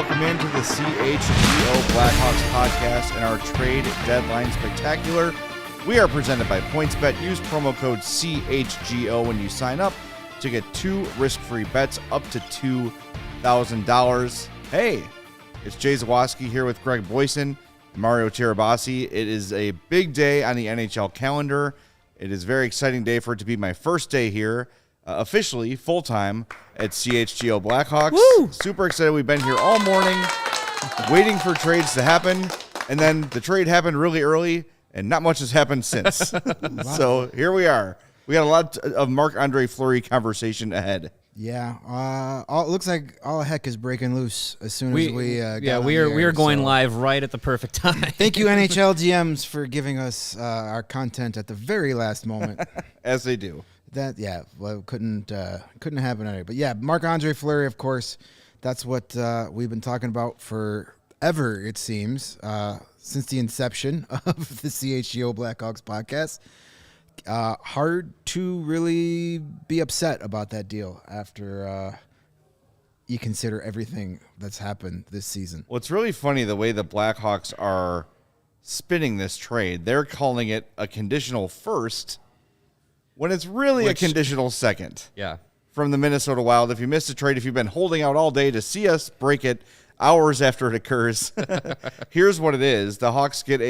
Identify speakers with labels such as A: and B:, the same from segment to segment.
A: welcome into the CHGO Blackhawks Podcast and our Trade Deadline Spectacular. We are presented by PointsBet. Use promo code CHGO when you sign up to get 2 risk-free bets up to $2,000. Hey, it's Jay Zawaski here with Greg Boysen and Mario Tirabassi. It is a big day on the NHL calendar. It is a very exciting day for it to be my first day here, officially, full-time, at CHGO Blackhawks.
B: Woo!
A: Super excited. We've been here all morning waiting for trades to happen, and then the trade happened really early, and not much has happened since. So here we are. We got a lot of Marc-Andre Fleury conversation ahead.
B: Yeah, it looks like all heck is breaking loose as soon as we
C: we are going live right at the perfect time.
B: Thank you, NHL GMs, for giving us our content at the very last moment.
A: As they do.
B: Couldn't happen anyway. But yeah, Marc-Andre Fleury, of course, that's what we've been talking about forever, it seems, since the inception of the CHGO Blackhawks podcast. Hard to really be upset about that deal after you consider everything that's happened this season.
A: Well, it's really funny the way the Blackhawks are spinning this trade. They're calling it a conditional first when it's really a conditional second.
C: Yeah.
A: From the Minnesota Wild. If you missed a trade, if you've been holding out all day to see us break it hours after it occurs, here's what it is. The Hawks get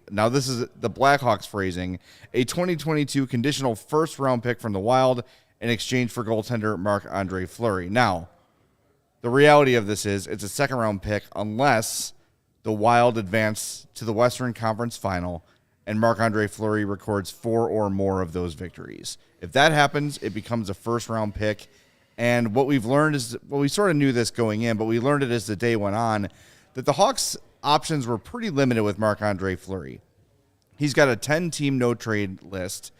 A: now this is the Blackhawks phrasing, a 2022 conditional first-round pick from the Wild in exchange for goaltender Marc-Andre Fleury. Now, the reality of this is it's a second-round pick unless the Wild advance to the Western Conference Final and Marc-Andre Fleury records 4 or more of those victories. If that happens, it becomes a first-round pick. And what we've learned is, well, we sort of knew this going in, but we learned it as the day went on, that the Hawks' options were pretty limited with Marc-Andre Fleury. He's got a 10-team no-trade list.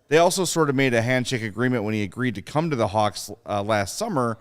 A: They also sort of made a handshake agreement when he agreed to come to the Hawks last summer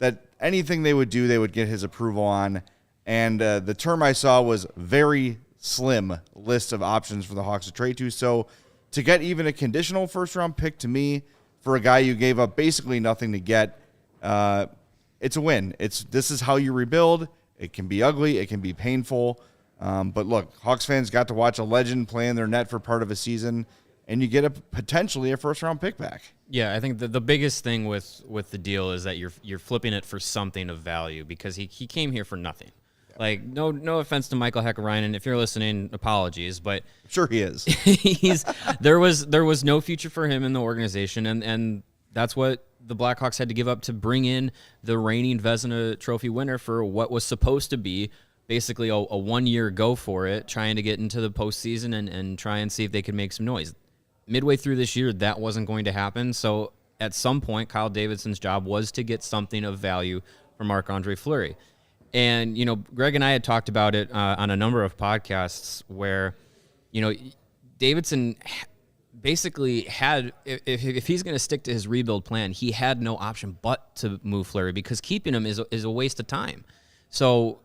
A: that anything they would do, they would get his approval on. And the term I saw was very slim list of options for the Hawks to trade to. So to get even a conditional first-round pick, to me, for a guy you gave up basically nothing to get, it's a win. This is how you rebuild. It can be ugly. It can be painful. But look, Hawks fans got to watch a legend play in their net for part of a season, and you get potentially a first-round pick back.
C: Yeah, I think the biggest thing with the deal is that you're flipping it for something of value because he came here for nothing. Like, no offense to Michael Hakkarainen. If you're listening, apologies, but
A: sure he is.
C: there was no future for him in the organization, and that's what the Blackhawks had to give up to bring in the reigning Vezina Trophy winner for what was supposed to be basically a 1-year go for it, trying to get into the postseason and try and see if they could make some noise. Midway through this year, that wasn't going to happen. So at some point, Kyle Davidson's job was to get something of value from Marc-Andre Fleury. And, Greg and I had talked about it on a number of podcasts where, Davidson basically had, if he's going to stick to his rebuild plan, he had no option but to move Fleury because keeping him is a waste of time. So,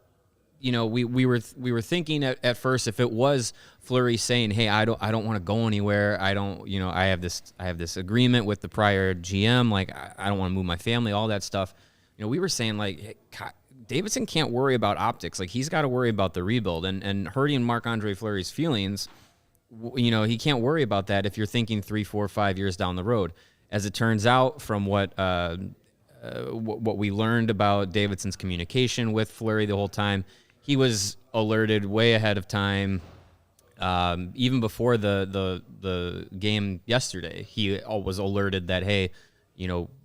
C: we were thinking at first if it was Fleury saying, "Hey, I don't want to go anywhere. I have this agreement with the prior GM. Like I don't want to move my family, all that stuff." We were saying like, hey, Davidson can't worry about optics. Like he's got to worry about the rebuild and hurting Marc-Andre Fleury's feelings. He can't worry about that if you're thinking 3, 4, 5 years down the road. As it turns out, from what we learned about Davidson's communication with Fleury the whole time, he was alerted way ahead of time. Even before the game yesterday, he was alerted that, hey,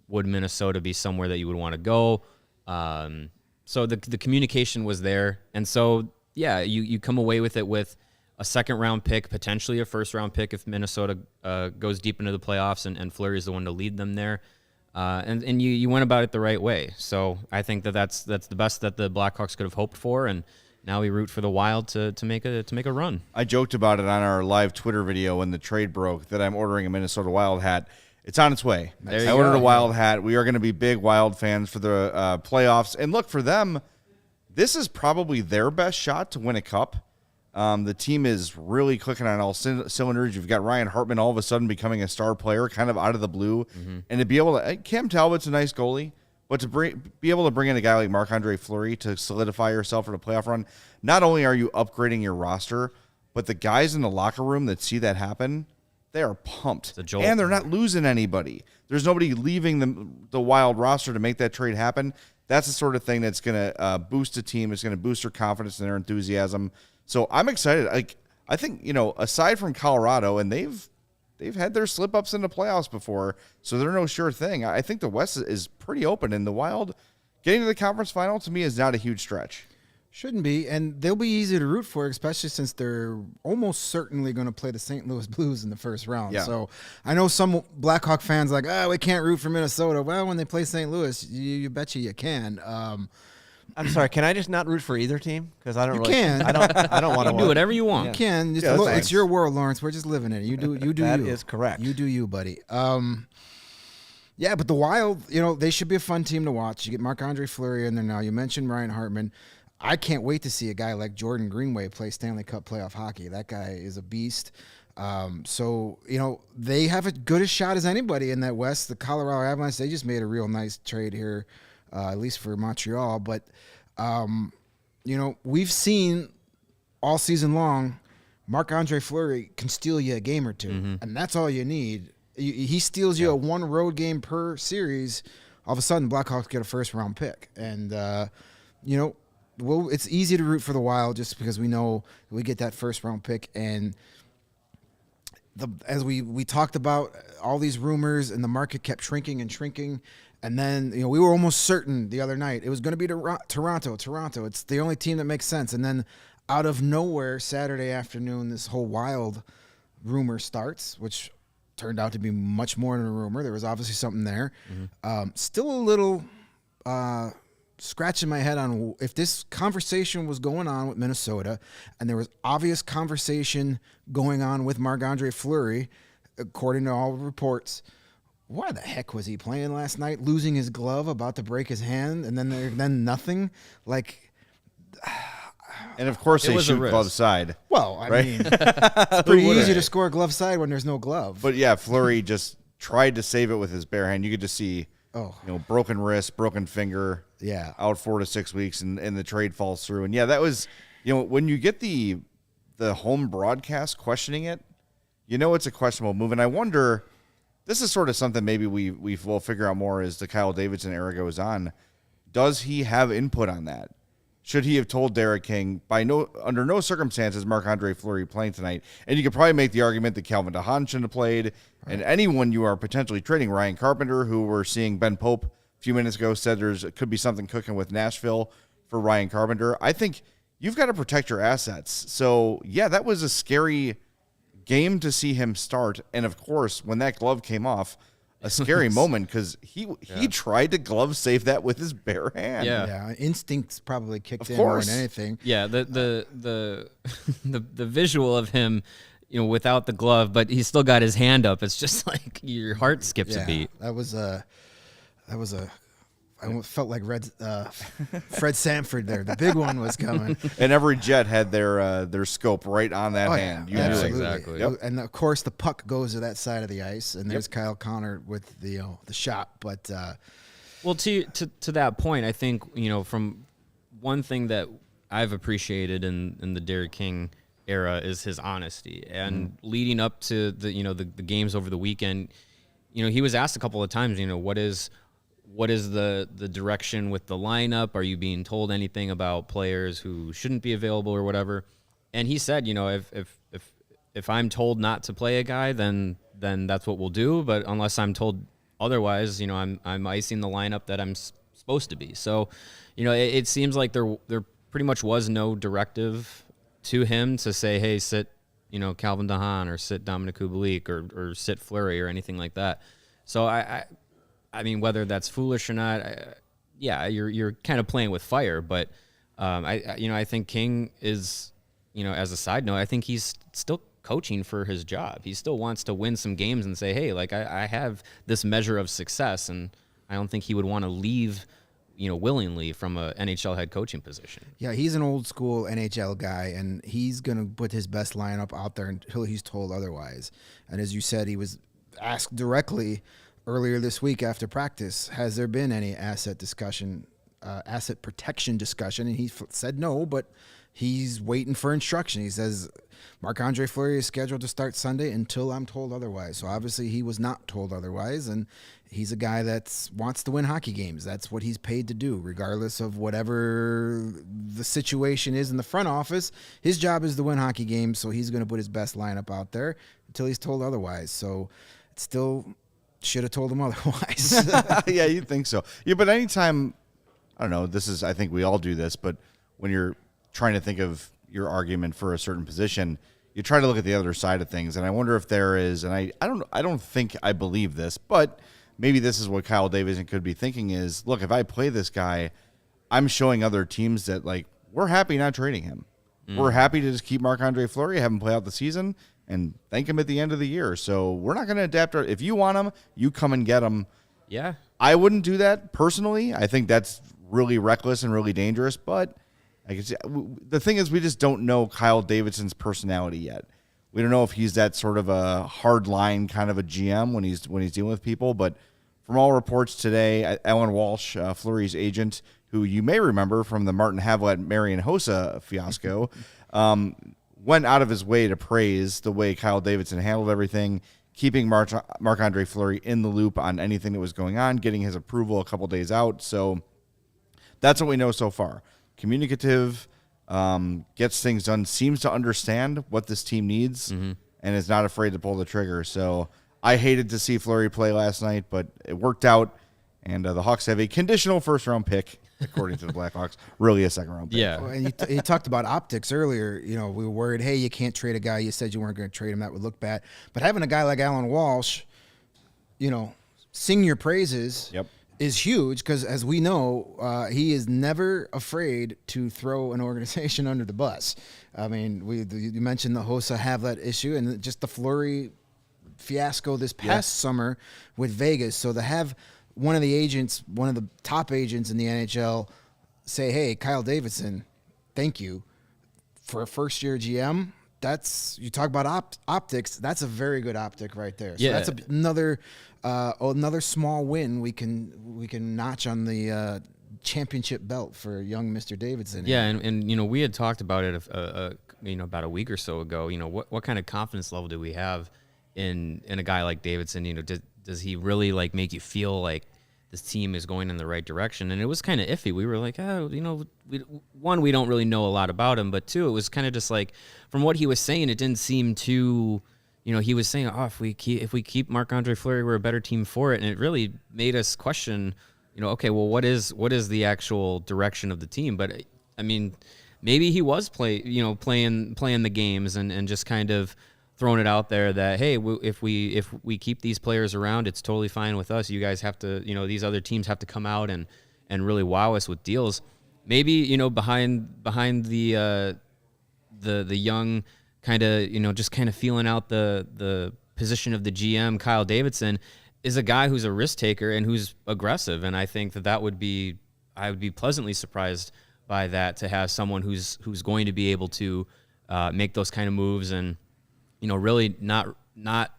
C: would Minnesota be somewhere that you would want to go? So the communication was there. And so, yeah, you come away with it with a second-round pick, potentially a first-round pick if Minnesota goes deep into the playoffs and Fleury is the one to lead them there. And you went about it the right way. So I think that's the best that the Blackhawks could have hoped for, and now we root for the Wild to make a run.
A: I joked about it on our live Twitter video when the trade broke that I'm ordering a Minnesota Wild hat. It's on its way. I ordered a Wild hat. We are going to be big Wild fans for the playoffs. And look, for them, this is probably their best shot to win a cup. The team is really clicking on all cylinders. You've got Ryan Hartman all of a sudden becoming a star player kind of out of the blue. Mm-hmm. And to be able to – Cam Talbot's a nice goalie, But to be able to bring in a guy like Marc-Andre Fleury to solidify yourself for the playoff run, not only are you upgrading your roster, but the guys in the locker room that see that happen, they are pumped. And they're not losing anybody. There's nobody leaving the Wild roster to make that trade happen. That's the sort of thing that's going to boost a team. It's going to boost their confidence and their enthusiasm. So I'm excited. I think, aside from Colorado, and they've had their slip-ups in the playoffs before, so they're no sure thing. I think the West is pretty open, and the Wild getting to the conference final, to me, is not a huge stretch.
B: Shouldn't be, and they'll be easy to root for, especially since they're almost certainly going to play the St. Louis Blues in the first round.
A: Yeah.
B: So I know some Blackhawk fans are like, we can't root for Minnesota. Well, when they play St. Louis, you betcha you can.
D: I'm sorry. Can I just not root for either team? Because I don't.
B: You
D: really,
B: can.
D: I don't want to
C: do whatever you want.
B: You can. Just
A: Yeah,
B: it's your world, Lawrence. We're just living in it. You do
D: That
B: you.
D: is correct.
B: You do you, buddy. Yeah, but the Wild, they should be a fun team to watch. You get Marc-Andre Fleury in there now. You mentioned Ryan Hartman. I can't wait to see a guy like Jordan Greenway play Stanley Cup playoff hockey. That guy is a beast. So, they have as good a shot as anybody in that West. The Colorado Avalanche, they just made a real nice trade here, at least for Montreal. But, we've seen all season long, Marc-Andre Fleury can steal you a game or two, and that's all you need. He steals you a one road game per series. All of a sudden, Blackhawks get a first-round pick. And, it's easy to root for the Wild just because we know we get that first-round pick. And as we talked about, all these rumors and the market kept shrinking and shrinking. And then, we were almost certain the other night it was going to be Toronto. It's the only team that makes sense. And then out of nowhere, Saturday afternoon, this whole Wild rumor starts, which turned out to be much more than a rumor. There was obviously something there. Still a little scratching my head on if this conversation was going on with Minnesota and there was obvious conversation going on with Marc-Andre Fleury, according to all reports. Why the heck was he playing last night, losing his glove, about to break his hand, and then nothing?
A: And, of course, they shoot glove side.
B: Well, I
A: right?
B: mean, it's pretty easy to score glove side when there's no glove.
A: But, yeah, Fleury just tried to save it with his bare hand. You could just see, broken wrist, broken finger, out 4 to 6 weeks, and the trade falls through. And, yeah, that was, when you get the home broadcast questioning it, it's a questionable move. And I wonder, this is sort of something maybe we will figure out more as the Kyle Davidson era goes on. Does he have input on that? Should he have told Derek King, under no circumstances, Marc-Andre Fleury playing tonight? And you could probably make the argument that Calvin DeHaan shouldn't have played. Right. And anyone you are potentially trading, Ryan Carpenter, who we're seeing Ben Pope a few minutes ago said could be something cooking with Nashville for Ryan Carpenter. I think you've got to protect your assets. So, yeah, that was a scary game to see him start. And, of course, when that glove came off, a scary moment because he tried to glove save that with his bare hand.
B: Yeah, instincts probably kicked in more than anything.
C: Yeah, the visual of him, without the glove, but he's still got his hand up. It's just like your heart skips a beat.
B: That was I felt like Fred Sanford there. The big one was coming.
A: And every Jet had their scope right on that hand.
B: Yeah, absolutely.
C: Exactly.
B: Yep. And, of course, the puck goes to that side of the ice, and there's Kyle Connor with the shot. But
C: well, to that point, I think, from one thing that I've appreciated in the Derek King era is his honesty. And leading up to the games over the weekend, he was asked a couple of times, what is the direction with the lineup? Are you being told anything about players who shouldn't be available or whatever? And he said, if I'm told not to play a guy, then that's what we'll do. But unless I'm told otherwise, I'm icing the lineup that I'm supposed to be. So, it seems like there pretty much was no directive to him to say, hey, sit, Calvin DeHaan or sit Dominic Kubalik or sit Fleury or anything like that. So I mean, whether that's foolish or not, you're kind of playing with fire. But I think King is, as a side note, I think he's still coaching for his job. He still wants to win some games and say, hey, I have this measure of success, and I don't think he would want to leave, willingly from a NHL head coaching position.
B: Yeah, he's an old school NHL guy, and he's gonna put his best lineup out there until he's told otherwise. And as you said, he was asked directly earlier this week after practice, has there been any asset protection discussion? And he said no, but he's waiting for instruction. He says Marc-Andre Fleury is scheduled to start Sunday until I'm told otherwise. So obviously he was not told otherwise, and he's a guy that wants to win hockey games. That's what he's paid to do, regardless of whatever the situation is in the front office. His job is to win hockey games, so he's going to put his best lineup out there until he's told otherwise. So it still should have told him otherwise.
A: Yeah, you'd think so. Yeah, but anytime, I don't know, I think we all do this, but when you're trying to think of your argument for a certain position, you try to look at the other side of things. And I wonder if there is, and I don't think I believe this, but maybe this is what Kyle Davidson could be thinking is, look, if I play this guy, I'm showing other teams that, like, we're happy not trading him. We're happy to just keep Marc-Andre Fleury, have him play out the season, and thank him at the end of the year. So we're not going to adapt. If you want him, you come and get him.
C: Yeah.
A: I wouldn't do that personally. I think that's really reckless and really dangerous, but I guess the thing is we just don't know Kyle Davidson's personality yet. We don't know if he's that sort of a hard line kind of a GM when he's dealing with people. But from all reports today, Alan Walsh, Fleury's agent, who you may remember from the Martin Havlat Marian Hossa fiasco, went out of his way to praise the way Kyle Davidson handled everything, keeping Marc-Andre Fleury in the loop on anything that was going on, getting his approval a couple days out. So that's what we know so far. Communicative, gets things done, seems to understand what this team needs, and is not afraid to pull the trigger. So I hated to see Fleury play last night, but it worked out, and the Hawks have a conditional first-round pick, according to the Blackhawks, really a second-round pick.
C: Yeah.
B: Well, and you talked about optics earlier. You know, we were worried, hey, you can't trade a guy. You said you weren't going to trade him. That would look bad. But having a guy like Alan Walsh, you know, sing your praises is huge because, as we know, he is never afraid to throw an organization under the bus. I mean, you mentioned the Hossa Havlat issue and just the Fleury fiasco this past summer with Vegas. So to have one of the top agents in the NHL say, hey, Kyle Davidson, thank you for a first-year GM. You talk about optics. That's a very good optic right there. So that's another small win we can notch on the championship belt for young Mr. Davidson.
C: Yeah, and you know, we had talked about it about a week or so ago. You know, what kind of confidence level do we have in a guy like Davidson? You know, does he really like make you feel like this team is going in the right direction? And it was kind of iffy. We were like, oh, you know, we don't really know a lot about him, but two, it was kind of just like from what he was saying, it didn't seem too. You know, he was saying, oh, if we keep Marc-Andre Fleury, we're a better team for it, and it really made us question, you know, okay, well, what is the actual direction of the team? But I mean, maybe he was playing the games and just kind of throwing it out there that, hey, if we keep these players around, it's totally fine with us. You guys have to, you know, these other teams have to come out and really wow us with deals. Maybe, you know, behind the young, kind of, you know, just kind of feeling out the position of the GM, Kyle Davidson, is a guy who's a risk taker and who's aggressive. And I think I would be pleasantly surprised by that, to have someone who's going to be able to make those kind of moves and, you know, really not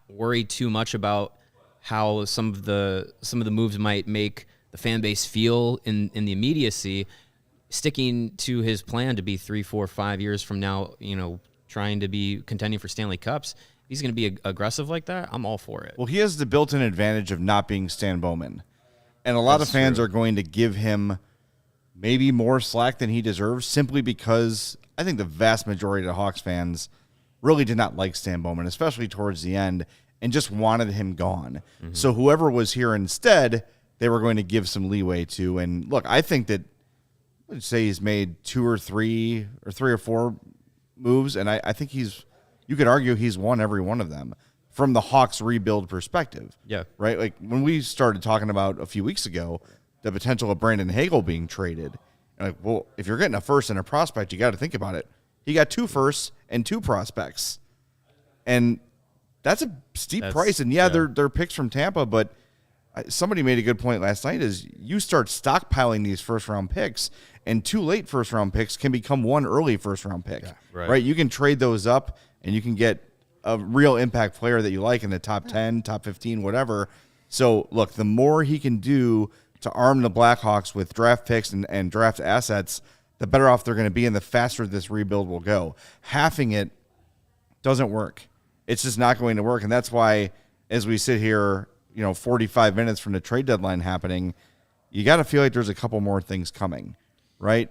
C: worry too much about how some of the moves might make the fan base feel in the immediacy, sticking to his plan to be 3, 4, 5 years from now, you know, trying to be contending for Stanley Cups. If he's going to be aggressive like that, I'm all for it.
A: Well, he has the built-in advantage of not being Stan Bowman. And a lot of fans are going to give him maybe more slack than he deserves, simply because I think the vast majority of the Hawks fans really did not like Stan Bowman, especially towards the end, and just wanted him gone. Mm-hmm. So whoever was here instead, they were going to give some leeway to. And look, I think that, let's say he's made 2 or 3 or 4 moves, and I think you could argue he's won every one of them from the Hawks rebuild perspective.
C: Yeah.
A: Right? Like when we started talking about a few weeks ago the potential of Brandon Hagel being traded, like, well, if you're getting a first and a prospect, you got to think about it. He got 2 firsts and 2 prospects. And that's a steep price. And they're picks from Tampa, but somebody made a good point last night is you start stockpiling these first-round picks, and 2 late first-round picks can become 1 early first-round pick. Yeah, right? You can trade those up, and you can get a real impact player that you like in the top 10, top 15, whatever. So, look, the more he can do to arm the Blackhawks with draft picks and draft assets, the better off they're going to be and the faster this rebuild will go. Halving it doesn't work. It's just not going to work. And that's why, as we sit here, 45 minutes from the trade deadline happening, you got to feel like there's a couple more things coming, right?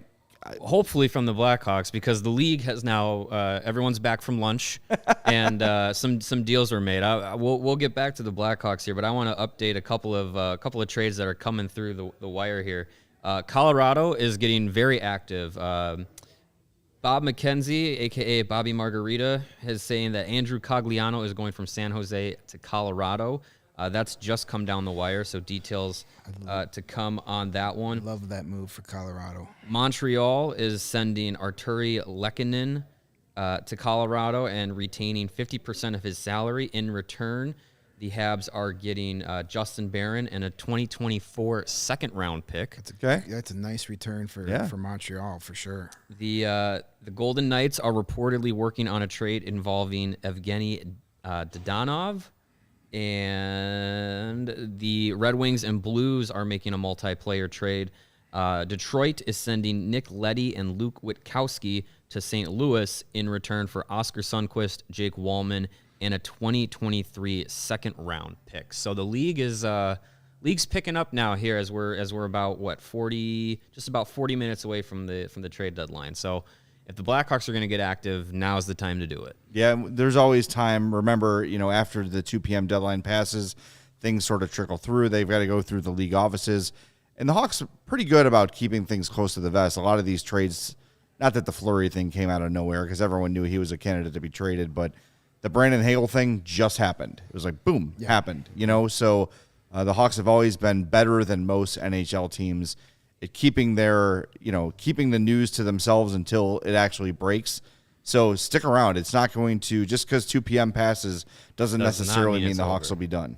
C: Hopefully from the Blackhawks, because the league has now everyone's back from lunch, and some deals were made. We'll get back to the Blackhawks here, but I want to update a couple of trades that are coming through the wire here. Colorado is getting very active. Bob McKenzie, aka Bobby Margarita, is saying that Andrew Cogliano is going from San Jose to Colorado. That's just come down the wire, so details to come on that one.
B: Love that move for Colorado.
C: Montreal is sending Arturi Lehkonen to Colorado and retaining 50% of his salary. In return, the Habs are getting Justin Barron and a 2024 second-round pick.
B: That's
A: Okay.
B: That's a nice return for Montreal, for sure.
C: The Golden Knights are reportedly working on a trade involving Evgeny Dadonov. And the Red Wings and Blues are making a multiplayer trade. Detroit is sending Nick Leddy and Luke Witkowski to St. Louis in return for Oscar Sundqvist, Jake Wallman, and a 2023 second-round pick. So the league's picking up now here as we're about 40 minutes away from the trade deadline. So if the Blackhawks are going to get active, now's the time to do it.
A: Yeah, there's always time. Remember, after the 2 p.m. deadline passes, things sort of trickle through. They've got to go through the league offices. And the Hawks are pretty good about keeping things close to the vest. A lot of these trades, not that the Fleury thing came out of nowhere because everyone knew he was a candidate to be traded, but the Brandon Hagel thing just happened. It was like, boom, happened. So the Hawks have always been better than most NHL teams at keeping keeping the news to themselves until it actually breaks. So stick around. It's not going to, just because 2 p.m. passes doesn't necessarily mean the Hawks will be done.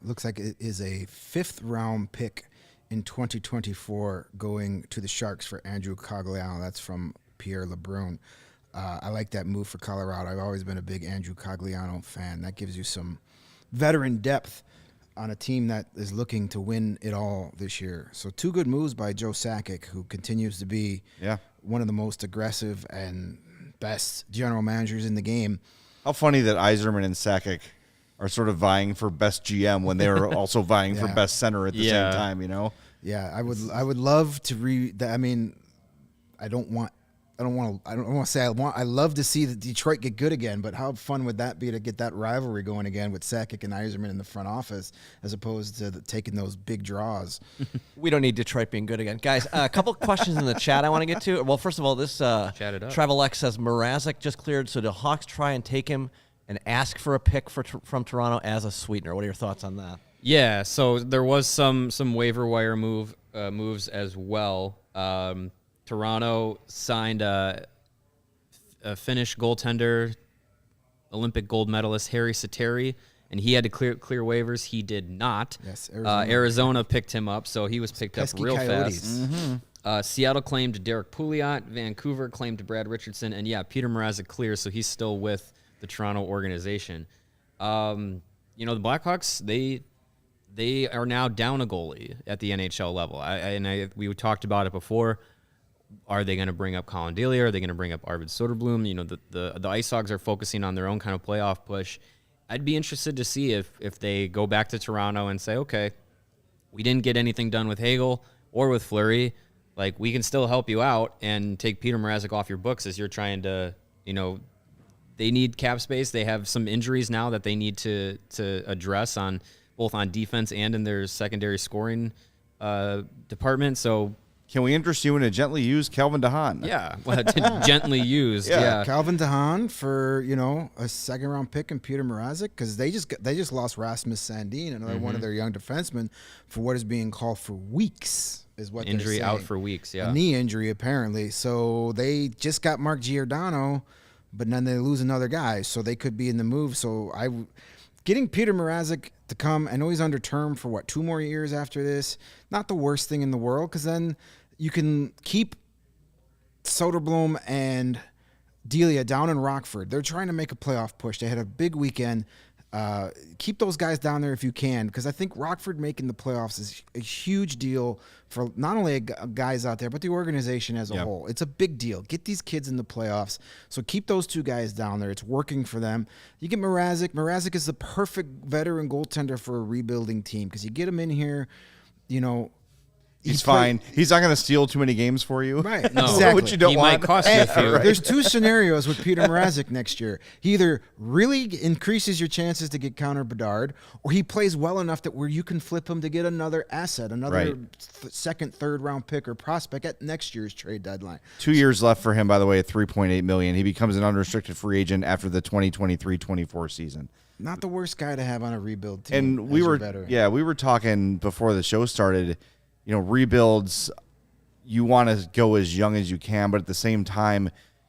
B: Looks like it is a 5th-round pick in 2024 going to the Sharks for Andrew Cogliano. That's from Pierre LeBrun. I like that move for Colorado. I've always been a big Andrew Cogliano fan. That gives you some veteran depth on a team that is looking to win it all this year. So 2 good moves by Joe Sakic, who continues to be one of the most aggressive and best general managers in the game.
A: How funny that Yzerman and Sakic are sort of vying for best GM when they're also vying for best center at the same time,
B: Yeah, I would love to read that. I mean, I don't want to say I love to see the Detroit get good again, but how fun would that be to get that rivalry going again with Sakic and Yzerman in the front office as opposed to taking those big draws?
D: We don't need Detroit being good again. Guys, a couple questions in the chat I want to get to. Well, first of all, this Travel X says Mrazek just cleared, so do Hawks try and take him and ask for a pick from Toronto as a sweetener? What are your thoughts on that?
C: Yeah, so there was some waiver wire moves as well. Toronto signed a Finnish goaltender, Olympic gold medalist Harry Sateri, and he had to clear waivers. He did not.
B: Yes,
C: Arizona picked him up, so he was picked up real
B: Coyotes.
C: fast. Seattle claimed Derek Pouliot. Vancouver claimed Brad Richardson. And, Peter Mrazek clear, so he's still with the Toronto organization. The Blackhawks, they are now down a goalie at the NHL level. We talked about it before. Are they going to bring up Colin Delia? Are they going to bring up Arvid Soderblom? The IceHogs are focusing on their own kind of playoff push. I'd be interested to see if they go back to Toronto and say, okay, we didn't get anything done with Hagel or with Fleury. Like, we can still help you out and take Peter Mrazek off your books as you're trying to, they need cap space. They have some injuries now that they need to address on both on defense and in their secondary scoring department. So,
A: can we interest you in a gently used Calvin DeHaan?
C: Yeah, gently used. Yeah.
B: Calvin DeHaan for a 2nd-round pick and Peter Mrazek, because they just lost Rasmus Sandin, another one of their young defensemen, for what is being called for weeks. Is what
C: injury
B: they're saying.
C: Out for weeks. Yeah,
B: a knee injury apparently. So they just got Mark Giordano, but then they lose another guy, so they could be in the move. So getting Peter Mrazek to come, I know he's under term for 2 more years after this. Not the worst thing in the world, because then you can keep Soderblom and Delia down in Rockford. They're trying to make a playoff push. They had a big weekend Keep those guys down there if you can, because I think Rockford making the playoffs is a huge deal for not only guys out there, but the organization as a whole. It's a big deal. Get these kids in the playoffs. So keep those two guys down there. It's working for them. You get Mrazek. Mrazek is the perfect veteran goaltender for a rebuilding team, because you get him in here,
A: He's fine. He's not going to steal too many games for you.
B: Right.
C: No.
B: Exactly.
A: Which you don't
C: He
A: want.
C: might cost you a few.
A: Right.
B: There's two scenarios with Peter Mrazek next year. He either really increases your chances to get Connor Bedard, or he plays well enough that where you can flip him to get another asset, another second, third round pick or prospect at next year's trade deadline.
A: 2 years left for him, by the way, at $3.8 million. He becomes an unrestricted free agent after the 2023-24 season.
B: Not the worst guy to have on a rebuild team.
A: And we were talking before the show started. Rebuilds, you want to go as young as you can, but at the same time,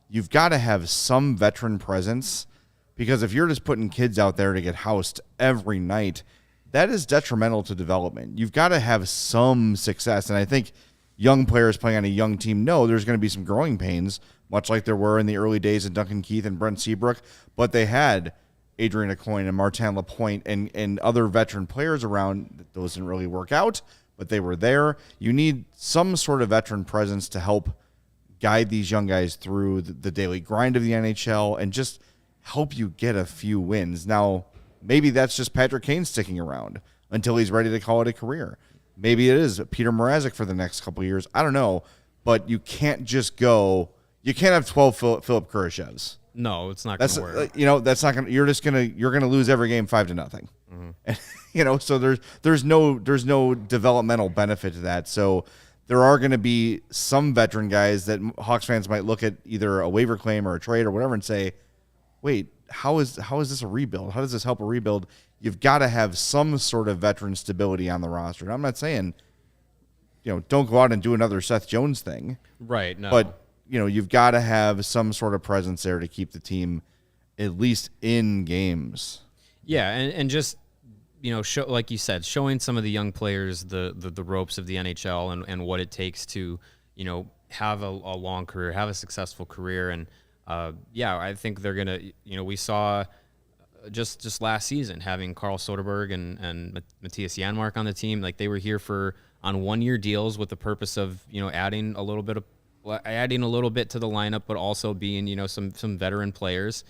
A: you've got to have some veteran presence, because if you're just putting kids out there to get housed every night, that is detrimental to development. You've got to have some success, and I think young players playing on a young team know there's going to be some growing pains, much like there were in the early days of Duncan Keith and Brent Seabrook, but they had Adrian Aucoin and Martin Lapointe and other veteran players around. Those didn't really work out, but they were there. You need some sort of veteran presence to help guide these young guys through the daily grind of the NHL and just help you get a few wins. Now, maybe that's just Patrick Kane sticking around until he's ready to call it a career. Maybe it is Peter Mrazek for the next couple of years. I don't know, but you can't just go. You can't have 12 Philip Kurashevs.
C: No, it's not going to work.
A: That's not going to. You're going to lose every game 5-0. Mm-hmm. So there's no developmental benefit to that. So there are going to be some veteran guys that Hawks fans might look at either a waiver claim or a trade or whatever and say, wait, how is this a rebuild? How does this help a rebuild? You've got to have some sort of veteran stability on the roster. And I'm not saying, don't go out and do another Seth Jones thing.
C: Right. No.
A: But you've got to have some sort of presence there to keep the team at least in games.
C: Yeah, and just show, like you said, showing some of the young players the ropes of the NHL and what it takes to have a long career, have a successful career, and I think they're gonna. We saw just last season having Carl Soderberg and Matthias Janmark on the team. Like, they were here on 1-year deals with the purpose of adding a little bit to the lineup, but also being some veteran players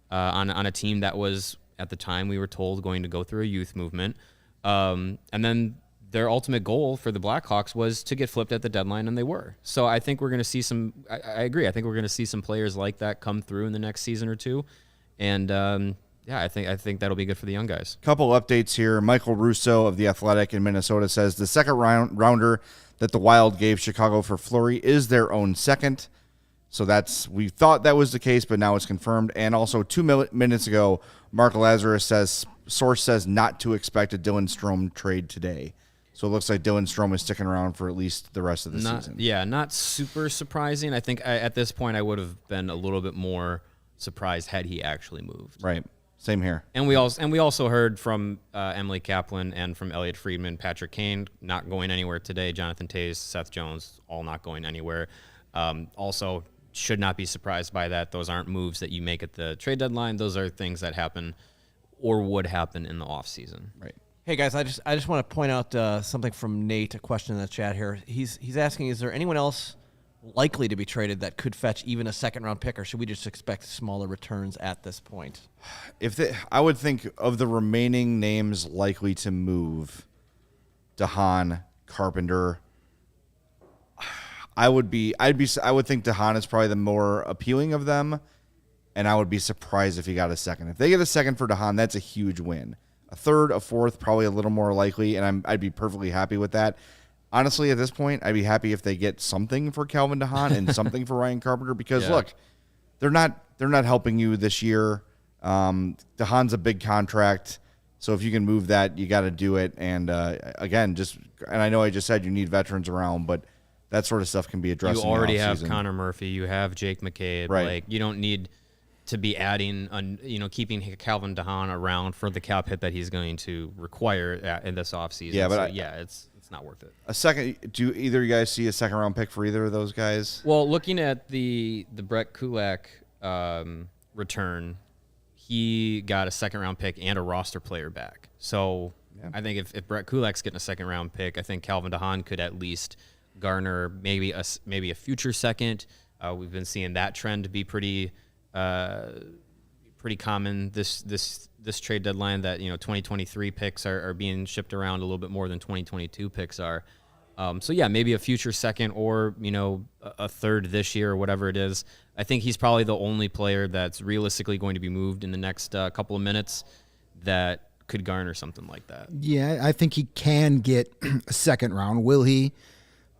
C: on a team that was, at the time, we were told, going to go through a youth movement. And then their ultimate goal for the Blackhawks was to get flipped at the deadline, and they were. So I think we're going to see some. I agree. I think we're going to see some players like that come through in the next season or two, and I think that'll be good for the young guys. Couple
A: updates here. Michael Russo of The Athletic in Minnesota says the second rounder that the Wild gave Chicago for Fleury is their own second. So we thought that was the case, but now it's confirmed. And also 2 minutes ago, Mark Lazarus source says not to expect a Dylan Strome trade today. So it looks like Dylan Strome is sticking around for at least the rest of the season.
C: Yeah, not super surprising. I think at this point I would have been a little bit more surprised had he actually moved.
A: Right. Same here.
C: And we also heard from Emily Kaplan and from Elliot Friedman, Patrick Kane not going anywhere today, Jonathan Taves, Seth Jones, all not going anywhere. Also, should not be surprised by that. Those aren't moves that you make at the trade deadline. Those are things that happen or would happen in the offseason.
A: Right.
D: Hey guys, I just want to point out something from Nate, a question in the chat here. He's asking, is there anyone else likely to be traded that could fetch even a second-round pick, or should we just expect smaller returns at this point?
A: I would think of the remaining names likely to move, DeHaan, Carpenter. I would think DeHaan is probably the more appealing of them, and I would be surprised if he got a second. If they get a second for DeHaan, that's a huge win. A third, a fourth, probably a little more likely, and I'd be perfectly happy with that. Honestly, at this point, I'd be happy if they get something for Calvin DeHaan and something for Ryan Carpenter, because look, they're not helping you this year. DeHaan's a big contract, so if you can move that, you got to do it. And again, I know I just said you need veterans around, but that sort of stuff can be addressed.
C: You already have Connor Murphy, you have Jake McCabe.
A: Right.
C: Like, you don't need to be adding, keeping Calvin DeHaan around for the cap hit that he's going to require in this offseason.
A: Yeah, but
C: it's not worth it.
A: A second? Do either of you guys see a second round pick for either of those guys?
C: Well, looking at the Brett Kulak return, he got a second-round pick and a roster player back. So I think if Brett Kulak's getting a second-round pick, I think Calvin DeHaan could at least garner maybe a future second. We've been seeing that trend be pretty common this trade deadline, that 2023 picks are being shipped around a little bit more than 2022 picks are. So yeah, maybe a future second or a third this year or whatever it is. I think he's probably the only player that's realistically going to be moved in the next couple of minutes that could garner something like that.
B: Yeah, I think he can get a second round. Will he?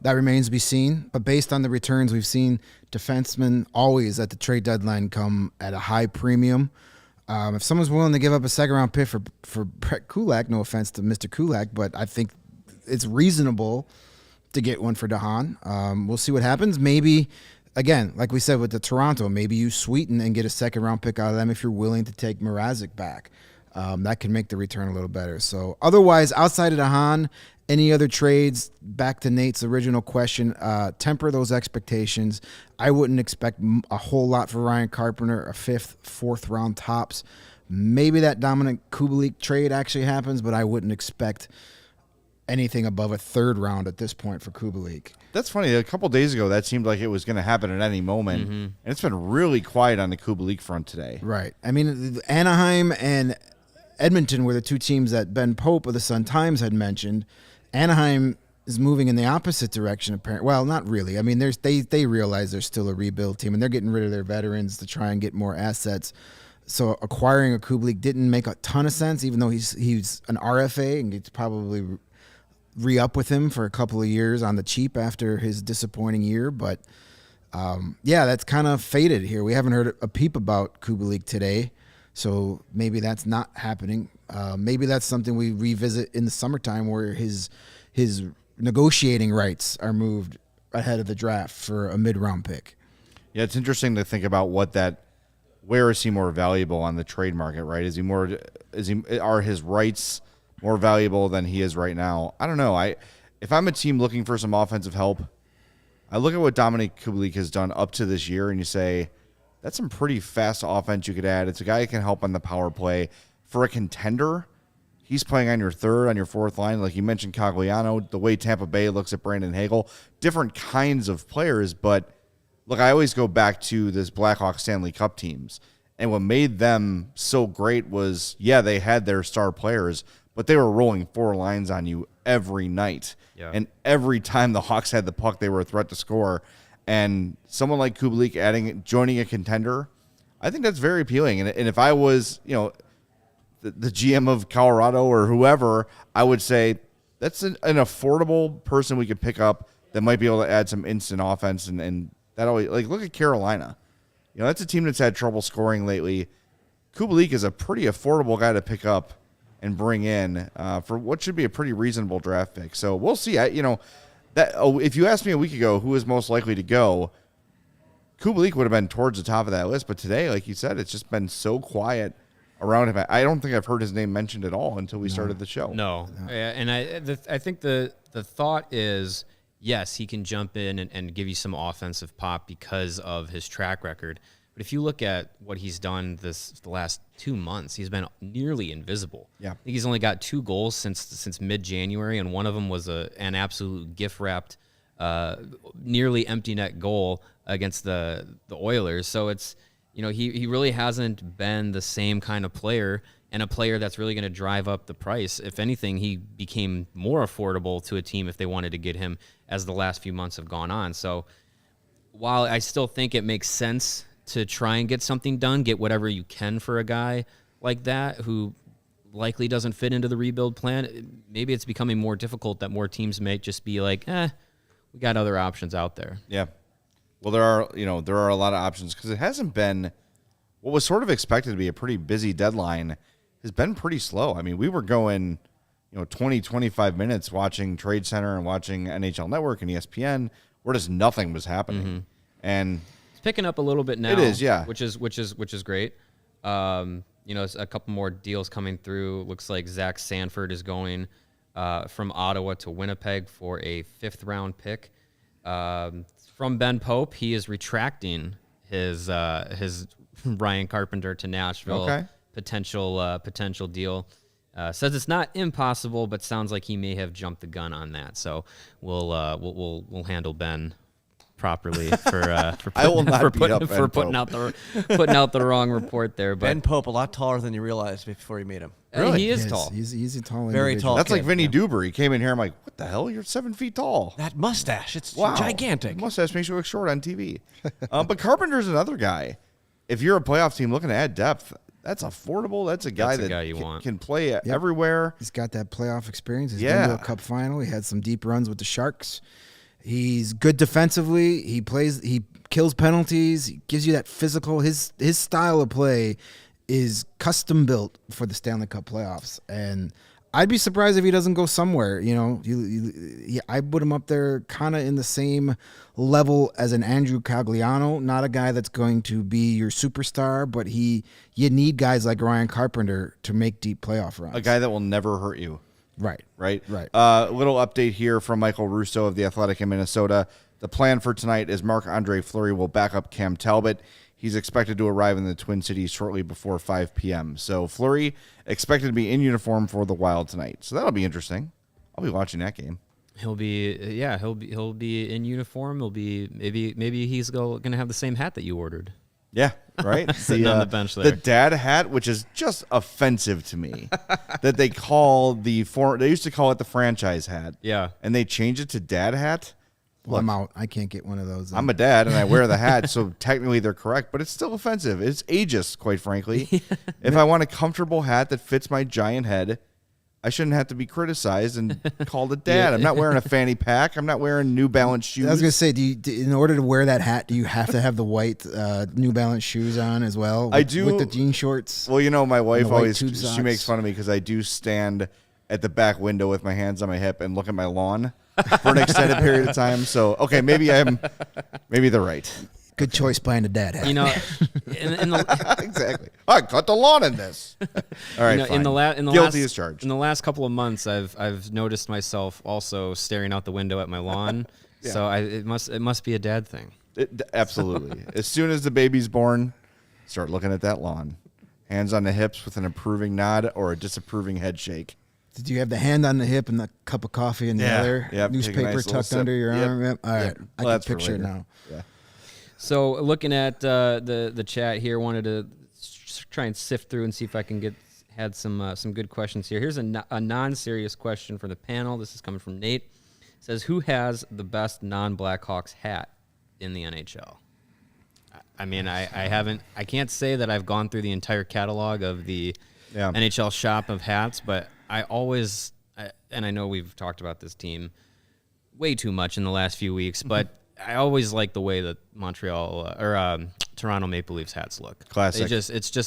B: That remains to be seen. But based on the returns we've seen, defensemen always at the trade deadline come at a high premium. If someone's willing to give up a second-round pick for Brett Kulak, no offense to Mr. Kulak, but I think it's reasonable to get one for DeHaan. We'll see what happens. Maybe, again, like we said with the Toronto, maybe you sweeten and get a second-round pick out of them if you're willing to take Mrazek back. That can make the return a little better. So otherwise, outside of DeHaan, any other trades, back to Nate's original question, temper those expectations. I wouldn't expect a whole lot for Ryan Carpenter, a fifth, fourth round tops. Maybe that Dominik Kubalik trade actually happens, but I wouldn't expect anything above a third round at this point for Kubalik.
A: That's funny. A couple days ago, that seemed like it was going to happen at any moment, and it's been really quiet on the Kubalik front today.
B: Right. I mean, Anaheim and Edmonton were the two teams that Ben Pope of the Sun-Times had mentioned. Anaheim is moving in the opposite direction, apparently. Well, not really. I mean, they realize they're still a rebuild team, and they're getting rid of their veterans to try and get more assets. So acquiring a Kubalik didn't make a ton of sense, even though he's an RFA, and it's probably re-up with him for a couple of years on the cheap after his disappointing year. But, yeah, that's kind of faded here. We haven't heard a peep about Kubalik today, so maybe that's not happening. Maybe that's something we revisit in the summertime where his negotiating rights are moved ahead of the draft for a mid-round pick.
A: Yeah, it's interesting to think about where is he more valuable on the trade market, right? Are his rights more valuable than he is right now? I don't know. If I'm a team looking for some offensive help, I look at what Dominik Kubalik has done up to this year, and you say, that's some pretty fast offense you could add. It's a guy who can help on the power play. For a contender, he's playing on your third, on your fourth line. Like you mentioned, Cogliano, the way Tampa Bay looks at Brandon Hagel, different kinds of players. But look, I always go back to this Blackhawks Stanley Cup teams. And what made them so great was, yeah, they had their star players, but they were rolling four lines on you every night. Yeah. And every time the Hawks had the puck, they were a threat to score. And someone like Kubalik joining a contender, I think that's very appealing. And if I was, the GM of Colorado or whoever, I would say that's an affordable person we could pick up that might be able to add some instant offense. And that always, like, look at Carolina. That's a team that's had trouble scoring lately. Kubalik is a pretty affordable guy to pick up and bring in for what should be a pretty reasonable draft pick. So we'll see. If you asked me a week ago who is most likely to go, Kubalik would have been towards the top of that list. But today, like you said, it's just been so quiet around him. I don't think I've heard his name mentioned at all until we started the show.
C: No. And I think the thought is, yes, he can jump in and give you some offensive pop because of his track record. But if you look at what he's done the last 2 months, he's been nearly invisible. Yeah. I think he's only got 2 goals since mid-January, and one of them was an absolute gift-wrapped, nearly empty net goal against the Oilers. So it's, he really hasn't been the same kind of player, and a player that's really going to drive up the price. If anything, he became more affordable to a team if they wanted to get him as the last few months have gone on. So while I still think it makes sense to try and get something done, get whatever you can for a guy like that who likely doesn't fit into the rebuild plan, maybe it's becoming more difficult that more teams may just be like, we got other options out there.
A: Yeah. Well, there are a lot of options because it hasn't been what was sort of expected to be a pretty busy deadline has been pretty slow. I mean, we were going, 20, 25 minutes watching Trade Center and watching NHL Network and ESPN where just nothing was happening. Mm-hmm. And
C: it's picking up a little bit now.
A: It is, yeah.
C: Which is great. It's a couple more deals coming through. Looks like Zach Sanford is going from Ottawa to Winnipeg for a 5th round pick. From Ben Pope, he is retracting his Ryan Carpenter to Nashville potential deal. Says it's not impossible, but sounds like he may have jumped the gun on that. So we'll handle Ben properly for putting out the wrong report there. But
D: Ben Pope, a lot taller than you realized before you meet him.
C: Really? He is
B: Yes,
C: tall.
B: He's a tall
D: Very
B: individual.
D: tall.
A: That's like
D: kid,
A: Vinny
D: yeah.
A: Duber. He came in here. I'm like, what the hell? You're 7 feet tall.
D: That mustache, it's
A: Wow.
D: gigantic.
A: Mustache makes you look short on TV. But Carpenter's another guy. If you're a playoff team looking to add depth, that's affordable. That's a guy can play everywhere.
B: He's got that playoff experience. He's been
A: Yeah.
B: to a cup final. He had some deep runs with the Sharks. He's good defensively. He kills penalties. He gives you that physical. His style of play is custom built for the Stanley Cup playoffs. And I'd be surprised if he doesn't go somewhere. You know, I put him up there kind of in the same level as an Andrew Cogliano. Not a guy that's going to be your superstar, but you need guys like Ryan Carpenter to make deep playoff runs.
A: A guy that will never hurt you.
B: Right.
A: Right?
B: Right.
A: Little update here from Michael Russo of The Athletic in Minnesota. The plan for tonight is Marc-Andre Fleury will back up Cam Talbot. He's expected to arrive in the Twin Cities shortly before 5 p.m. So Fleury expected to be in uniform for the Wild tonight. So that'll be interesting. I'll be watching that game.
C: He'll be in uniform. Maybe he's going to have the same hat that you ordered.
A: Yeah, right?
C: Sitting on the bench there.
A: The dad hat, which is just offensive to me, that they call they used to call it the franchise hat.
C: Yeah.
A: And they changed it to dad hat.
B: Well, I'm out. I can't get one of those.
A: I'm a dad and I wear the hat, so technically they're correct, but it's still offensive. It's ageist, quite frankly. If I want a comfortable hat that fits my giant head, I shouldn't have to be criticized and called a dad.
C: Yeah.
A: I'm not wearing a fanny pack. I'm not wearing New Balance shoes.
B: I was going to say, in order to wear that hat, do you have to have the white New Balance shoes on as well?
A: I do.
B: With the jean shorts?
A: Well, you know, my wife
B: white
A: always,
B: tube
A: she
B: socks.
A: makes fun of me because I do stand at the back window with my hands on my hip and look at my lawn for an extended period of time. So, okay, maybe they're right.
B: Good choice buying a dad hat.
C: You know, in the
A: Exactly. I cut the lawn in this. All right,
C: in
A: fine.
C: the
A: Guilty
C: last,
A: as charged.
C: In the last couple of months, I've noticed myself also staring out the window at my lawn.
A: Yeah.
C: So it must be a dad thing.
A: Absolutely. As soon as the baby's born, start looking at that lawn. Hands on the hips with an approving nod or a disapproving head shake.
B: Did you have the hand on the hip and the cup of coffee in the other?
A: Yep. Take a
B: Newspaper
A: nice little
B: tucked
A: sip.
B: under your
A: Yep.
B: arm? Yep. All right.
A: Yep.
B: I
A: Well,
B: can
A: that's for
B: picture it
A: later.
B: now.
A: Yeah.
C: So looking at the chat here, wanted to try and sift through and see if I can had some good questions here. Here's a non-serious question from the panel. This is coming from Nate. It says, who has the best non-Blackhawks hat in the NHL? I mean, I can't say that I've gone through the entire catalog of the NHL shop of hats, but I always, and I know we've talked about this team way too much in the last few weeks, but I always like the way that Montreal or Toronto Maple Leafs hats look.
A: Classic.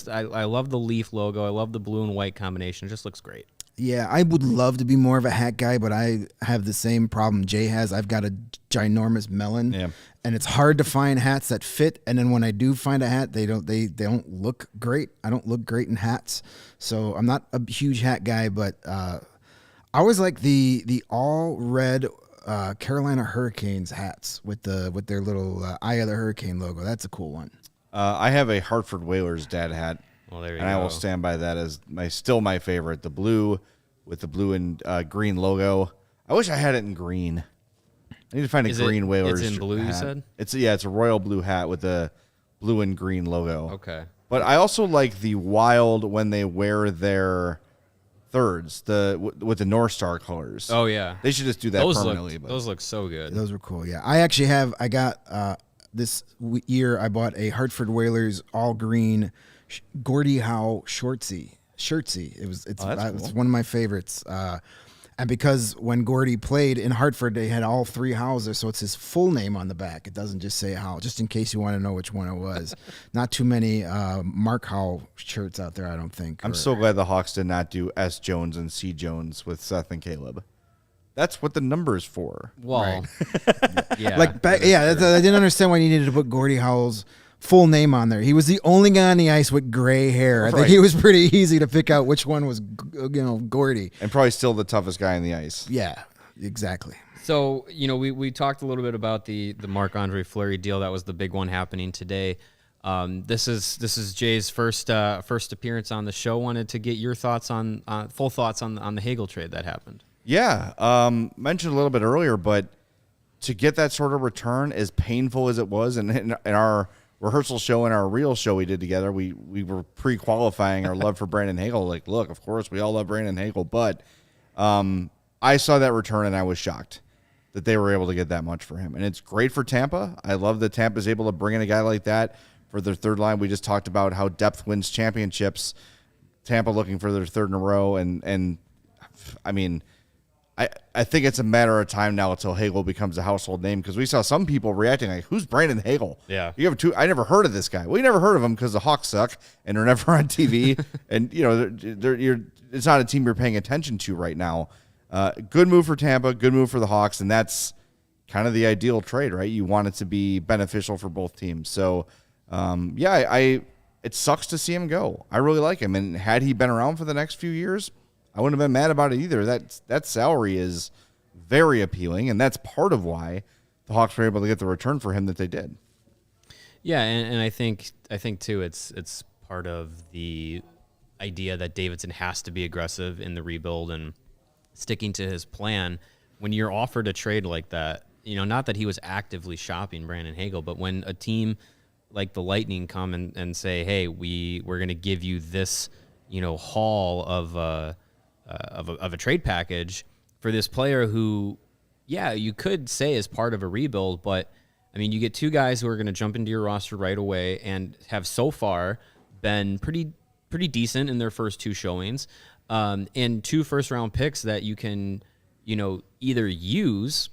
C: I love the Leaf logo. I love the blue and white combination. It just looks great.
B: Yeah, I would love to be more of a hat guy, but I have the same problem Jay has. I've got a ginormous melon, and it's hard to find hats that fit. And then when I do find a hat, they don't look great. I don't look great in hats, so I'm not a huge hat guy. But I always like the all red Carolina Hurricanes hats with their little Eye of the Hurricane logo. That's a cool one.
A: I have a Hartford Whalers dad hat.
C: Well, there you
A: and
C: go.
A: I will stand by that as still my favorite. The blue with the blue and green logo. I wish I had it in green. I need to find a green Whalers.
C: It's in blue,
A: hat.
C: you said?
A: It's a royal blue hat with the blue and green logo.
C: Okay.
A: But I also like the Wild when they wear their thirds, with the North Star colors.
C: Oh yeah,
A: they should just do that permanently.
C: Those look so good.
B: Those were cool. Yeah, I got this year. I bought a Hartford Whalers all green Gordie Howe shirtsy. It's one of my favorites. And because when Gordie played in Hartford, they had all three Howes, so it's his full name on the back. It doesn't just say Howe, just in case you want to know which one it was. Not too many Mark Howe shirts out there, I don't think.
A: I'm so glad the Hawks did not do S. Jones and C. Jones with Seth and Caleb. That's what the number's for.
C: Well, yeah.
B: I didn't understand why you needed to put Gordie Howe's full name on there. He was the only guy on the ice with gray hair. I think it was pretty easy to pick out which one was, Gordie.
A: And probably still the toughest guy on the ice.
B: Yeah, exactly.
C: So, we talked a little bit about the Marc-Andre Fleury deal. That was the big one happening today. This is Jay's first appearance on the show. Wanted to get your thoughts on full thoughts on the Hagel trade that happened.
A: Yeah, mentioned a little bit earlier, but to get that sort of return, as painful as it was, and in our rehearsal show and our real show we did together, we were pre-qualifying our love for Brandon Hagel. Like, look, of course we all love Brandon Hagel, but I saw that return and I was shocked that they were able to get that much for him. And it's great for Tampa. I love that Tampa's able to bring in a guy like that for their third line. We just talked about how depth wins championships. Tampa looking for their third in a row, and I mean, I think it's a matter of time now until Hagel becomes a household name, because we saw some people reacting like, who's Brandon Hagel?
C: Yeah.
A: You have I never heard of this guy. We never heard of him because the Hawks suck and they're never on TV. And, it's not a team you're paying attention to right now. Good move for Tampa, good move for the Hawks, and that's kind of the ideal trade, right? You want it to be beneficial for both teams. So, it sucks to see him go. I really like him. And had he been around for the next few years, I wouldn't have been mad about it either. That salary is very appealing, and that's part of why the Hawks were able to get the return for him that they did.
C: Yeah, and I think too, it's part of the idea that Davidson has to be aggressive in the rebuild and sticking to his plan. When you're offered a trade like that, not that he was actively shopping Brandon Hagel, but when a team like the Lightning come and say, hey, we're going to give you this, haul of a trade package for this player who, yeah, you could say is part of a rebuild, but I mean, you get two guys who are going to jump into your roster right away and have so far been pretty decent in their first two showings, and 2 first-round picks that you can, either use,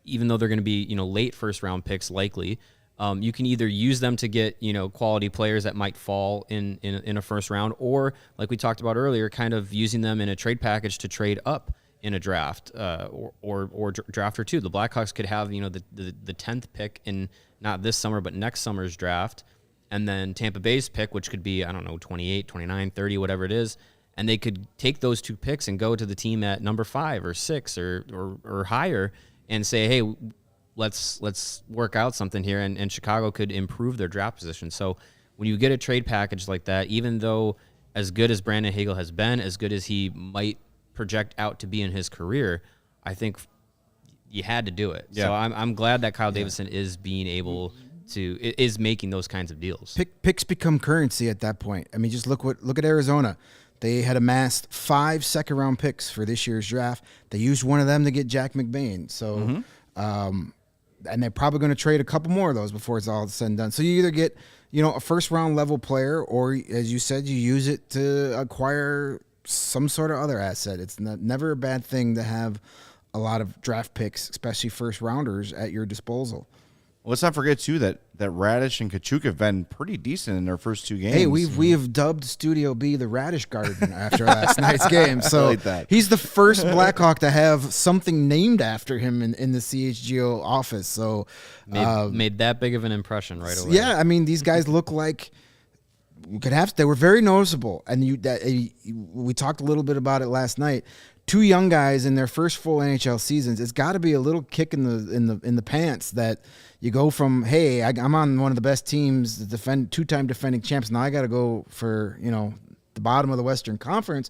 C: even though they're going to be, late first-round picks likely. You can either use them to get, quality players that might fall in a first round, or like we talked about earlier, kind of using them in a trade package to trade up in a draft, or draft or two. The Blackhawks could have, the 10th pick in not this summer, but next summer's draft, and then Tampa Bay's pick, which could be, 28, 29, 30, whatever it is, and they could take those 2 picks and go to the team at number 5 or 6 or higher and say, hey, let's work out something here, and Chicago could improve their draft position. So when you get a trade package like that, even though as good as Brandon Hagel has been, as good as he might project out to be in his career, I think you had to do it. Yeah. So I'm glad that Kyle Davidson is being able to is making those kinds of deals.
B: Picks become currency at that point. I mean, just look at Arizona. They had amassed 5 second-round picks for this year's draft. They used one of them to get Jack McBain. So. And they're probably going to trade a couple more of those before it's all said and done. So you either get, a first-round level player, or, as you said, you use it to acquire some sort of other asset. It's never a bad thing to have a lot of draft picks, especially first-rounders, at your disposal.
A: Well, let's not forget, too, that Radish and Kachuk have been pretty decent in their first 2 games.
B: Hey, we have dubbed Studio B the Radish Garden after last night's game. So
A: like that.
B: He's the first Blackhawk to have something named after him in the CHGO office. So
C: made that big of an impression right away.
B: Yeah, I mean, these guys look like they were very noticeable. And we talked a little bit about it last night. 2 young guys in their first full NHL seasons. It's got to be a little kick in the pants that you go from, hey, I'm on one of the best teams, 2-time defending champs. Now I got to go for the bottom of the Western Conference,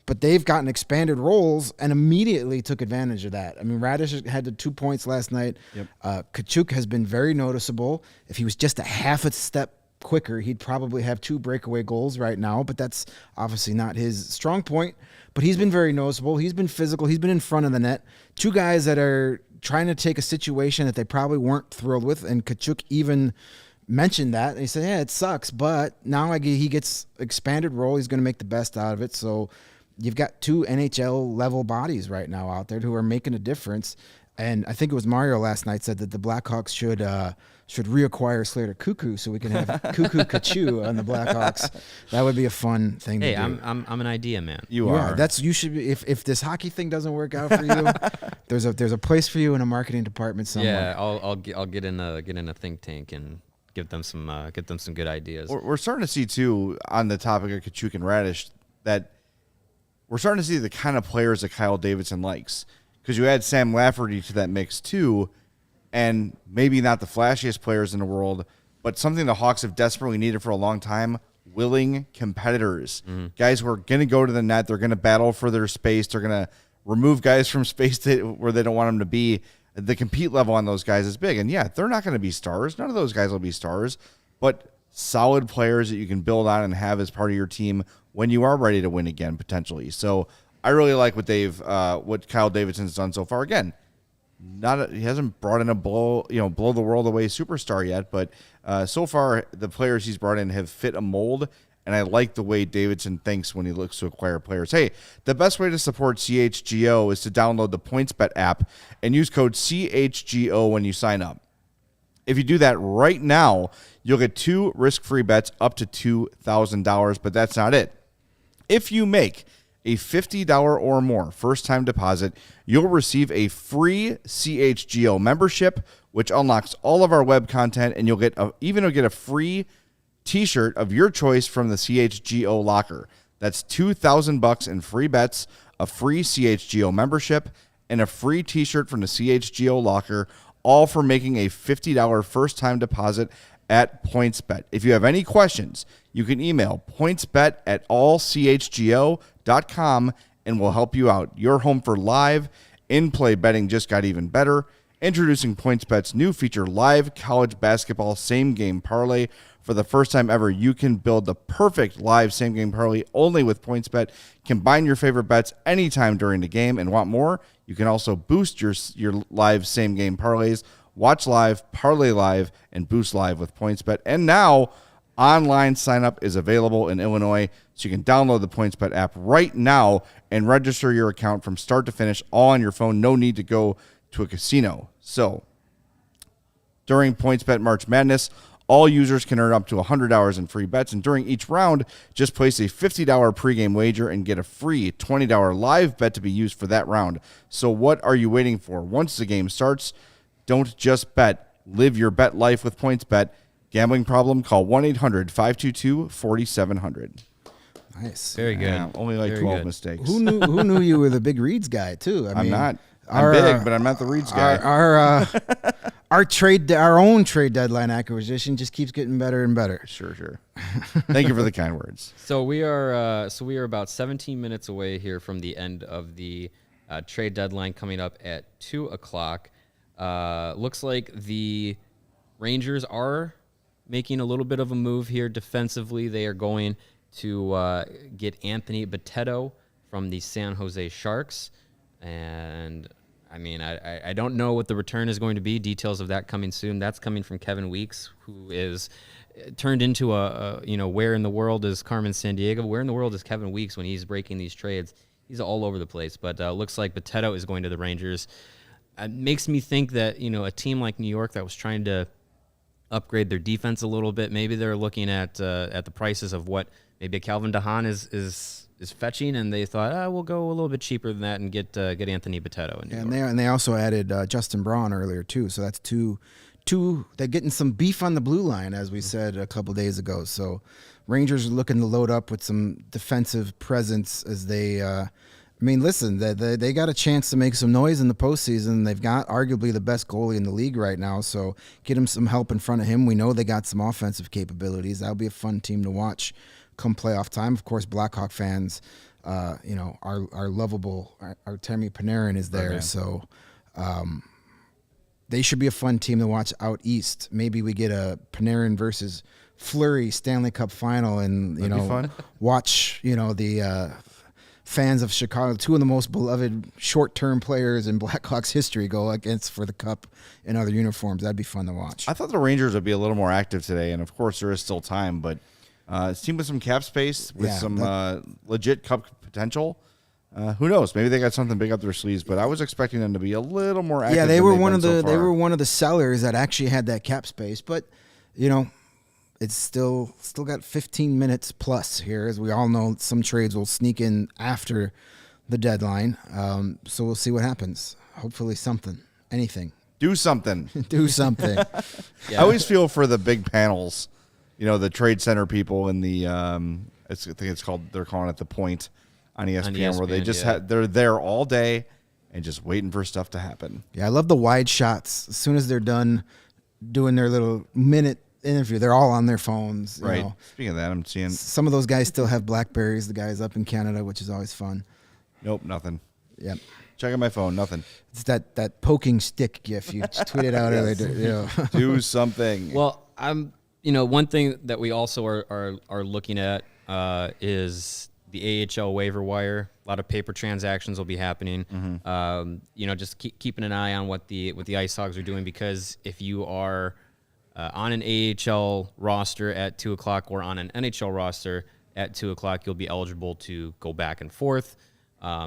B: but they've gotten expanded roles and immediately took advantage of that. I mean, Radish had the 2 points last night. Yep. Kachuk has been very noticeable. If he was just a half a step quicker, he'd probably have 2 breakaway goals right now, but that's obviously not his strong point. But he's been very noticeable. He's been physical. He's been in front of the net. 2 guys that are trying to take a situation that they probably weren't thrilled with, and Kachuk even mentioned that. And he said, yeah, it sucks, but now he gets expanded role. He's going to make the best out of it. So you've got 2 NHL-level bodies right now out there who are making a difference. And I think it was Mario last night said that the Blackhawks should reacquire Slater Cuckoo so we can have Cuckoo Kachu on the Blackhawks. That would be a fun thing to do.
C: Hey, I'm an idea man.
A: You are.
B: You should be, if this hockey thing doesn't work out for you, there's a place for you in a marketing department somewhere.
C: Yeah, I'll get in a think tank and get them some good ideas.
A: We're starting to see too, on the topic of Kachuk and Radish, that we're starting to see the kind of players that Kyle Davidson likes. Because you add Sam Lafferty to that mix too, and maybe not the flashiest players in the world, but something the Hawks have desperately needed for a long time, willing competitors. Guys who are going to go to the net. They're going to battle for their space. They're going to remove guys from space where they don't want them to be. The compete level on those guys is big. And, yeah, they're not going to be stars. None of those guys will be stars. But solid players that you can build on and have as part of your team when you are ready to win again, potentially. So I really like what Kyle Davidson's done so far. Again, he hasn't brought in a blow the world away superstar yet, but so far the players he's brought in have fit a mold, and I like the way Davidson thinks when he looks to acquire players. Hey, the best way to support CHGO is to download the PointsBet app and use code CHGO when you sign up. If you do that right now, you'll get 2 risk-free bets up to $2,000, but that's not it. If you make a $50 or more first-time deposit, you'll receive a free CHGO membership, which unlocks all of our web content, and you'll get a free T-shirt of your choice from the CHGO locker. That's $2,000 in free bets, a free CHGO membership, and a free T-shirt from the CHGO locker, all for making a $50 first-time deposit at PointsBet. If you have any questions, you can email pointsbet@allchgo.com and we'll help you out. Your home for live in-play betting just got even better. Introducing PointsBet's new feature, Live College Basketball Same-Game Parlay. For the first time ever, you can build the perfect live same-game parlay only with PointsBet. Combine your favorite bets anytime during the game, and want more? You can also boost your live same-game parlays. Watch live, parlay live, and boost live with PointsBet. And now, online sign-up is available in Illinois, so you can download the PointsBet app right now and register your account from start to finish all on your phone. No need to go to a casino. So, during PointsBet March Madness, all users can earn up to $100 in free bets, and during each round, just place a $50 pregame wager and get a free $20 live bet to be used for that round. So what are you waiting for? Once the game starts, don't just bet. Live your bet life with PointsBet. Gambling problem? Call 1-800-522-4700.
B: Nice.
C: Very good.
A: Yeah, only like
C: Very
A: 12
C: good.
A: mistakes.
B: Who knew you were the big Reeds guy too?
A: I'm not. I'm big, but I'm not the Reeds guy.
B: Our own trade deadline acquisition just keeps getting better and better.
A: Sure. Thank you for the kind words.
C: So we are about 17 minutes away here from the end of the trade deadline, coming up at 2:00. Looks like the Rangers are making a little bit of a move here defensively. They are going to get Anthony Bitetto from the San Jose Sharks. And, I mean, I don't know what the return is going to be. Details of that coming soon. That's coming from Kevin Weeks, who is turned into where in the world is Carmen Sandiego? Where in the world is Kevin Weeks when he's breaking these trades? He's all over the place. But looks like Bitetto is going to the Rangers. It makes me think that, a team like New York that was trying to upgrade their defense a little bit, maybe they're looking at the prices of what maybe a Calvin DeHaan is fetching, and they thought, we'll go a little bit cheaper than that and get Anthony Bitetto.
B: And they also added Justin Braun earlier too. So that's two. They're getting some beef on the blue line, as we said a couple days ago. So Rangers are looking to load up with some defensive presence as they. Listen, they got a chance to make some noise in the postseason. They've got arguably the best goalie in the league right now, so get him some help in front of him. We know they got some offensive capabilities. That'll be a fun team to watch come playoff time. Of course, Blackhawk fans, are lovable. Artemi Panarin is there, so they should be a fun team to watch out east. Maybe we get a Panarin versus Fleury Stanley Cup final, and watch the fans of Chicago, two of the most beloved short-term players in Blackhawks history, go against for the cup in other uniforms. That'd be fun to watch.
A: I thought the Rangers would be a little more active today, and of course there is still time, but a team with some cap space, with some legit cup potential. Who knows? Maybe they got something big up their sleeves, but I was expecting them to be a little more active.
B: Yeah, they were one of the sellers that actually had that cap space, but it's still got 15 minutes plus here. As we all know, some trades will sneak in after the deadline. So we'll see what happens. Hopefully anything.
A: Do something.
B: Do something.
A: Yeah. I always feel for the big panels, the trade center people in the, I think they're calling it the Point on ESPN, where they just they're there all day and just waiting for stuff to happen.
B: Yeah, I love the wide shots. As soon as they're done doing their little minute interview. They're all on their phones. You
A: Right.
B: know.
A: Speaking of that, I'm seeing.
B: Some of those guys still have Blackberries. The guys up in Canada, which is always fun.
A: Nope, nothing.
B: Yep.
A: Checking my phone, nothing.
B: It's that poking stick gif you tweeted out earlier. You know.
A: Do something.
C: Well, one thing that we also are looking at is the AHL waiver wire. A lot of paper transactions will be happening. Just keeping an eye on what the IceHogs are doing, because if you are on an AHL roster at 2:00 or on an NHL roster at 2:00, you'll be eligible to go back and forth.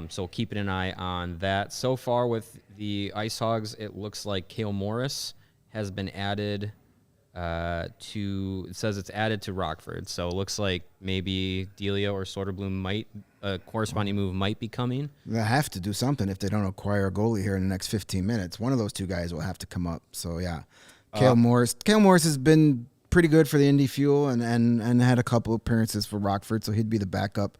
C: So keeping an eye on that. So far with the IceHogs, it looks like Cale Morris has been added it says it's added to Rockford. So it looks like maybe Delia or Soderblom a corresponding move might be coming.
B: They have to do something if they don't acquire a goalie here in the next 15 minutes. One of those two guys will have to come up. So, yeah. Cale Morris has been pretty good for the Indy Fuel and had a couple appearances for Rockford, so he'd be the backup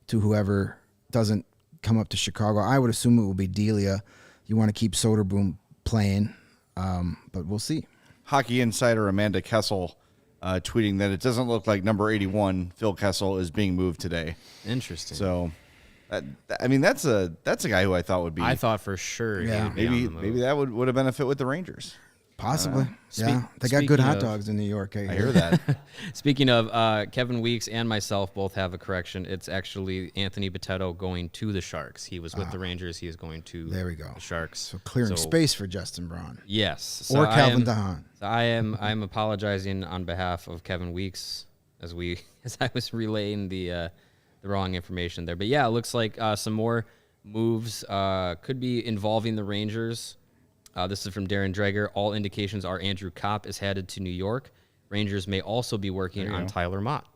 B: to whoever doesn't come up to Chicago. I would assume it will be Delia. You want to keep Soderblom playing, but we'll see.
A: Hockey insider Amanda Kessel tweeting that it doesn't look like number 81, Phil Kessel, is being moved today.
C: Interesting.
A: So, that's a guy who I thought would be.
C: I thought for sure.
B: Yeah.
A: Maybe that would have been a fit with the Rangers.
B: Possibly. They got good hot dogs in New York.
A: I hear that.
C: Speaking of, Kevin Weeks and myself both have a correction. It's actually Anthony Botetto going to the Sharks. He was with the Rangers. He is going to the Sharks.
B: So clearing space for Justin Braun.
C: Yes.
B: Or Calvin DeHaan.
C: So I'm apologizing on behalf of Kevin Weeks as I was relaying the wrong information there. But yeah, it looks like some more moves could be involving the Rangers. This is from Darren Dreger. All indications are Andrew Kopp is headed to New York. Rangers may also be working on Tyler Mott,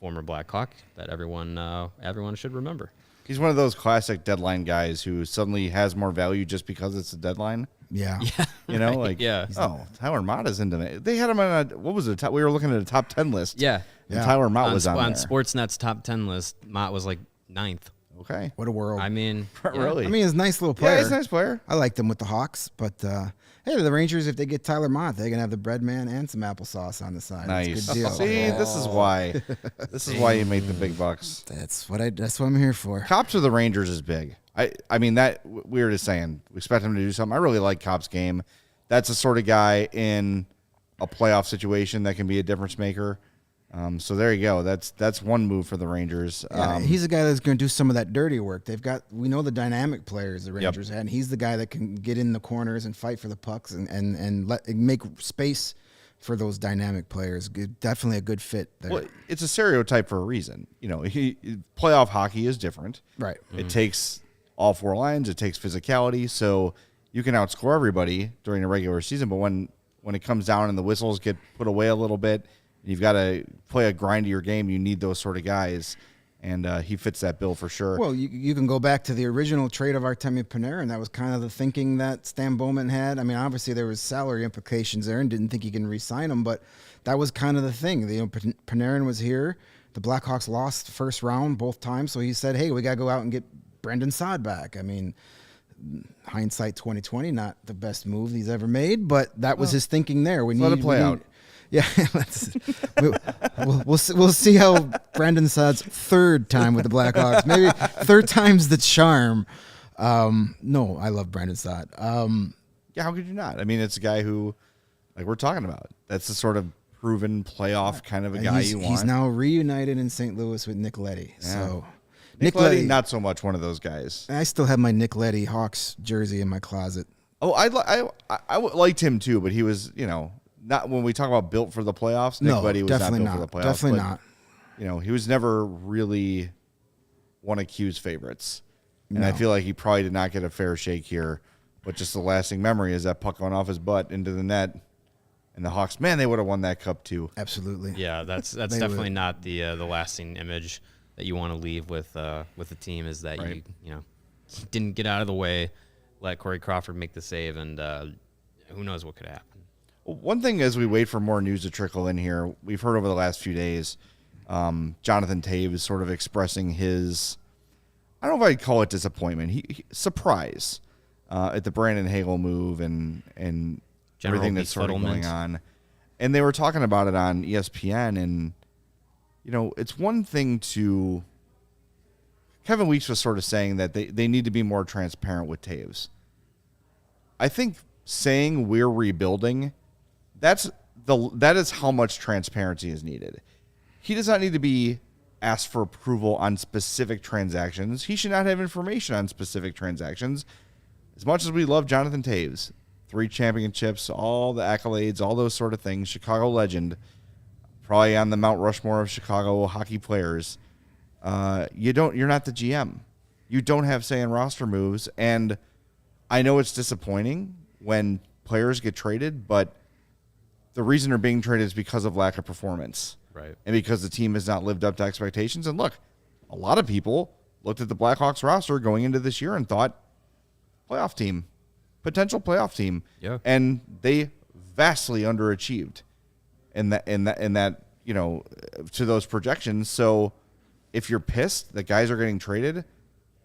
C: former Blackhawk, that everyone should remember.
A: He's one of those classic deadline guys who suddenly has more value just because it's a deadline.
B: Yeah.
A: Tyler Mott is into it. They had him on what was it? We were looking at a top 10 list.
C: Yeah.
A: And Tyler Mott was on
C: on
A: there.
C: Sportsnet's top 10 list. Mott was like 9th.
A: Okay.
B: What a world.
C: I mean,
A: really?
B: I mean, he's a nice little player.
A: Yeah, he's a nice player.
B: I liked him with the Hawks, but hey, the Rangers, if they get Tyler Mott, they're gonna have the bread man and some applesauce on the side.
A: Nice.
B: That's a good deal.
A: See, this is why you make the big bucks.
B: That's what I'm here for.
A: Cops of the Rangers is big. I mean that we were just saying we expect him to do something. I really like Copp's game. That's the sort of guy in a playoff situation that can be a difference maker. So there you go. That's one move for the Rangers.
B: Yeah, he's the guy that's going to do some of that dirty work. We know the dynamic players the Rangers had, and he's the guy that can get in the corners and fight for the pucks and make space for those dynamic players. Definitely a good fit there.
A: Well, it's a stereotype for a reason. Playoff hockey is different.
B: Right.
A: It takes all four lines. It takes physicality. So you can outscore everybody during a regular season, but when it comes down and the whistles get put away a little bit, you've got to play a grindier game. You need those sort of guys, and he fits that bill for sure.
B: Well, you can go back to the original trade of Artemi Panarin. That was kind of the thinking that Stan Bowman had. I mean, obviously there was salary implications there and didn't think he can re-sign him, but that was kind of the thing. Panarin was here. The Blackhawks lost the first round both times, so he said, hey, we got to go out and get Brendan Saad back. I mean, hindsight 2020, not the best move he's ever made, but that was his thinking there.
A: Let it play out.
B: Yeah, we'll see how Brandon Saad's third time with the Blackhawks. Maybe third time's the charm. No, I love Brandon Saad.
A: Yeah, how could you not? I mean, it's a guy who, like we're talking about, that's the sort of proven playoff kind of a guy you want.
B: He's now reunited in St. Louis with Nick Leddy. Yeah. So
A: Nick Leddy, not so much one of those guys.
B: I still have my Nick Leddy Hawks jersey in my closet.
A: Oh, I liked him too, but he was, not when we talk about built for the playoffs. Nick Leddy was not built for the playoffs.
B: Definitely not.
A: He was never really one of Q's favorites. And I feel like he probably did not get a fair shake here. But just the lasting memory is that puck going off his butt into the net. And the Hawks, man, they would have won that cup too.
B: Absolutely.
C: Yeah, that's definitely not the lasting image that you want to leave with the team, is that you didn't get out of the way, let Corey Crawford make the save, and who knows what could happen.
A: One thing as we wait for more news to trickle in here, we've heard over the last few days, Jonathan Taves is sort of expressing his, I don't know if I'd call it disappointment, he surprise at the Brandon Hagel move and
C: General
A: everything that's sort of
C: befuddlement.
A: going on. And they were talking about it on ESPN, and, it's one thing to... Kevin Weeks was sort of saying that they need to be more transparent with Taves. I think saying we're rebuilding, that is how much transparency is needed. He does not need to be asked for approval on specific transactions. He should not have information on specific transactions. As much as we love Jonathan Taves, 3 championships, all the accolades, all those sort of things, Chicago legend, probably on the Mount Rushmore of Chicago hockey players. You're not the GM. You don't have say in roster moves, and I know it's disappointing when players get traded, but the reason they're being traded is because of lack of performance.
C: Right.
A: And because the team has not lived up to expectations. And look, a lot of people looked at the Blackhawks roster going into this year and thought, playoff team, potential playoff team.
C: Yeah.
A: And they vastly underachieved in that, to those projections. So if you're pissed that guys are getting traded,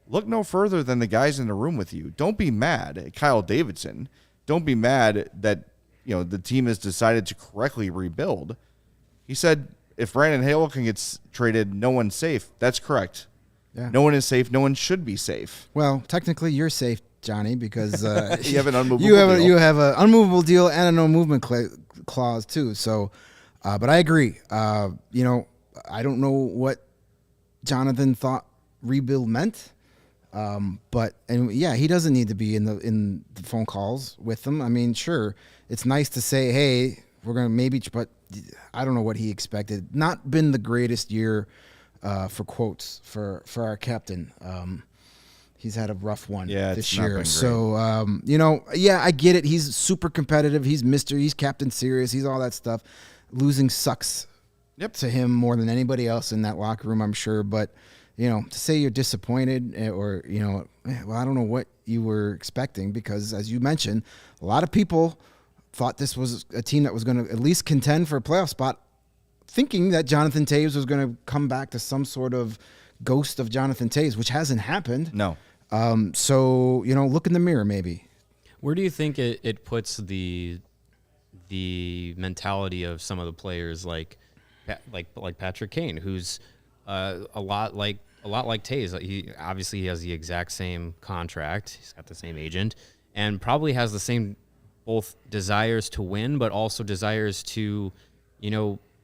A: look no further than the guys in the room with you. Don't be mad at Kyle Davidson. Don't be mad that, the team has decided to correctly rebuild. He said, if Brandon Hagel can get traded, no one's safe. That's correct.
B: Yeah.
A: No one is safe. No one should be safe.
B: Well, technically, you're safe, Johnny, because
A: you have an unmovable deal.
B: You have an unmovable deal and a no movement clause too. So, but I agree. I don't know what Jonathan thought rebuild meant, he doesn't need to be in the phone calls with them. I mean, sure, it's nice to say, hey, we're gonna maybe, but I don't know what he expected. Not been the greatest year for quotes for our captain. He's had a rough one this year. So, I get it. He's super competitive. He's Captain Serious. He's all that stuff. Losing sucks to him more than anybody else in that locker room, I'm sure. But, to say you're disappointed or, I don't know what you were expecting because, as you mentioned, a lot of people thought this was a team that was going to at least contend for a playoff spot, thinking that Jonathan Taves was going to come back to some sort of ghost of Jonathan Taves, which hasn't happened.
A: No.
B: So, look in the mirror maybe.
C: Where do you think it puts the mentality of some of the players like Patrick Kane, who's a lot like Taves? He obviously has the exact same contract. He's got the same agent and probably has the same both desires to win, but also desires to,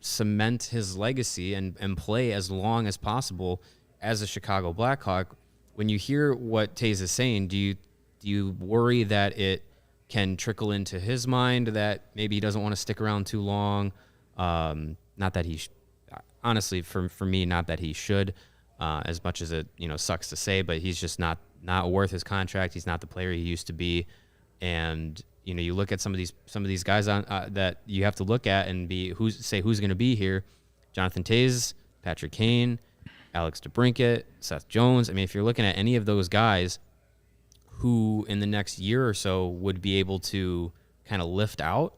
C: cement his legacy and play as long as possible as a Chicago Blackhawk. When you hear what Taves is saying, do you worry that it can trickle into his mind that maybe he doesn't want to stick around too long? Not that honestly, for me, not that he should, as much as it sucks to say, but he's just not worth his contract. He's not the player he used to be, and you look at some of these guys on that you have to look at and who's going to be here. Jonathan Taves, Patrick Kane, Alex DeBrincat, Seth Jones. I mean, if you're looking at any of those guys who in the next year or so would be able to kind of lift out,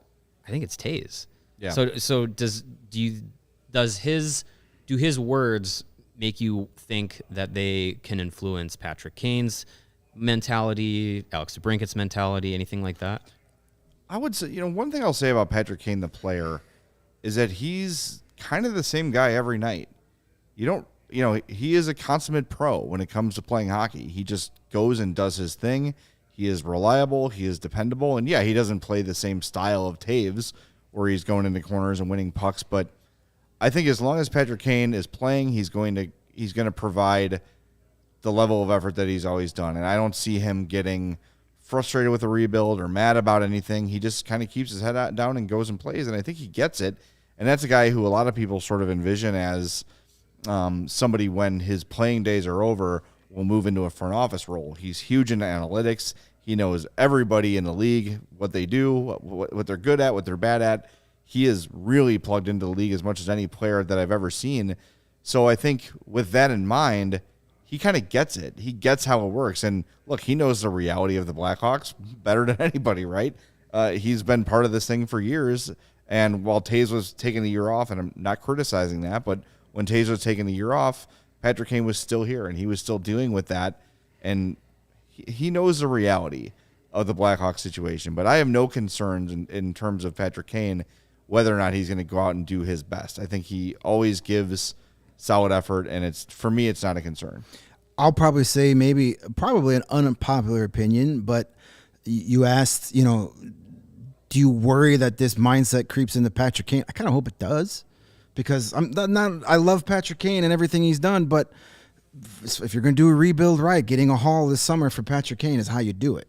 C: I think it's Taves.
A: Yeah.
C: So do his words make you think that they can influence Patrick Kane's mentality, Alex DeBrincat's mentality, anything like that?
A: I would say, one thing I'll say about Patrick Kane, the player, is that he's kind of the same guy every night. He is a consummate pro when it comes to playing hockey. He just goes and does his thing. He is reliable. He is dependable. And, he doesn't play the same style of Taves where he's going into corners and winning pucks. But I think as long as Patrick Kane is playing, he's going to provide the level of effort that he's always done. And I don't see him getting frustrated with a rebuild or mad about anything. He just kind of keeps his head down and goes and plays. And I think he gets it. And that's a guy who a lot of people sort of envision as somebody when his playing days are over will move into a front office role. He's huge into analytics. He knows everybody in the league, what they do, what they're good at, what they're bad at. He is really plugged into the league as much as any player that I've ever seen. So I think with that in mind, he kind of gets it. He gets how it works. And look, he knows the reality of the Blackhawks better than anybody, right? He's been part of this thing for years. And while Taves was taking the year off, and I'm not criticizing that, but when Taves was taking the year off, Patrick Kane was still here, and he was still dealing with that. And he knows the reality of the Blackhawks situation. But I have no concerns in terms of Patrick Kane whether or not he's going to go out and do his best. I think he always gives solid effort, and for me, it's not a concern.
B: I'll probably say probably an unpopular opinion, but you asked, do you worry that this mindset creeps into Patrick Kane? I kind of hope it does, because I love Patrick Kane and everything he's done, but if you're going to do a rebuild right, getting a haul this summer for Patrick Kane is how you do it.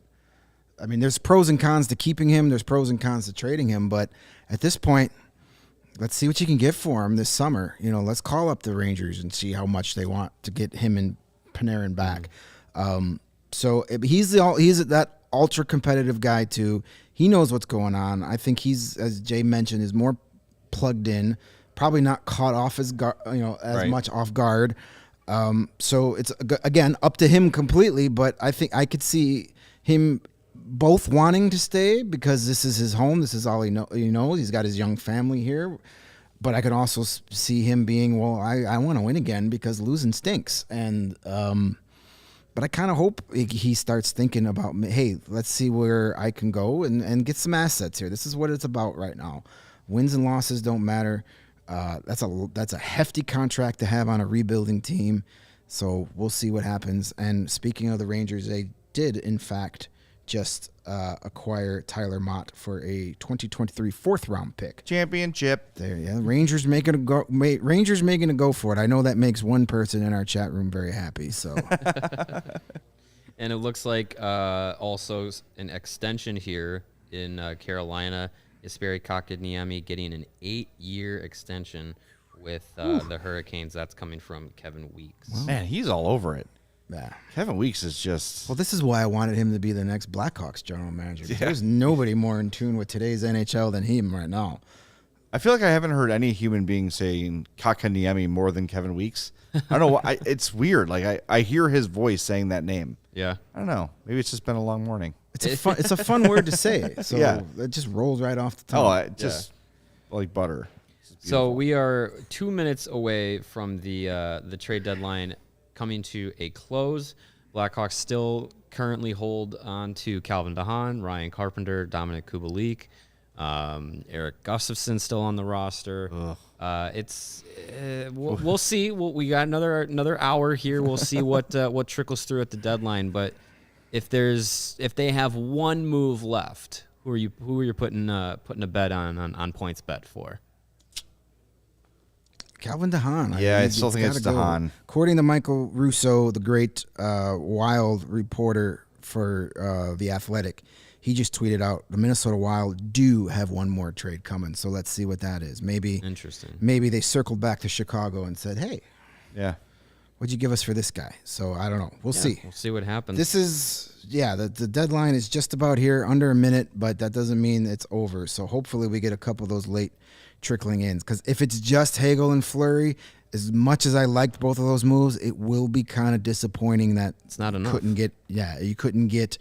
B: I mean, there's pros and cons to keeping him. There's pros and cons to trading him. But at this point, let's see what you can get for him this summer. Let's call up the Rangers and see how much they want to get him and Panarin back. So he's that ultra competitive guy too. He knows what's going on. I think he's, as Jay mentioned, is more plugged in. Probably not caught off as much off guard. So it's again up to him completely. But I think I could see him both wanting to stay because this is his home. This is all he knows. He's got his young family here. But I could also see him being, I want to win again because losing stinks. And but I kind of hope he starts thinking about, hey, let's see where I can go and get some assets here. This is what it's about right now. Wins and losses don't matter. That's a hefty contract to have on a rebuilding team. So we'll see what happens. And speaking of the Rangers, they did, in fact, just acquire Tyler Mott for a 2023 4th-round pick.
A: Championship.
B: There, yeah. Rangers making a go for it. I know that makes one person in our chat room very happy. So,
C: and it looks like also an extension here in Carolina. Jesperi Kotkaniemi getting an 8-year extension with the Hurricanes. That's coming from Kevin Weeks.
A: Wow. Man, he's all over it.
B: Yeah.
A: Kevin Weeks is just...
B: Well, this is why I wanted him to be the next Blackhawks general manager. Yeah. There's nobody more in tune with today's NHL than him right now.
A: I feel like I haven't heard any human being saying Kotkaniemi more than Kevin Weeks. I don't know. It's weird. Like I hear his voice saying that name.
C: Yeah.
A: I don't know. Maybe it's just been a long morning.
B: It's a fun word to say. So yeah. It just rolls right off the tongue.
A: Like butter.
C: So we are 2 minutes away from the trade deadline coming to a close. Blackhawks still currently hold on to Calvin DeHaan, Ryan Carpenter, Dominic Kubalik, Eric Gustafsson still on the roster. We'll see. We got another hour here. We'll see what trickles through at the deadline. But if they have one move left, who are you putting a bet on points bet for?
B: Calvin DeHaan.
A: Yeah, I still think it's DeHaan.
B: According to Michael Russo, the great Wild reporter for The Athletic, he just tweeted out the Minnesota Wild do have one more trade coming. So let's see what that is. Maybe they circled back to Chicago and said, hey, what'd you give us for this guy? So I don't know. We'll see.
C: We'll see what happens.
B: This is, the deadline is just about here, under a minute, but that doesn't mean it's over. So hopefully we get a couple of those late trickling in, because if it's just Hagel and Fleury, as much as I liked both of those moves, it will be kind of disappointing that
C: it's not enough.
B: You couldn't get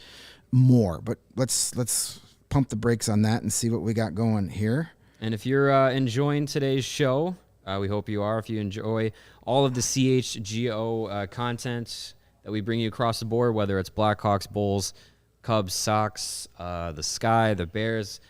B: more. But let's pump the brakes on that and see what we got going here.
C: And if you're enjoying today's show, we hope you are. If you enjoy all of the CHGO content that we bring you across the board, whether it's Blackhawks, Bulls, Cubs, Sox, the Sky, the Bears,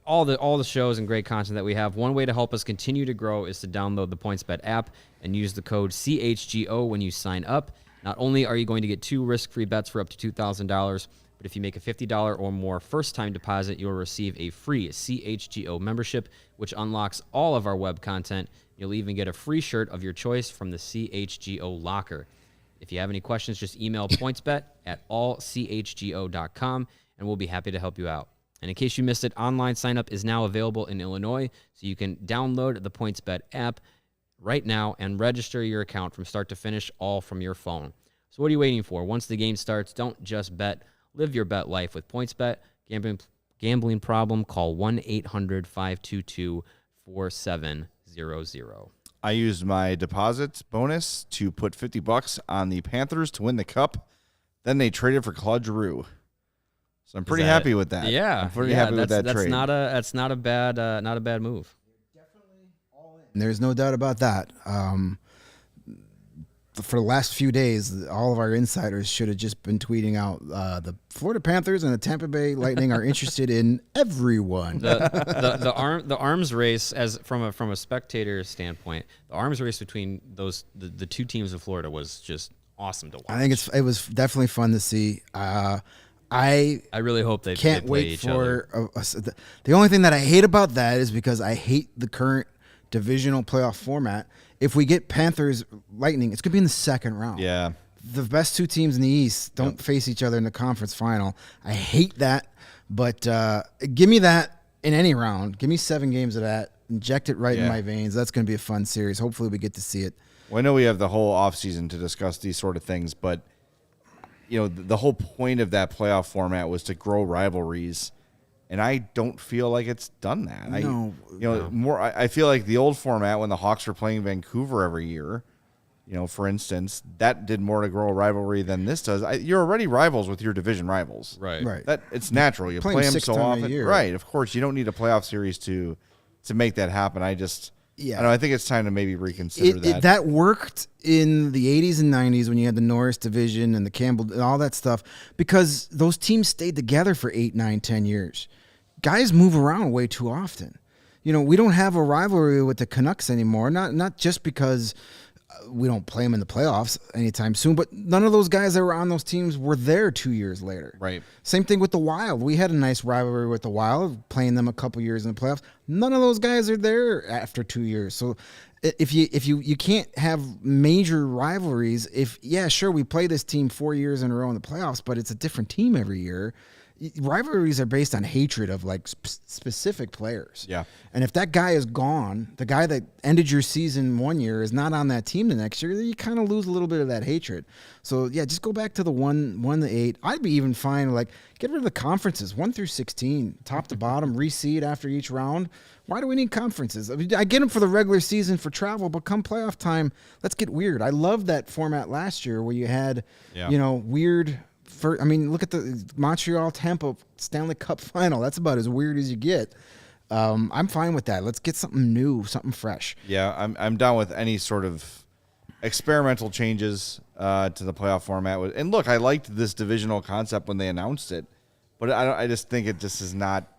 C: all the shows and great content that we have. One way to help us continue to grow is to download the PointsBet app and use the code CHGO when you sign up. Not only are you going to get 2 risk-free bets for up to $2,000, but if you make a $50 or more first-time deposit, you'll receive a free CHGO membership, which unlocks all of our web content. You'll even get a free shirt of your choice from the CHGO locker. If you have any questions, just email pointsbet@allchgo.com, and we'll be happy to help you out. And in case you missed it, online sign-up is now available in Illinois, so you can download the PointsBet app right now and register your account from start to finish, all from your phone. So what are you waiting for? Once the game starts, don't just bet. Live your bet life with PointsBet. Gambling problem, call 1-800-522-4700.
A: I used my deposit bonus to put $50 on the Panthers to win the Cup. Then they traded for Claude Giroux. So I'm pretty happy with that.
C: Yeah,
A: I'm pretty happy with that trade.
C: That's not a bad move.
B: And there's no doubt about that. for the last few days, all of our insiders should have just been tweeting out the Florida Panthers and the Tampa Bay Lightning are interested in everyone.
C: The arms race, as from a spectator standpoint, the arms race between the two teams of Florida was just awesome to watch.
B: I think it was definitely fun to see. I
C: really hope they
B: can't
C: they play
B: wait
C: each
B: for
C: other.
B: the only thing that I hate about that is because I hate the current divisional playoff format. If we get Panthers Lightning, it's going to be in the second round.
A: Yeah.
B: The best two teams in the East don't face each other in the conference final. I hate that, but give me that in any round. Give me 7 games of that. Inject it right in my veins. That's going to be a fun series. Hopefully we get to see it.
A: Well, I know we have the whole offseason to discuss these sort of things, but the whole point of that playoff format was to grow rivalries. And I don't feel like it's done that. I feel like the old format when the Hawks were playing Vancouver every year, for instance, that did more to grow a rivalry than this does. You're already rivals with your division rivals.
C: Right.
A: That it's natural. You play them so often. Right. Of course, you don't need a playoff series to make that happen. I think it's time to maybe reconsider that.
B: That worked in the 80s and 90s when you had the Norris division and the Campbell and all that stuff because those teams stayed together for 8, 9, 10 years. Guys move around way too often. We don't have a rivalry with the Canucks anymore, not just because we don't play them in the playoffs anytime soon, but none of those guys that were on those teams were there 2 years later.
A: Right.
B: Same thing with the Wild. We had a nice rivalry with the Wild, playing them a couple years in the playoffs. None of those guys are there after 2 years. So if you can't have major rivalries, sure, we play this team 4 years in a row in the playoffs, but it's a different team every year. Rivalries are based on hatred of specific players.
A: Yeah.
B: And if that guy is gone, the guy that ended your season 1 year is not on that team the next year, you kind of lose a little bit of that hatred. So just go back to the 1 to 8. I'd be even fine get rid of the conferences 1 through 16, top to bottom, reseed after each round. Why do we need conferences? I get them for the regular season for travel, but come playoff time, let's get weird. I loved that format last year where you had weird. Look at the Montreal-Tampa Stanley Cup final. That's about as weird as you get. I'm fine with that. Let's get something new, something fresh.
A: Yeah, I'm down with any sort of experimental changes to the playoff format. And look, I liked this divisional concept when they announced it, but I just think it just is not.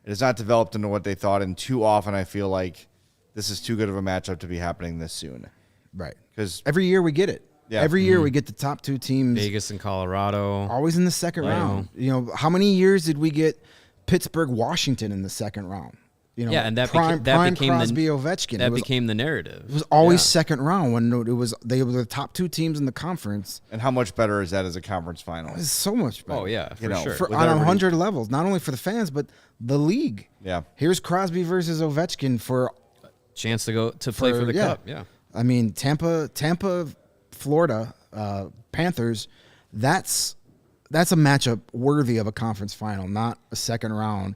A: It is not developed into what they thought, and too often I feel like this is too good of a matchup to be happening this soon.
B: Right.
A: Because
B: every year we get it. Yeah. Every year we get the top 2 teams.
C: Vegas and Colorado.
B: Always in the second round. How many years did we get Pittsburgh, Washington in the second round?
C: And that
B: became Crosby,
C: the
B: Ovechkin.
C: That became the narrative.
B: It was always second round when they were the top 2 teams in the conference.
A: And how much better is that as a conference final?
B: It's so much better.
C: Oh yeah, for sure.
B: On 100 levels, not only for the fans but the league.
A: Yeah.
B: Here's Crosby versus Ovechkin for
C: chance to go to play for the cup. Yeah.
B: I mean, Tampa, Florida Panthers. That's a matchup worthy of a conference final, not a second round.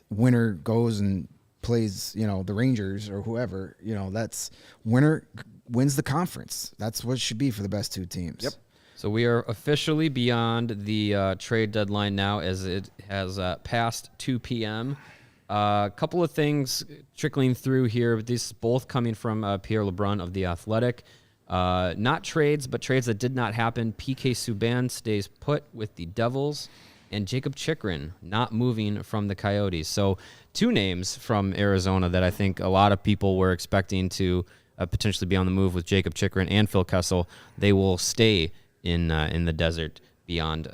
B: Winner goes and plays, the Rangers or whoever. That's winner wins the conference. That's what it should be for the best 2 teams.
A: Yep.
C: So we are officially beyond the trade deadline now, as it has passed 2 p.m. A couple of things trickling through here. These both coming from Pierre LeBrun of The Athletic. Not trades, but trades that did not happen. PK Subban stays put with the Devils, and Jacob Chychrun not moving from the Coyotes. So 2 names from Arizona that I think a lot of people were expecting to potentially be on the move with Jacob Chychrun and Phil Kessel. They will stay in the desert beyond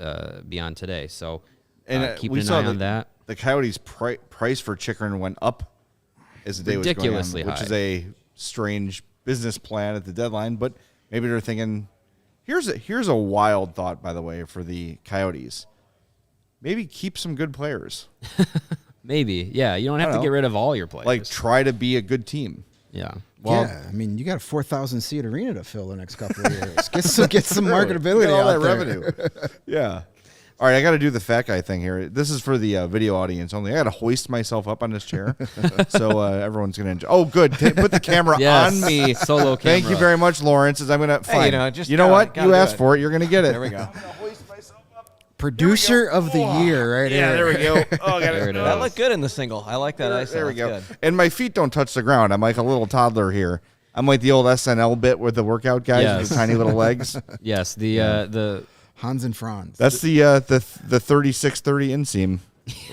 C: today. So keep an eye on that.
A: The Coyotes' price for Chychrun went up as the day was going on,
C: ridiculously high,
A: which is a strange business plan at the deadline. But maybe they're thinking, here's a wild thought, by the way, for the Coyotes. Maybe keep some good players.
C: Maybe, yeah. You don't have to get rid of all your players.
A: Try to be a good team.
C: Yeah.
B: Well, you got a 4,000 seat arena to fill the next couple of years. Get some marketability
A: all
B: out
A: that
B: there.
A: revenue. Yeah. All right, I got to do the fat guy thing here. This is for the video audience only. I got to hoist myself up on this chair, so everyone's going to enjoy. Oh, good. Put the camera on me.
C: Solo camera.
A: Thank you very much, Lawrence. As I'm going to fine.
D: Hey,
A: you know what? You asked for it. You're going to get it.
D: There we go.
B: Producer of the year, right here.
A: Yeah, there we go. Oh, got it.
D: That looked good in the single. I like that ice.
A: There we go. Good. And my feet don't touch the ground. I'm like a little toddler here. I'm like the old SNL bit with the workout guys with
C: Yes.
A: the tiny little legs.
C: Yes, the
B: Hans and Franz.
A: That's the 3630 inseam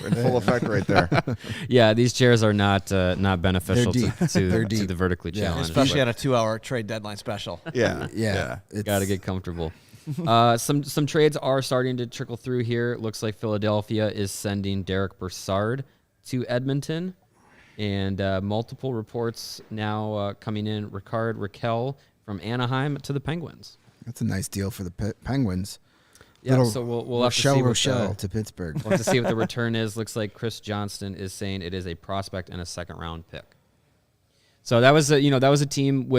A: in full effect right there.
C: these chairs are not beneficial
B: They're deep.
C: to
B: They're deep.
C: the vertically
B: Yeah.
C: challenged.
D: Especially on a 2-hour trade deadline special.
A: Yeah.
B: yeah. It's,
C: Got to get comfortable. Some trades are starting to trickle through here. It looks like Philadelphia is sending Derek Brassard to Edmonton, and multiple reports now coming in. Ricard Raquel from Anaheim to the Penguins.
B: That's a nice deal for the Penguins.
C: Yeah,
B: Little
C: so we'll have to see what
B: Rochelle to Pittsburgh.
C: we'll have to see what the return is. Looks like Chris Johnston is saying it is a prospect and a second-round pick. So that was a team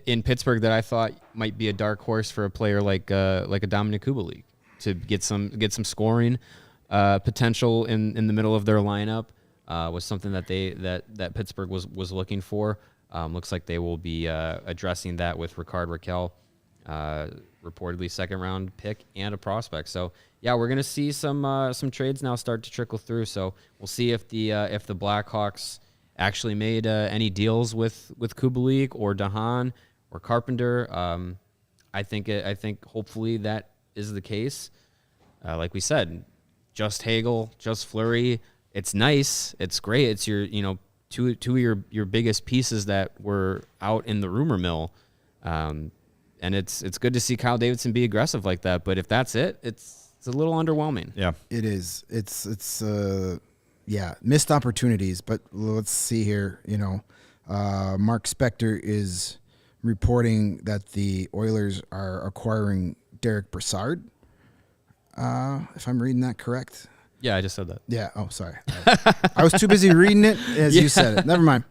C: in Pittsburgh that I thought might be a dark horse for a player like a Dominic Kubalik to get some scoring potential in the middle of their lineup was something that Pittsburgh was looking for. Looks like they will be addressing that with Ricard Raquel, reportedly second-round pick and a prospect. So yeah, we're gonna see some trades now start to trickle through. So we'll see if the Blackhawks actually made any deals with Kubalik or Dahan or Carpenter. I think hopefully that is the case. Like we said, just Hagel, just Fleury. It's nice. It's great. It's your two of your biggest pieces that were out in the rumor mill. And it's good to see Kyle Davidson be aggressive like that. But if that's it, it's a little underwhelming.
A: Yeah.
B: It is. It's missed opportunities. But let's see here. Mark Spector is reporting that the Oilers are acquiring Derek Brassard. If I'm reading that correct.
C: Yeah, I just said that.
B: Yeah. Oh, sorry. I was too busy reading it as you said it. Never mind.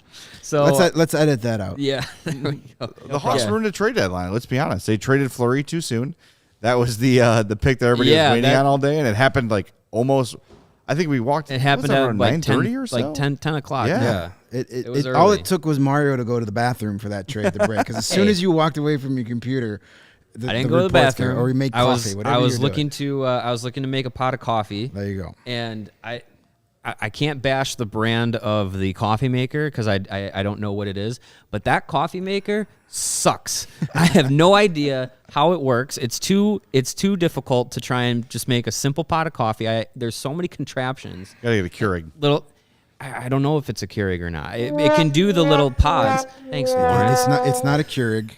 C: So
B: Let's edit that out.
C: yeah, there we go.
A: The Hawks ruined the trade deadline. Let's be honest. They traded Fleury too soon. That was the pick that everybody was waiting on all day, and it happened like almost. I think we walked.
C: It happened
A: at
C: at like
A: 9:30 or so.
C: like 10 o'clock.
A: Yeah.
C: It was
B: All
C: early.
B: it took was Mario to go to the bathroom for that trade to break. Because as soon as you walked away from your computer,
C: I didn't go to the bathroom.
B: Or we make coffee.
C: I was looking to make a pot of coffee.
B: There you go.
C: And I can't bash the brand of the coffee maker because I don't know what it is, but that coffee maker sucks. I have no idea how it works. It's too difficult to try and just make a simple pot of coffee. There's so many contraptions.
A: Gotta get a Keurig.
C: I don't know if it's a Keurig or not. It can do the little pods. Thanks, Lauren.
B: It's not a Keurig.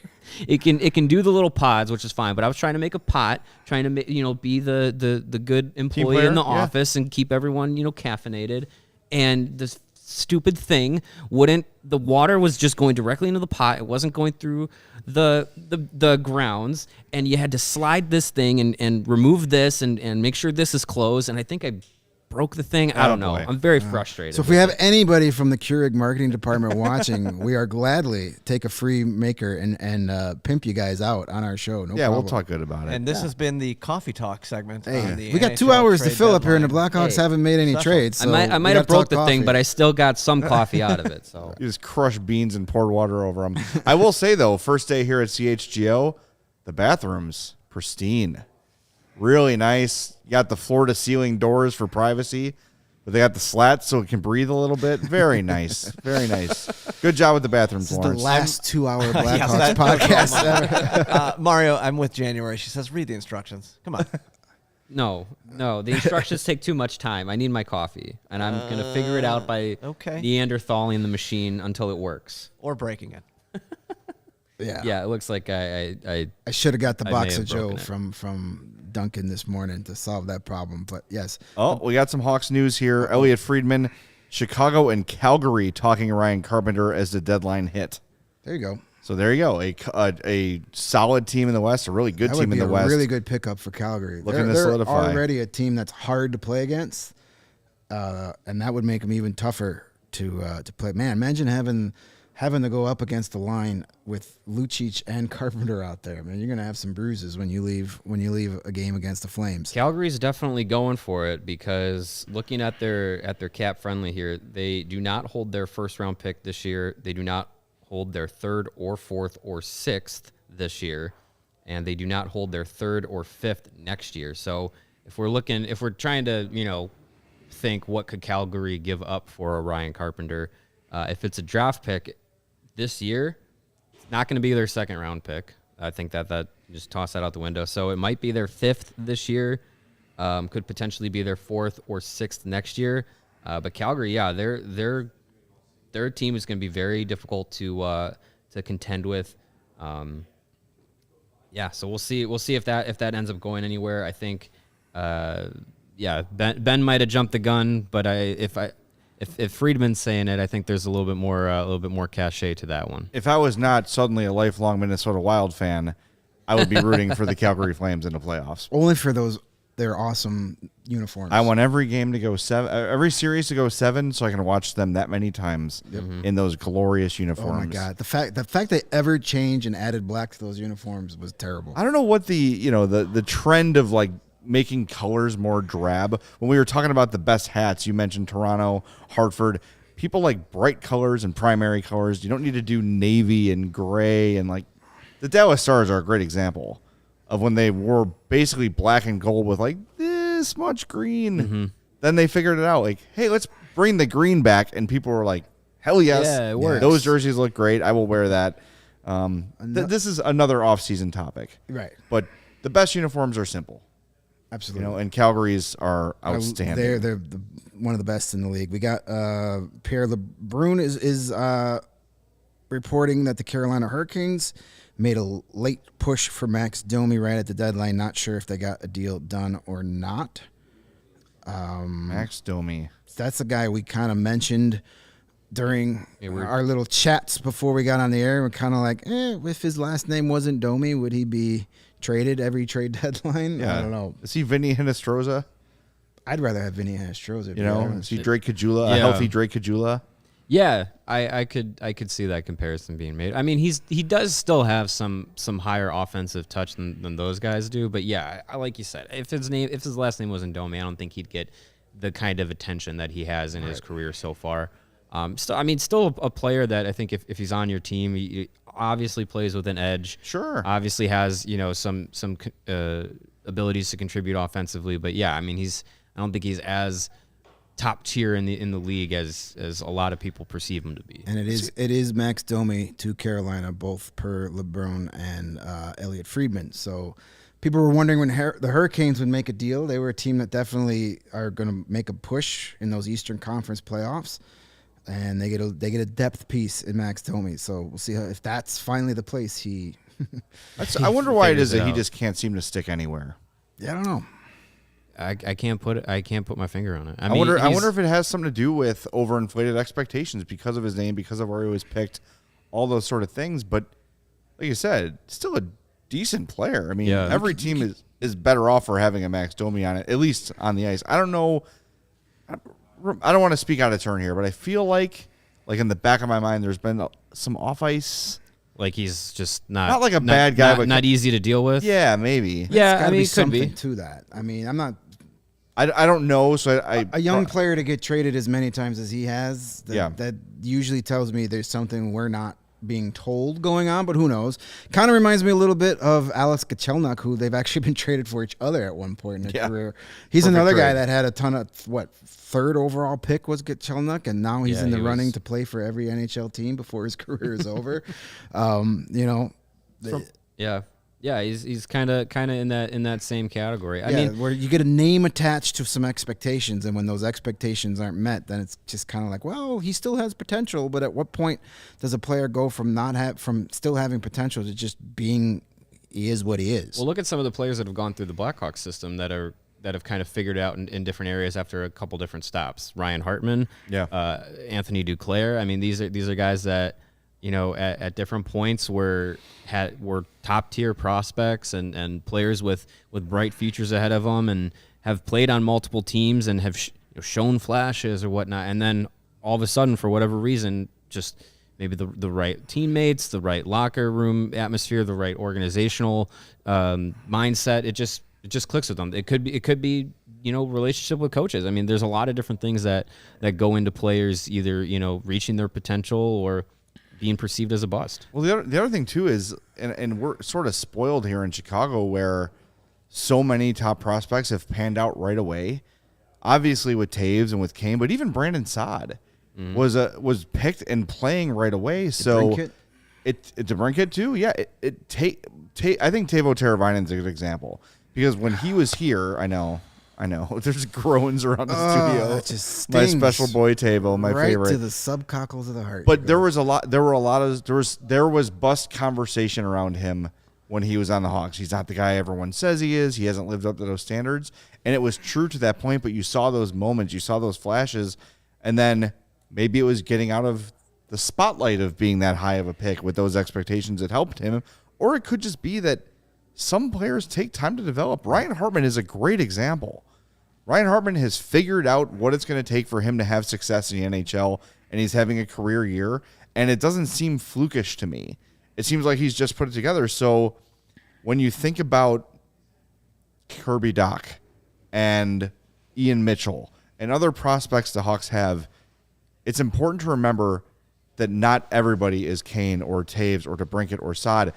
C: It can do the little pods, which is fine. But I was trying to make a pot, trying to be the good employee
A: player,
C: in the
A: yeah.
C: office and keep everyone caffeinated. And this stupid thing wouldn't. The water was just going directly into the pot. It wasn't going through the grounds, and you had to slide this thing and remove this and make sure this is closed. And I think I broke the thing. I don't know.
A: boy.
C: I'm very frustrated.
B: So if we have anybody from the Keurig marketing department watching, we are gladly take a free maker and pimp you guys out on our show. No
A: Yeah,
B: problem.
A: we'll talk good about it.
D: And this has been the Coffee Talk segment.
B: Hey,
D: on the
B: we got 2
D: NHL
B: hours to
D: Trade
B: fill up here, and the
D: Deadline.
B: Blackhawks
C: Hey,
B: haven't made any
D: special.
B: trades. So
C: I might
B: we
C: have
B: gotta
C: broke
B: talk
C: the thing,
B: coffee.
C: but I still got some coffee out of it. So
A: You just crushed beans and poured water over them. I will say, though, first day here at CHGO, the bathrooms, pristine. Really nice. You got the floor-to-ceiling doors for privacy, but they got the slats so it can breathe a little bit. Very nice. Very nice. Good job with the bathrooms,
B: This is the
A: Lawrence.
B: last 2 hour
D: Yes,
B: Blackhawks
D: that-
B: podcast ever.
D: Mario, I'm with January. She says, read the instructions. Come on.
C: No, the instructions take too much time. I need my coffee, and I'm gonna figure it out by
D: okay.
C: Neanderthaling the machine until it works.
D: Or breaking it.
C: Yeah, it looks like I
B: I should have got the
C: I
B: box
C: may
B: of
C: have
B: Joe
C: broken it.
B: from Duncan this morning to solve that problem. But yes,
A: Oh, we got some Hawks news here. Elliot Friedman, Chicago and Calgary talking Ryan Carpenter as the deadline hit.
B: there you go.
A: So there you go. A solid team in the West, a really good
B: That
A: team
B: would be
A: in the
B: a
A: West.
B: really good pickup for Calgary.
A: Looking to
B: they're
A: solidify.
B: already a team that's hard to play against, and that would make them even tougher to play. Man, imagine having to go up against the line with Lucic and Carpenter out there. Man, you're gonna have some bruises when you leave a game against the Flames.
C: Calgary's definitely going for it because looking at their cap friendly here, they do not hold their first round pick this year. They do not hold their third or fourth or sixth this year, and they do not hold their third or fifth next year. So if we're trying to think what could Calgary give up for a Ryan Carpenter, if it's a draft pick this year, Not going to be their second round pick. I think that just toss that out the window. So it might be their 5th this year. Could potentially be their 4th or 6th next year. But Calgary, yeah, their team is going to be very difficult to contend with. Yeah, so we'll see if that ends up going anywhere. I think, Ben might have jumped the gun, but if Friedman's saying it, I think there's a little bit more cachet to that one.
A: If I was not suddenly a lifelong Minnesota Wild fan, I would be rooting for the Calgary Flames in the playoffs.
B: Only for their awesome uniforms.
A: I want every game to go 7, every series to go 7, so I can watch them that many times in those glorious uniforms.
B: Oh my God, the fact they ever changed and added black to those uniforms was terrible.
A: I don't know what the trend of like making colors more drab. When we were talking about the best hats, you mentioned Toronto, Hartford. People like bright colors and primary colors. You don't need to do navy and gray, and like the Dallas Stars are a great example of when they wore basically black and gold with like this much green. Then they figured it out. Like, hey, let's bring the green back. And people were like, hell yes.
C: Yeah, it works.
A: Those jerseys look great. I will wear that. This is another off-season topic.
B: Right.
A: But the best uniforms are simple.
B: Absolutely.
A: And Calgary's are outstanding.
B: They're one of the best in the league. We got Pierre LeBrun is reporting that the Carolina Hurricanes made a late push for Max Domi right at the deadline. Not sure if they got a deal done or not.
A: Max Domi.
B: That's the guy we kind of mentioned during our little chats before we got on the air. We're kind of like, if his last name wasn't Domi, would he be traded every trade deadline?
A: Yeah.
B: I don't know.
A: Is he Vinny Hinostroza?
B: I'd rather have Vinny Hinostroza.
A: Is he Drake Caggiula? A healthy Drake Caggiula?
C: Yeah, I could see that comparison being made. I mean, he does still have some higher offensive touch than those guys do. But yeah, I like you said, if his last name wasn't Domi, I don't think he'd get the kind of attention that he has in his career so far. Still a player that I think if he's on your team, he obviously plays with an edge.
A: Sure.
C: Obviously has some abilities to contribute offensively. But yeah, I mean I don't think he's as top tier in the league as a lot of people perceive him to be.
B: And it is Max Domi to Carolina, both per LeBrun and Elliot Friedman. So people were wondering when the Hurricanes would make a deal. They were a team that definitely are going to make a push in those Eastern Conference playoffs, and they get a depth piece in Max Domi. So we'll see if that's finally the place he.
A: I wonder why it is that he just can't seem to stick anywhere.
B: Yeah, I don't know.
C: I can't put my finger on it. I
A: wonder if it has something to do with overinflated expectations because of his name, because of where he was picked, all those sort of things. But like you said, still a decent player. I mean, every team is better off for having a Max Domi on it, at least on the ice. I don't know. I don't want to speak out of turn here, but I feel like in the back of my mind, there's been some off ice.
C: Like he's just not
A: like a bad guy,
C: but not easy to deal with.
A: Yeah, maybe.
C: Yeah, I mean,
B: it could be to that. I mean, I'm not.
A: I don't know. So
B: a young player to get traded as many times as he has, that usually tells me there's something we're not being told going on, but who knows? Kind of reminds me a little bit of Alex Kachelnik, who they've actually been traded for each other at one point in their career. He's another guy that had a ton of, third overall pick was Kachelnik, and now he's in the running to play for every NHL team before his career is over.
C: Yeah, he's kind of in that same category. I mean,
B: where you get a name attached to some expectations, and when those expectations aren't met, then it's just kind of like, well, he still has potential, but at what point does a player go from from still having potential to just being he is what he is?
C: Well, look at some of the players that have gone through the Blackhawks system that have kind of figured out in different areas after a couple different stops. Ryan Hartman, Anthony Duclair. I mean, these are guys that, at different points were top tier prospects and players with bright futures ahead of them, and have played on multiple teams and have shown flashes or whatnot. And then all of a sudden, for whatever reason, just maybe the right teammates, the right locker room atmosphere, the right organizational mindset, it just clicks with them. It could be relationship with coaches. I mean, there's a lot of different things that go into players either reaching their potential or being perceived as a bust.
A: Well, the other thing too is, and we're sort of spoiled here in Chicago, where so many top prospects have panned out right away. Obviously with Taves and with Kane, but even Brandon Saad was picked and playing right away. So DeBrincat too. Yeah, I think Teuvo Teravainen's a good example because when he was here, I know. There's groans around the studio.
B: That just stings.
A: My special boy Teuvo, my favorite.
B: Right to the subcockles of the heart.
A: But there was bust conversation around him when he was on the Hawks. He's not the guy everyone says he is. He hasn't lived up to those standards. And it was true to that point, but you saw those moments, you saw those flashes, and then maybe it was getting out of the spotlight of being that high of a pick with those expectations that helped him. Or it could just be that some players take time to develop. Ryan Hartman is a great example. Ryan Hartman has figured out what it's going to take for him to have success in the NHL, and he's having a career year, and it doesn't seem flukish to me. It seems like he's just put it together. So when you think about Kirby Dach and Ian Mitchell and other prospects the Hawks have, it's important to remember that not everybody is Kane or Taves or DeBrincat or Saad.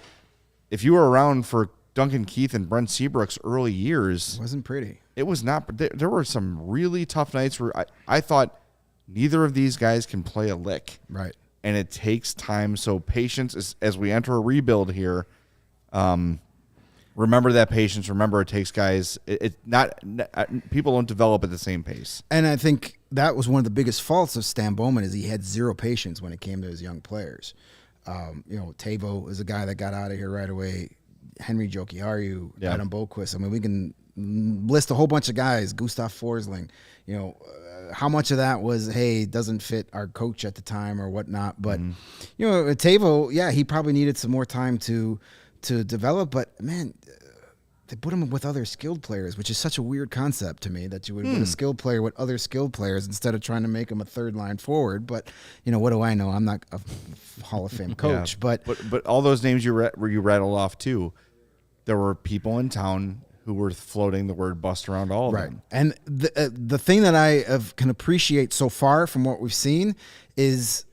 A: If you were around for Duncan Keith and Brent Seabrook's early years,
B: it wasn't pretty.
A: It was not. There were some really tough nights where I thought neither of these guys can play a lick.
B: Right.
A: And it takes time. So patience as we enter a rebuild here. Remember that patience. Remember it takes guys. People don't develop at the same pace.
B: And I think that was one of the biggest faults of Stan Bowman is he had zero patience when it came to his young players. Teuvo is a guy that got out of here right away. Henry Jokiharju, Adam Boqvist. I mean, we can list a whole bunch of guys. Gustav Forsling. How much of that was, hey, doesn't fit our coach at the time or whatnot. But Teuvo, he probably needed some more time to develop. But man, they put him with other skilled players, which is such a weird concept to me that you would put a skilled player with other skilled players instead of trying to make him a third line forward. But what do I know? I'm not a Hall of Fame coach. But
A: all those names you rattled off too, there were people in town who were floating the word bust around all of them.
B: And the thing that I can appreciate so far from what we've seen is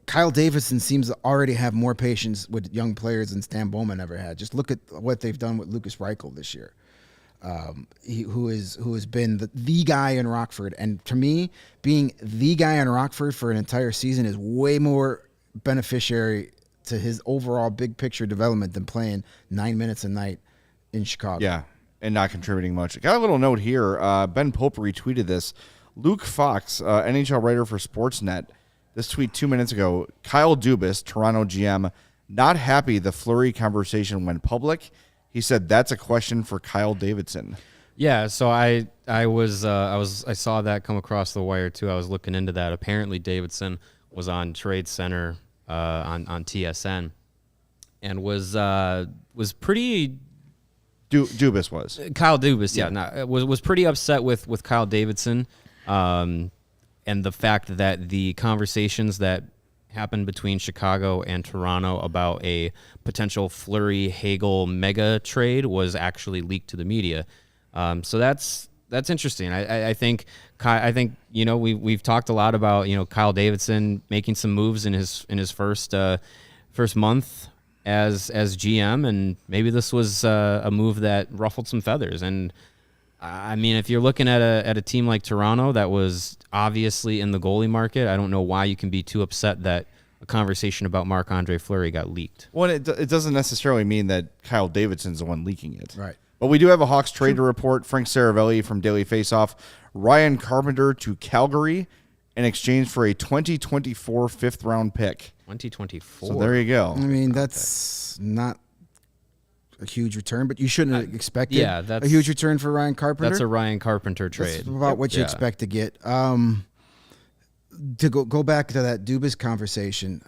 B: Kyle Davidson seems to already have more patience with young players than Stan Bowman ever had. Just look at what they've done with Lucas Reichel this year, who has been the guy in Rockford. And to me, being the guy in Rockford for an entire season is way more beneficiary to his overall big picture development than playing 9 minutes a night in Chicago.
A: Yeah, and not contributing much. Got a little note here. Ben Pope retweeted this. Luke Fox, NHL writer for Sportsnet, this tweet 2 minutes ago. Kyle Dubas, Toronto GM, not happy the Fleury conversation went public. He said that's a question for Kyle Davidson.
C: Yeah, so I saw that come across the wire too. I was looking into that. Apparently Davidson was on Trade Center on TSN and was pretty.
A: Dubas was.
C: Kyle Dubas, was pretty upset with Kyle Davidson, and the fact that the conversations that happened between Chicago and Toronto about a potential Fleury Hagel mega trade was actually leaked to the media. So that's interesting. I think we've talked a lot about Kyle Davidson making some moves in his first month as GM, and maybe this was a move that ruffled some feathers. And I mean, if you're looking at a team like Toronto that was obviously in the goalie market, I don't know why you can be too upset that a conversation about Marc-Andre Fleury got leaked.
A: Well, it doesn't necessarily mean that Kyle Davidson's the one leaking it.
B: Right.
A: But we do have a Hawks trade to report. Frank Saravelli from Daily Faceoff. Ryan Carpenter to Calgary in exchange for a 2024 fifth-round pick.
C: 2024.
A: So there you go.
B: I mean, that's not a huge return, but you shouldn't have expected a huge return for Ryan Carpenter.
C: That's a Ryan Carpenter trade.
B: That's about what you expect to get. To go back to that Dubas conversation,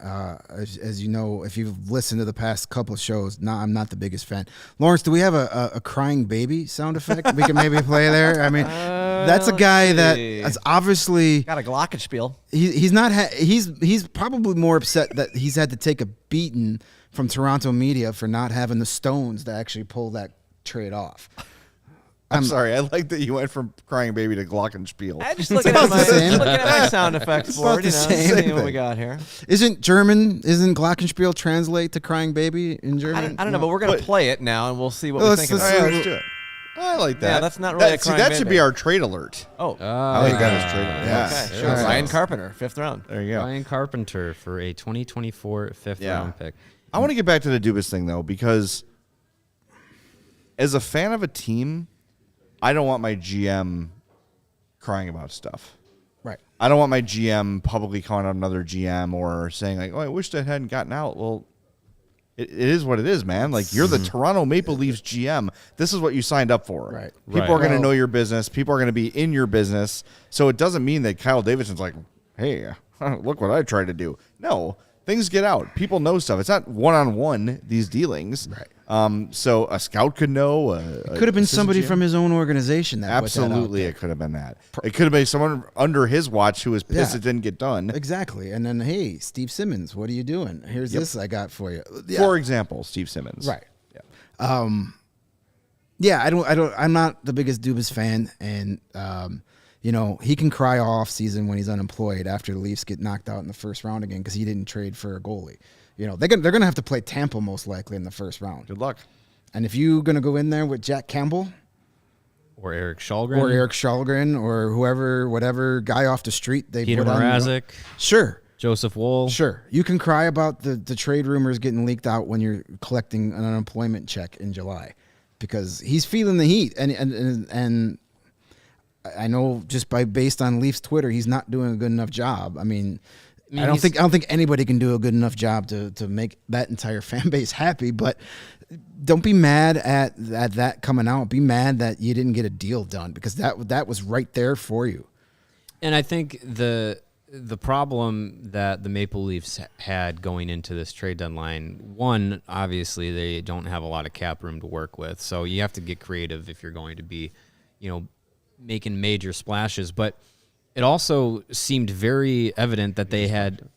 B: as you know, if you've listened to the past couple of shows, I'm not the biggest fan. Lawrence, do we have a crying baby sound effect we can maybe play there? I mean, that's a guy that's obviously
D: got a glockenspiel.
B: He's not. He's probably more upset that he's had to take a beating from Toronto media for not having the stones to actually pull that trade off.
A: I'm sorry. I like that you went from crying baby to glockenspiel.
D: I'm just looking at my sound effects for it. See what we got here.
B: Isn't glockenspiel translate to crying baby in German?
D: I don't know, but we're going to play it now, and we'll see what we think of it.
A: Let's do it. I like that.
D: Yeah, that's not really a crime
A: that should be
D: mandate.
A: our trade alert.
D: Oh,
A: I like that as trade alert. Yeah.
D: okay.
B: Sure.
D: Ryan Carpenter, 5th round.
A: There you go.
C: Ryan Carpenter for a 2024 fifth round pick.
A: I want to get back to the Dubas thing, though, because as a fan of a team, I don't want my GM crying about stuff.
B: Right.
A: I don't want my GM publicly calling out another GM or saying, like, oh, I wish that hadn't gotten out. Well, it is what it is, man. Like, you're the Toronto Maple Leafs GM. This is what you signed up for.
B: Right.
A: People are going to know your business. People are going to be in your business. So it doesn't mean that Kyle Davidson's like, hey, look what I tried to do. No, things get out. People know stuff. It's not one-on-one, these dealings.
B: Right.
A: So a scout could know.
B: It could have been somebody from his own organization that
A: Absolutely,
B: put
A: it could have been that. It could have been someone under his watch who was pissed it didn't get done.
B: Exactly. And then, hey, Steve Simmons, what are you doing? Here's this I got for you. Yeah.
A: For example, Steve Simmons.
B: Right.
A: Yeah.
B: I'm not the biggest Dubas fan, and he can cry all off season when he's unemployed after the Leafs get knocked out in the first round again because he didn't trade for a goalie. They're gonna have to play Tampa most likely in the first round.
A: Good luck.
B: And if you're gonna go in there with Jack Campbell
C: Or Eric Shalgren.
B: or whoever, whatever guy off the street they
C: Peter
B: put on,
C: Mrazek.
B: sure.
C: Joseph Wool.
B: Sure, you can cry about the trade rumors getting leaked out when you're collecting an unemployment check in July, because he's feeling the heat, and I know just based on Leafs Twitter, he's not doing a good enough job. I don't think anybody can do a good enough job to make that entire fan base happy. But don't be mad at that coming out. Be mad that you didn't get a deal done, because that was right there for you.
C: And I think the problem that the Maple Leafs had going into this trade deadline, one, obviously they don't have a lot of cap room to work with, so you have to get creative if you're going to be, making major splashes. But it also seemed very evident that they had.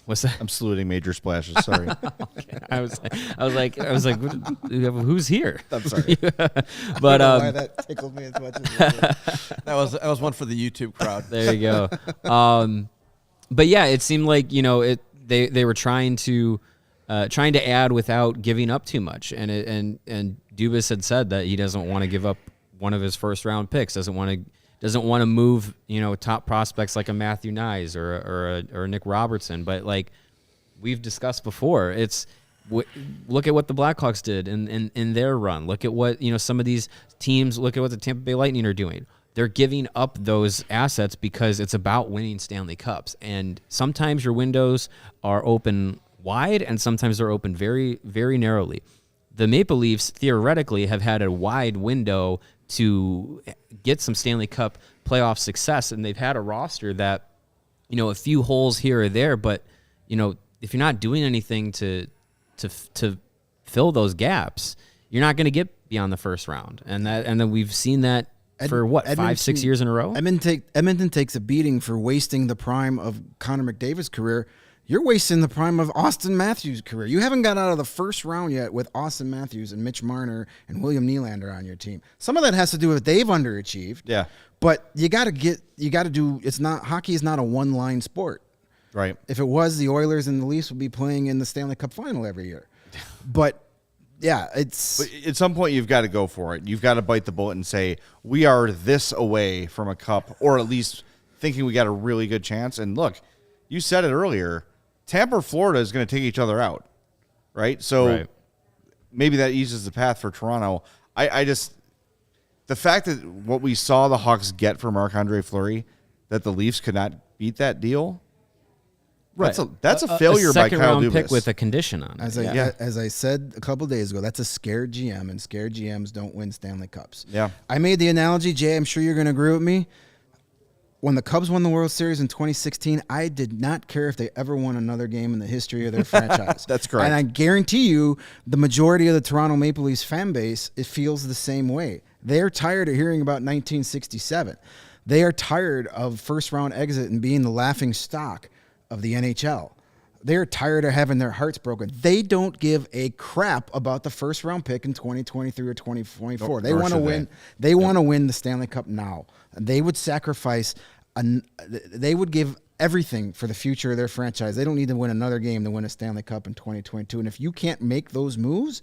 C: What's that?
A: I'm saluting major splashes. Sorry.
C: Okay. I was like, who's here?
A: I'm sorry.
C: But
B: Why that tickled me as much as it did.
D: That was one for the YouTube crowd.
C: There you go. But yeah, it seemed like they were trying to add without giving up too much, and Dubas had said that he doesn't want to give up one of his first round picks, doesn't want to move top prospects like a Matthew Nyes or a Nick Robertson. But like we've discussed before, look at what the Blackhawks did in their run. Look at what some of these teams. Look at what the Tampa Bay Lightning are doing. They're giving up those assets because it's about winning Stanley Cups. And sometimes your windows are open wide, and sometimes they're open very, very narrowly. The Maple Leafs theoretically have had a wide window to get some Stanley Cup playoff success, and they've had a roster that, a few holes here or there, but if you're not doing anything to fill those gaps, you're not going to get beyond the first round. And then we've seen that for 5-6 years in a row.
B: Edmonton takes a beating for wasting the prime of Connor McDavid's career. You're wasting the prime of Austin Matthews' career. You haven't got out of the first round yet with Austin Matthews and Mitch Marner and William Nylander on your team. Some of that has to do with they've underachieved.
A: Yeah.
B: But hockey is not a one-line sport.
A: Right.
B: If it was, the Oilers and the Leafs would be playing in the Stanley Cup final every year. But yeah,
A: But at some point you've got to go for it. You've got to bite the bullet and say, we are this away from a cup, or at least thinking we got a really good chance. And look, you said it earlier, Tampa or Florida is going to take each other out, right? So maybe that eases the path for Toronto. The fact that what we saw the Hawks get for Marc-Andre Fleury, that the Leafs could not beat that deal, that's a failure by Kyle Dubas.
C: Second round pick with a condition on it.
B: As I said a couple days ago, that's a scared GM, and scared GMs don't win Stanley Cups.
A: Yeah.
B: I made the analogy, Jay, I'm sure you're going to agree with me. When the Cubs won the World Series in 2016, I did not care if they ever won another game in the history of their franchise.
A: That's correct.
B: And I guarantee you, the majority of the Toronto Maple Leafs fan base, it feels the same way. They're tired of hearing about 1967. They are tired of first-round exit and being the laughing stock of the NHL. They're tired of having their hearts broken. They don't give a crap about the first-round pick in 2023 or 2024. They want to win. They want to win the Stanley Cup now. They would sacrifice. They would give everything for the future of their franchise. They don't need to win another game to win a Stanley Cup in 2022. And if you can't make those moves,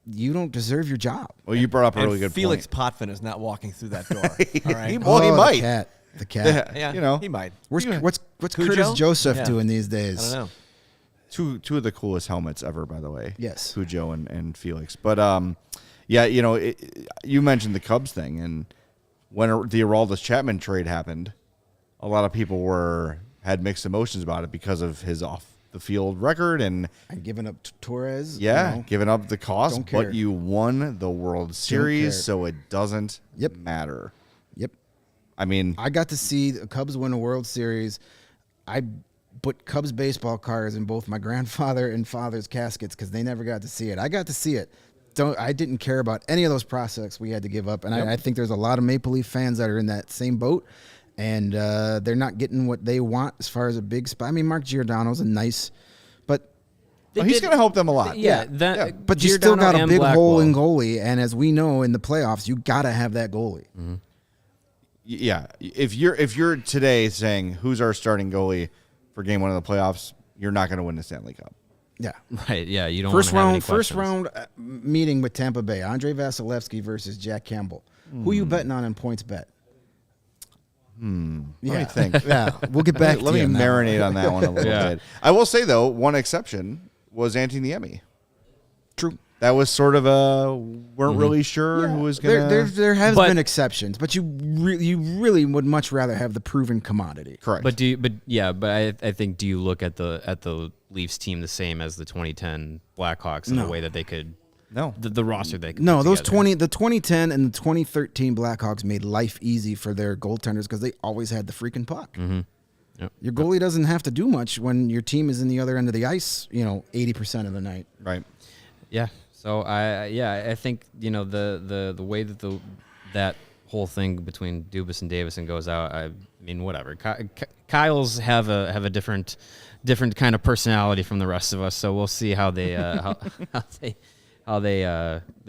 B: you don't deserve your job.
A: Well, you brought up a
D: And
A: really good
D: Felix
A: point.
D: Potvin is not walking through that door. All right.
A: He
B: Oh,
A: might.
B: The cat.
D: Yeah,
A: You know.
D: he might.
B: What's
D: Cujo?
B: Curtis Joseph
D: Yeah.
B: doing these days?
D: I don't know.
A: Two of the coolest helmets ever, by the way.
B: Yes.
A: Cujo and Felix. But yeah, you mentioned the Cubs thing, and when the Aroldis Chapman trade happened, a lot of people had mixed emotions about it because of his off the field record and
B: giving up Torres.
A: giving up the cost.
B: Don't care.
A: But you won the World Series,
B: care.
A: so it doesn't
B: Yep.
A: matter.
B: Yep.
A: I mean,
B: I got to see the Cubs win a World Series. I put Cubs baseball cards in both my grandfather and father's caskets because they never got to see it. I got to see it. I didn't care about any of those prospects we had to give up, and I think there's a lot of Maple Leaf fans that are in that same boat, and they're not getting what they want as far as a big spot. I mean, Mark Giordano's a nice, but
A: he's going to help them a lot.
B: but you still got a big hole in goalie, and as we know in the playoffs, you got to have that goalie.
C: Mm-hmm.
A: Yeah, if you're today saying who's our starting goalie for Game 1 of the playoffs, you're not going to win the Stanley Cup.
B: Yeah.
C: Right. Yeah. You don't
B: First
C: wanna have any
B: round
C: questions.
B: meeting with Tampa Bay. Andre Vasilevsky versus Jack Campbell. Who you betting on in points bet?
A: Let me think.
B: Yeah, we'll get back.
A: Let
B: to
A: me
B: you on that
A: marinate
B: one.
A: on that one a little
C: Yeah.
A: bit. I will say though, one exception was Antti Niemi.
B: True.
A: That was sort of weren't really sure who was going to.
B: There has
C: But-
B: been exceptions, but you really would much rather have the proven commodity.
A: Correct.
C: But I think do you look at the Leafs team the same as the 2010 Blackhawks in
B: No.
C: the way that they could
A: no.
C: the roster they could
B: No,
C: put
B: those
C: together?
B: the 2010 and the 2013 Blackhawks made life easy for their goaltenders because they always had the freaking puck.
C: Mm-hmm. Yep.
B: Your goalie doesn't have to do much when your team is in the other end of the ice, 80% of the night.
A: Right.
C: Yeah. So I think the way that that whole thing between Dubas and Davidson goes out. I mean, whatever. Kyle's have a different kind of personality from the rest of us. So we'll see how they how they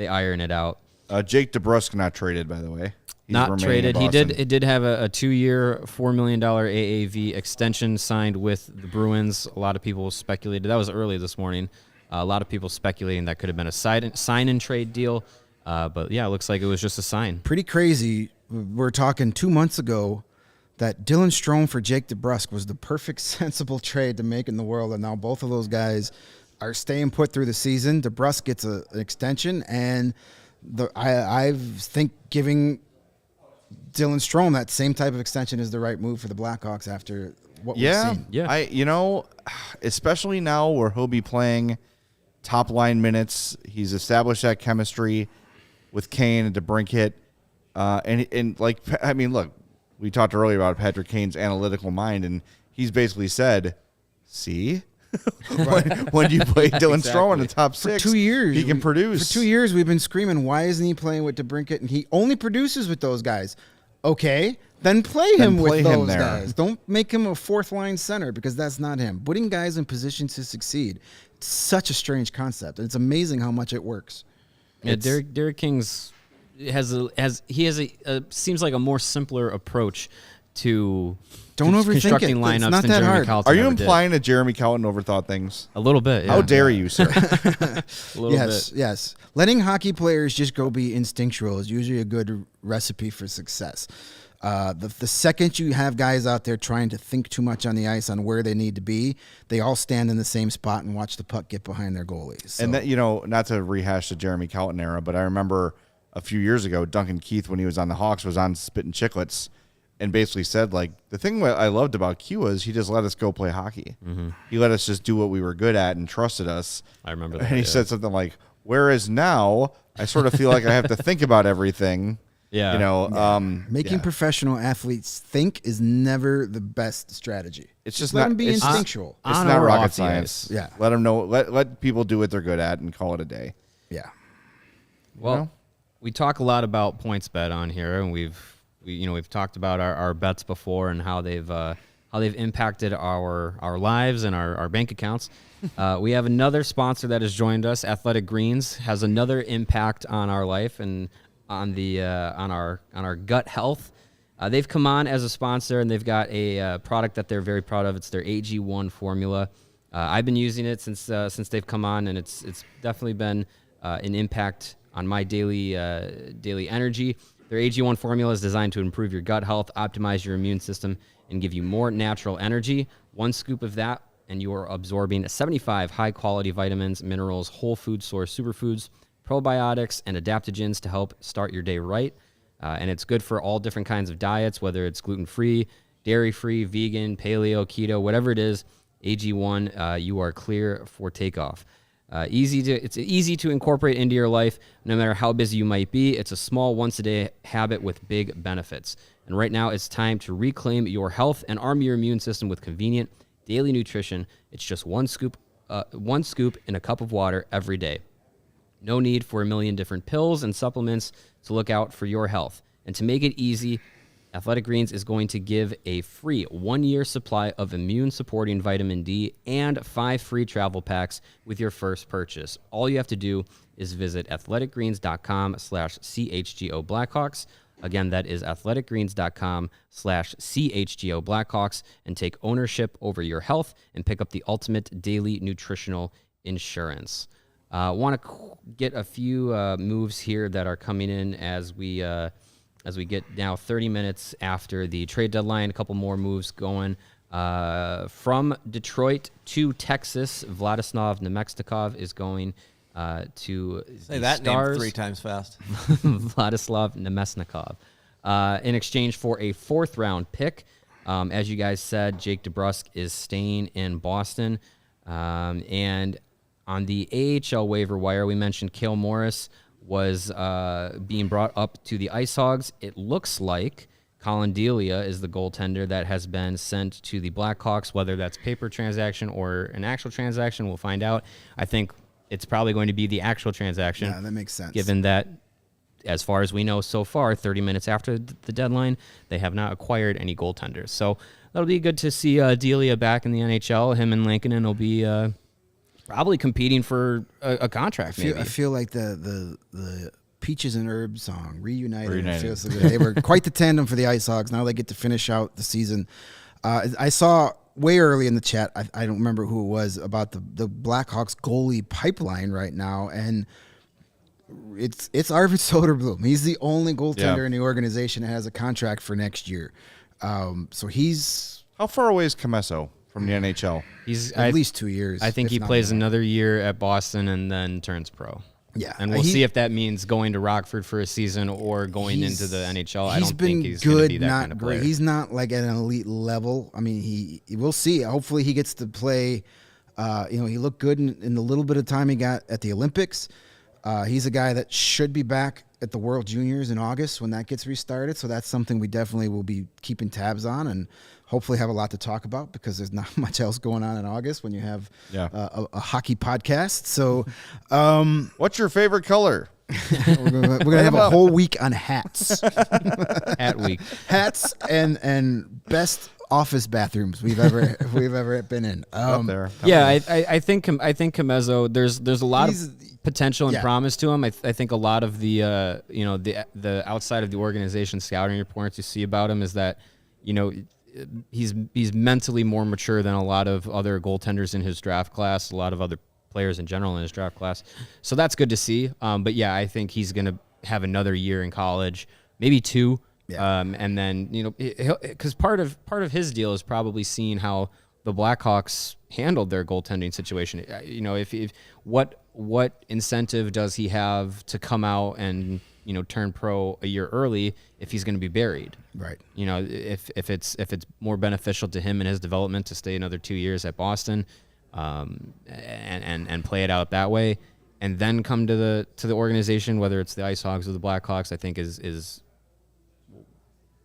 C: iron it out.
A: Jake DeBrusk not traded, by the way. He's
C: Not
A: remaining
C: traded.
A: in
C: He
A: Boston.
C: did have a 2-year, $4 million AAV extension signed with the Bruins. A lot of people speculated. That was early this morning. A lot of people speculating that could have been a sign and trade deal. But yeah, it looks like it was just a sign.
B: Pretty crazy. We're talking 2 months ago that Dylan Strome for Jake DeBrusk was the perfect, sensible trade to make in the world, and now both of those guys are staying put through the season. DeBrusk gets an extension, and I think giving Dylan Strome that same type of extension is the right move for the Blackhawks after what we've seen.
C: Yeah.
A: Especially now where he'll be playing top line minutes. He's established that chemistry with Kane and DeBrincat. Look, we talked earlier about Patrick Kane's analytical mind, and he's basically said, see? when you play Dylan Strome in the top six,
B: For 2 years,
A: he can produce.
B: For 2 years, we've been screaming, why isn't he playing with DeBrincat? And he only produces with those guys. Okay, then play him with those
A: there.
B: guys. Don't make him a fourth-line center because that's not him. Putting guys in position to succeed, it's such a strange concept. It's amazing how much it works.
C: Yeah, Derek King's seems like a more simpler approach to
B: Don't overthink
C: constructing
B: it.
C: lineups
B: It's not
C: than
B: that
C: Jeremy
B: hard.
C: Carlton
A: Are you
C: ever did.
A: implying that Jeremy Carlton overthought things?
C: A little bit? Yeah.
A: How dare you, sir?
C: A little
B: Yes,
C: bit.
B: yes. Letting hockey players just go be instinctual is usually a good recipe for success. The second you have guys out there trying to think too much on the ice on where they need to be, they all stand in the same spot and watch the puck get behind their goalies. So,
A: And that, not to rehash the Jeremy Carlton era, but I remember a few years ago, Duncan Keith, when he was on the Hawks, was on Spittin' Chicklets and basically said, like, the thing that I loved about Q was he just let us go play hockey. Mm-hmm. He let us just do what we were good at and trusted us.
C: I remember that.
A: And he said something like, whereas now I sort of feel like I have to think about everything.
C: Yeah.
B: making professional athletes think is never the best strategy.
A: It's just
B: let
A: not
B: them be
A: it's-
B: instinctual.
A: It's
C: On
A: not
C: or
A: rocket
C: off the
A: science.
B: ice. Yeah.
A: Let them know. Let people do what they're good at and call it a day.
B: Yeah.
C: Well, we talk a lot about PointsBet on here, and we've talked about our bets before and how they've impacted our lives and our bank accounts. We have another sponsor that has joined us. Athletic Greens has another impact on our life and on our gut health. They've come on as a sponsor, and they've got a product that they're very proud of. It's their AG1 formula. I've been using it since they've come on, and it's definitely been an impact on my daily energy. Their AG1 formula is designed to improve your gut health, optimize your immune system, and give you more natural energy. 1 scoop of that, and you are absorbing 75 high-quality vitamins, minerals, whole food source superfoods, probiotics, and adaptogens to help start your day right. And it's good for all different kinds of diets, whether it's gluten-free, dairy-free, vegan, paleo, keto, whatever it is. AG1, you are clear for takeoff. It's easy to incorporate into your life, no matter how busy you might be. It's a small once-a-day habit with big benefits. And right now, it's time to reclaim your health and arm your immune system with convenient daily nutrition. It's just 1 scoop in a cup of water every day. No need for a million different pills and supplements to look out for your health. And to make it easy, Athletic Greens is going to give a free 1-year supply of immune-supporting vitamin D and 5 free travel packs with your first purchase. All you have to do is visit athleticgreens.com/CHGO Blackhawks. Again, that is athleticgreens.com/CHGO Blackhawks, and take ownership over your health and pick up the ultimate daily nutritional insurance. Want to get a few moves here that are coming in as we get now 30 minutes after the trade deadline. A couple more moves going. From Detroit to Texas, Vladislav Nemesnikov is going to
D: say that
C: Stars.
D: name 3 times fast.
C: Vladislav Nemesnikov. In exchange for a 4th-round pick. As you guys said, Jake DeBrusk is staying in Boston. And on the AHL waiver wire, we mentioned Cale Morris was being brought up to the IceHogs. It looks like Colin Delia is the goaltender that has been sent to the Blackhawks, whether that's paper transaction or an actual transaction. We'll find out. I think it's probably going to be the actual transaction.
B: Yeah, that makes sense.
C: Given that, as far as we know so far, 30 minutes after the deadline, they have not acquired any goaltenders. So that'll be good to see Delia back in the NHL. Him and Lankinen will be probably competing for a contract.
B: I feel like the Peaches and Herbs song, Reunited. It feels so good. They were quite the tandem for the IceHogs. Now they get to finish out the season. I saw way early in the chat, I don't remember who it was, about the Blackhawks goalie pipeline right now, and it's Arvid Soderblom. He's the only goaltender in the organization that has a contract for next year. So he's...
A: How far away is Comesso from the NHL?
C: He's
B: at least 2 years.
C: I think he plays another year at Boston and then turns pro.
B: Yeah.
C: And we'll see if that means going to Rockford for a season or going into the NHL. I don't think he's going to be that kind of player.
B: He's not like at an elite level. I mean, we'll see. Hopefully he gets to play. He looked good in the little bit of time he got at the Olympics. He's a guy that should be back at the World Juniors in August when that gets restarted. So that's something we definitely will be keeping tabs on and hopefully have a lot to talk about because there's not much else going on in August when you have a hockey podcast. So
A: what's your favorite color?
B: We're gonna have a whole week on hats.
C: Hat week.
B: Hats and best office bathrooms we've ever been in.
C: I think Comesso, there's a lot of potential and promise to him. I think a lot of the the outside of the organization scouting reports you see about him is that he's mentally more mature than a lot of other goaltenders in his draft class, a lot of other players in general in his draft class. So that's good to see. But yeah, I think he's going to have another year in college, maybe 2. Yeah. And then, because part of his deal is probably seeing how the Blackhawks handled their goaltending situation. If what incentive does he have to come out and turn pro a year early if he's going to be buried?
B: Right.
C: If it's more beneficial to him and his development to stay another 2 years at Boston, and play it out that way, and then come to the organization, whether it's the IceHogs or the Blackhawks, I think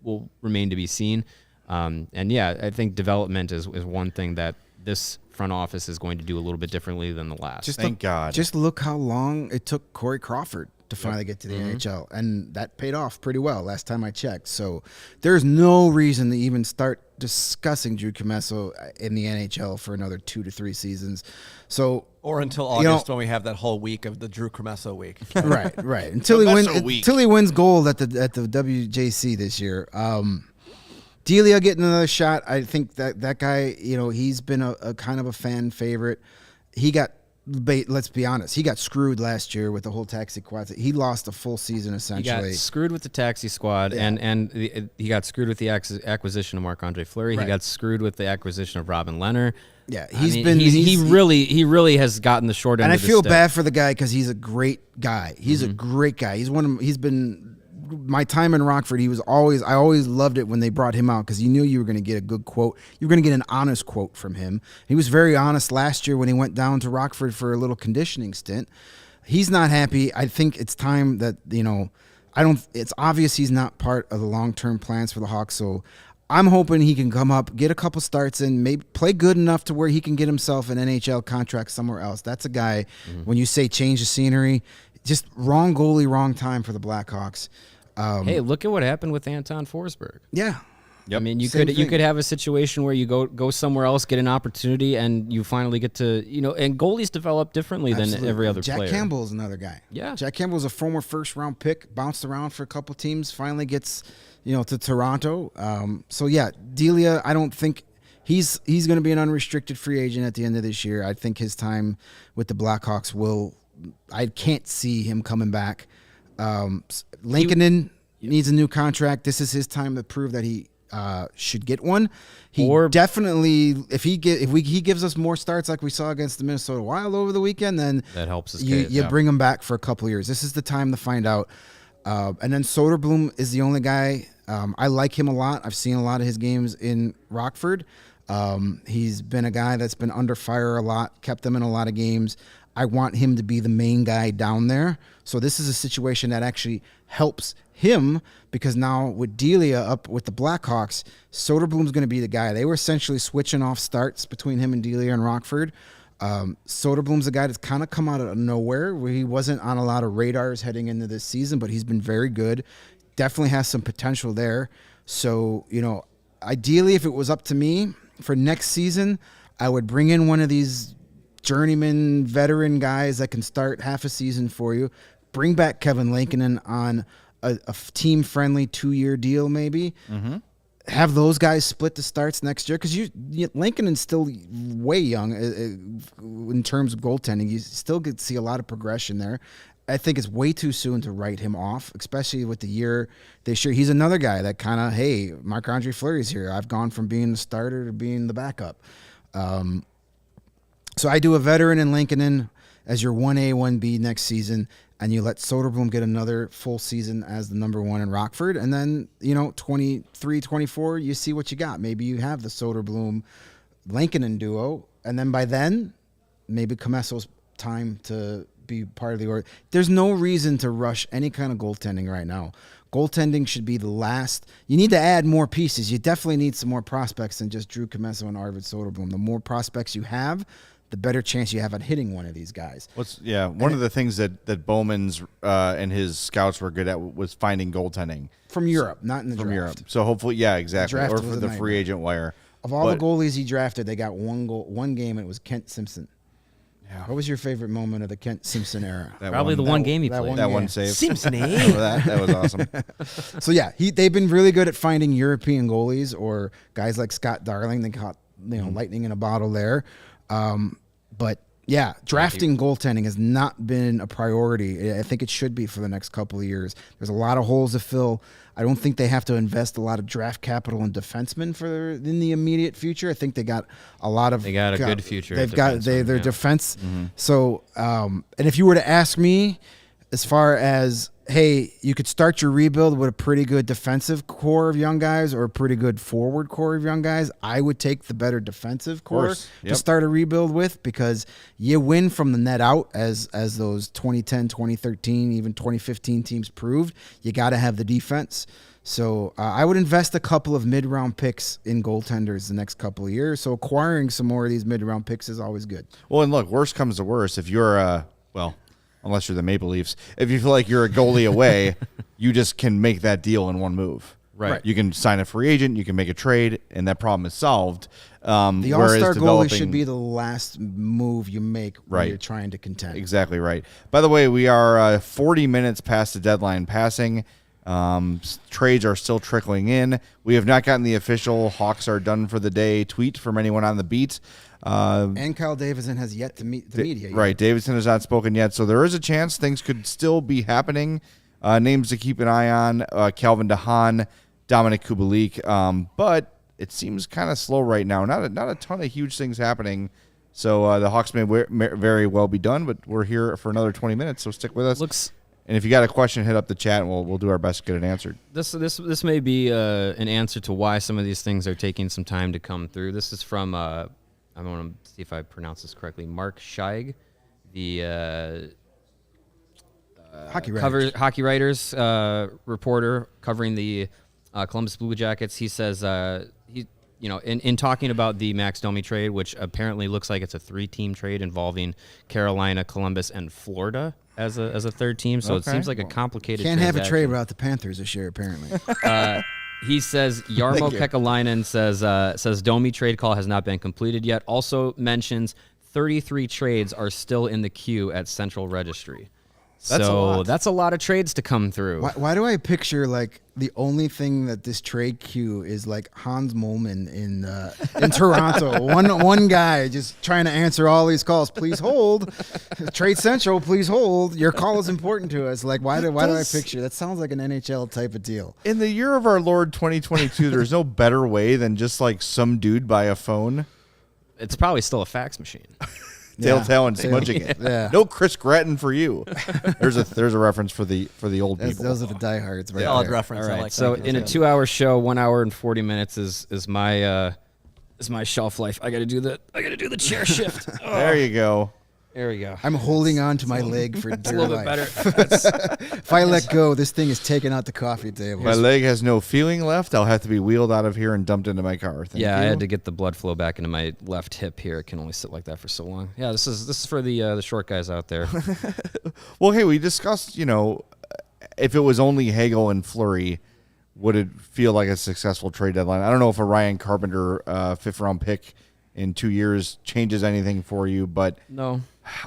C: will remain to be seen. I think development is one thing that this front office is going to do a little bit differently than the last.
A: Thank God.
B: Just look how long it took Corey Crawford to finally get to the NHL, and that paid off pretty well last time I checked. So there's no reason to even start discussing Drew Comesso in the NHL for another 2 to 3 seasons. So
D: or until August when we have that whole week of the Drew Comesso week.
B: right. Until he wins gold at the WJC this year. Delia getting another shot. I think that guy, he's been a kind of a fan favorite. He got let's be honest. He got screwed last year with the whole taxi squad. He lost a full season
C: He
B: essentially.
C: got screwed with the taxi squad, he got screwed with the acquisition of Marc-Andre Fleury.
B: Right.
C: He got screwed with the acquisition of Robin Lehner.
B: Yeah,
C: he really has gotten the short end.
B: And I
C: of the
B: feel
C: stick.
B: bad for the guy because he's a great guy. He's a great guy. He's been my time in Rockford. I always loved it when they brought him out because you knew you were going to get a good quote. You were going to get an honest quote from him. He was very honest last year when he went down to Rockford for a little conditioning stint. He's not happy. I think it's time that, it's obvious he's not part of the long-term plans for the Hawks. So I'm hoping he can come up, get a couple starts and maybe play good enough to where he can get himself an NHL contract somewhere else. That's a guy, when you say change the scenery, just wrong goalie, wrong time for the Blackhawks.
C: Hey, look at what happened with Anton Forsberg.
B: Yeah.
C: Yep. I mean, you
B: Same
C: could
B: thing.
C: have a situation where you go somewhere else, get an opportunity, and you finally get to and goalies develop differently than
B: Absolutely.
C: every other
B: Jack
C: player.
B: Campbell is another guy.
C: Yeah.
B: Jack Campbell is a former first-round pick, bounced around for a couple teams, finally gets to Toronto. So yeah, Delia, I don't think he's going to be an unrestricted free agent at the end of this year. I think his time with the Blackhawks I can't see him coming back. Lankinen needs a new contract. This is his time to prove that he should get one. Definitely, if he gives us more starts like we saw against the Minnesota Wild over the weekend, then
C: that helps his
B: you
C: case, yeah.
B: bring him back for a couple of years. This is the time to find out. And then Soderblom is the only guy. I like him a lot. I've seen a lot of his games in Rockford. He's been a guy that's been under fire a lot, kept them in a lot of games. I want him to be the main guy down there. So this is a situation that actually helps him because now with Delia up with the Blackhawks, Soderblom's going to be the guy. They were essentially switching off starts between him and Delia and Rockford. Soderblom's a guy that's kind of come out of nowhere where he wasn't on a lot of radars heading into this season, but he's been very good. Definitely has some potential there. So, ideally, if it was up to me for next season, I would bring in one of these journeyman veteran guys that can start half a season for you. Bring back Kevin Lankinen on a team-friendly 2-year deal maybe. Mm-hmm. Have those guys split the starts next year because Lankinen's still way young in terms of goaltending. You still get to see a lot of progression there. I think it's way too soon to write him off, especially with the year this year. He's another guy that kind of, hey, Marc-Andre Fleury's here. I've gone from being the starter to being the backup. So I do a veteran in Lankinen as your 1A, 1B next season, and you let Soderblom get another full season as the number one in Rockford. And then, 23, 24, you see what you got. Maybe you have the Soderblom-Lankinen duo, and then by then, maybe Comesso's time to be part of the order. There's no reason to rush any kind of goaltending right now. Goaltending should be the last. You need to add more pieces. You definitely need some more prospects than just Drew Comesso and Arvid Soderblom. The more prospects you have, the better chance you have at hitting one of these guys.
A: One of the things that Bowman's and his scouts were good at was finding goaltending
B: From Europe, not in the
A: from
B: draft.
A: Europe. So hopefully, yeah, exactly.
B: Draft
A: Or
B: was
A: for
B: a
A: the
B: nightmare.
A: free agent wire.
B: Of all the goalies he drafted, they got one game, and it was Kent Simpson.
A: Yeah.
B: What was your favorite moment of the Kent Simpson era?
C: Probably the one game he played.
A: That one save.
D: Simpson,
A: Remember that was awesome.
B: So yeah, they've been really good at finding European goalies or guys like Scott Darling. They caught lightning in a bottle there. But yeah, drafting goaltending has not been a priority. I think it should be for the next couple of years. There's a lot of holes to fill. I don't think they have to invest a lot of draft capital in defensemen in the immediate future. I think they got a lot of.
C: They got a good future.
B: They've got their defense.
C: Mm-hmm.
B: So, and if you were to ask me, as far as hey, you could start your rebuild with a pretty good defensive core of young guys or a pretty good forward core of young guys, I would take the better defensive core to start a rebuild with because you win from the net out as those 2010, 2013, even 2015 teams proved. You got to have the defense. So I would invest a couple of mid-round picks in goaltenders the next couple of years. So acquiring some more of these mid-round picks is always good.
A: Well, and look, worst comes to worst. If you're unless you're the Maple Leafs, if you feel like you're a goalie away, you just can make that deal in one move.
C: Right.
A: You can sign a free agent, you can make a trade, and that problem is solved.
B: The all-star goalie should be the last move you make when you're trying to contend.
A: Exactly right. By the way, we are 40 minutes past the deadline passing. Trades are still trickling in. We have not gotten the official Hawks are done for the day tweet from anyone on the beat.
B: And Kyle Davidson has yet to meet the media.
A: Right, Davidson has not spoken yet, so there is a chance things could still be happening. Names to keep an eye on: Calvin DeHaan, Dominic Kubalik. But it seems kind of slow right now. Not a ton of huge things happening. So the Hawks may very well be done, but we're here for another 20 minutes, so stick with us. And if you got a question, hit up the chat, and we'll do our best to get it answered.
C: This may be an answer to why some of these things are taking some time to come through. This is from I want to see if I pronounce this correctly. Mark Scheig, the hockey writers reporter covering the Columbus Blue Jackets. He says in talking about the Max Domi trade, which apparently looks like it's a 3-team trade involving Carolina, Columbus, and Florida as a third team. So it seems like a complicated
B: Can't have a trade
C: transaction.
B: without the Panthers this year, apparently.
C: He says Jarmo Kekalainen says Domi trade call has not been completed yet. Also mentions 33 trades are still in the queue at Central Registry. That's a lot of trades to come through.
B: Why do I picture like the only thing that this trade queue is like Hans Moleman in Toronto? One guy just trying to answer all these calls. Please hold. Trade Central, please hold. Your call is important to us. Like why do I picture that? Sounds like an NHL type of deal.
A: In the year of our Lord 2022, there's no better way than just like some dude by a phone.
C: It's probably still a fax machine.
A: Telltale and smudging it.
B: Yeah.
A: No Chris Gratton for you. There's a reference for the old people.
B: Those are the diehards, right?
D: Solid
B: there.
D: reference.
C: All right.
D: I like
C: So
D: that.
C: in a 2-hour show, 1 hour and 40 minutes is my shelf life. I got to do the chair shift.
A: There you go.
C: There we go.
B: I'm holding on to my leg for dear
C: A little bit
B: life.
C: better.
B: If I let go, this thing is taken out the coffee table.
A: My leg has no feeling left. I'll have to be wheeled out of here and dumped into my car. Thank
C: I
A: you.
C: had to get the blood flow back into my left hip here. It can only sit like that for so long. Yeah, this is for the short guys out there.
A: Well, hey, we discussed, if it was only Hagel and Fleury, would it feel like a successful trade deadline? I don't know if a Ryan Carpenter 5th-round pick in 2 years changes anything for you, but
C: No.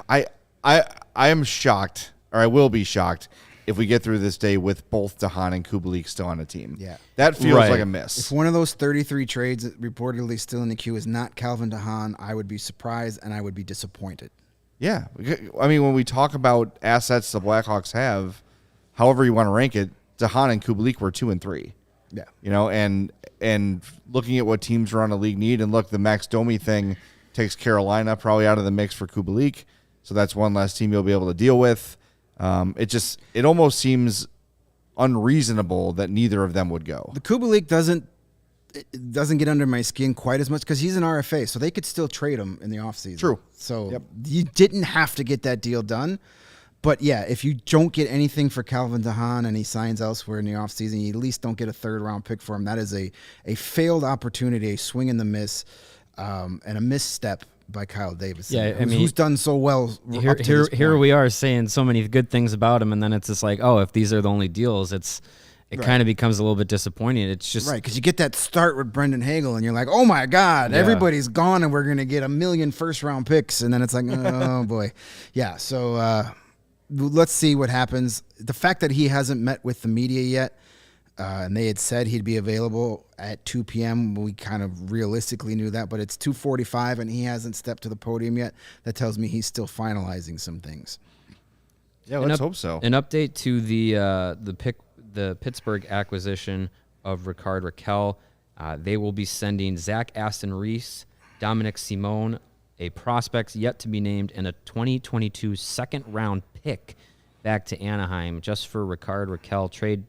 A: I am shocked, or I will be shocked, if we get through this day with both DeHaan and Kubalik still on a team.
B: Yeah.
A: That feels
C: Right.
A: like a miss.
B: If one of those 33 trades that reportedly still in the queue is not Calvin DeHaan, I would be surprised and I would be disappointed.
A: Yeah. I mean, when we talk about assets the Blackhawks have, however you want to rank it, DeHaan and Kubalik were 2 and 3.
B: Yeah.
A: And looking at what teams around the league need, and look, the Max Domi thing takes Carolina probably out of the mix for Kubalik, so that's one less team you'll be able to deal with. It almost seems unreasonable that neither of them would go.
B: The Kubalik doesn't get under my skin quite as much because he's an RFA, so they could still trade him in the offseason.
A: True.
B: So you didn't have to get that deal done. But, yeah, if you don't get anything for Calvin DeHaan and he signs elsewhere in the offseason, you at least don't get a 3rd-round pick for him. That is a failed opportunity, a swing and the miss, and a misstep by Kyle Davidson.
C: Yeah, I mean,
B: who's done so well up to this
C: here
B: point.
C: we are saying so many good things about him, and then it's just like, oh, if these are the only deals, it kind of becomes a little bit disappointing. It's just
B: right, because you get that start with Brendan Hagel, and you're like, oh my God, everybody's gone, and we're going to get 1 million 1st-round picks, and then it's like, oh boy, yeah. So let's see what happens. The fact that he hasn't met with the media yet, and they had said he'd be available at 2 p.m. We kind of realistically knew that, but it's 2:45 and he hasn't stepped to the podium yet. That tells me he's still finalizing some things.
A: Yeah, let's hope so.
C: An update to the Pittsburgh acquisition of Ricard Raquel. They will be sending Zach Aston Reese, Dominic Simone, a prospect yet to be named, and a 2022 2nd-round pick back to Anaheim just for Ricard Raquel. Trade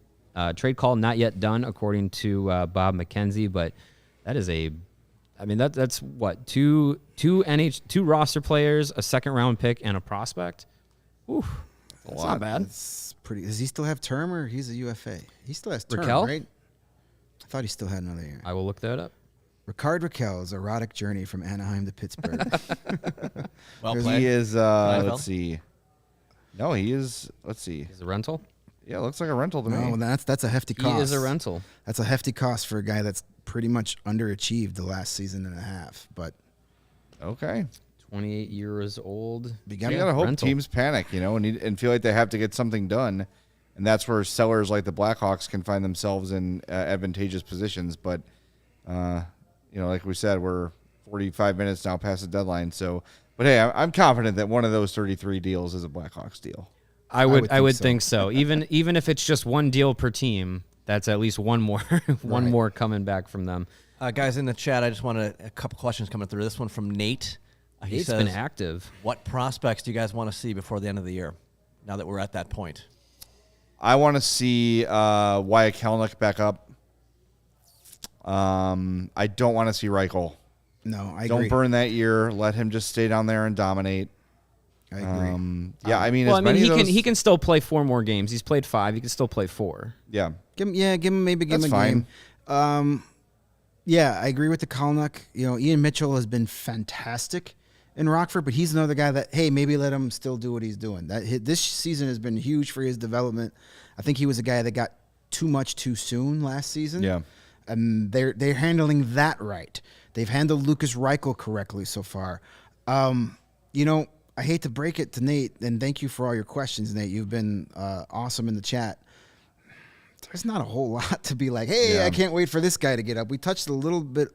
C: call not yet done, according to Bob McKenzie, but that is that's what, two roster players, a 2nd-round pick, and a prospect. Ooh, that's not bad.
B: It's pretty. Does he still have term, or he's a UFA? He still has term,
C: Raquel?
B: right? I thought he still had another year.
C: I will look that up.
B: Ricard Raquel's erotic journey from Anaheim to Pittsburgh.
D: Well
A: He
D: played.
A: is,
D: Seinfeld?
A: let's see. No, he is, let's see.
C: He's a rental.
A: Yeah, looks like a rental to
B: No,
A: me.
B: that's a hefty cost.
C: He is a rental.
B: That's a hefty cost for a guy that's pretty much underachieved the last season and a half. But
A: Okay.
C: 28 years old.
A: You gotta hope
C: rental.
A: teams panic, and feel like they have to get something done, and that's where sellers like the Blackhawks can find themselves in advantageous positions. But like we said, we're 45 minutes now past the deadline. So, but hey, I'm confident that one of those 33 deals is a Blackhawks deal.
C: I would think so. Even if it's just one deal per team, that's at least one more more coming back from them.
D: Guys in the chat, I just wanted a couple questions coming through. This one from Nate. He
C: Nate's
D: says,
C: been active.
D: What prospects do you guys want to see before the end of the year, now that we're at that point?
A: I want to see Wyatt Kalynuk back up. I don't want to see Reichel.
B: No, I
A: Don't
B: agree.
A: burn that year. Let him just stay down there and dominate.
B: I agree.
A: Yeah, I mean,
C: Well,
A: as many of those,
C: he can still play 4 more games. He's played 5. He can still play 4.
A: Yeah,
B: Give him a
A: That's
B: game. Yeah, I agree with the Kalynuk. Ian Mitchell has been fantastic in Rockford, but he's another guy that, hey, maybe let him still do what he's doing. This season has been huge for his development. I think he was a guy that got too much too soon last season.
A: Yeah.
B: And they're handling that right. They've handled Lucas Reichel correctly so far. I hate to break it to Nate, and thank you for all your questions, Nate. You've been awesome in the chat. There's not a whole lot to be like, hey,
A: Yeah.
B: I can't wait for this guy to get up. We touched a little bit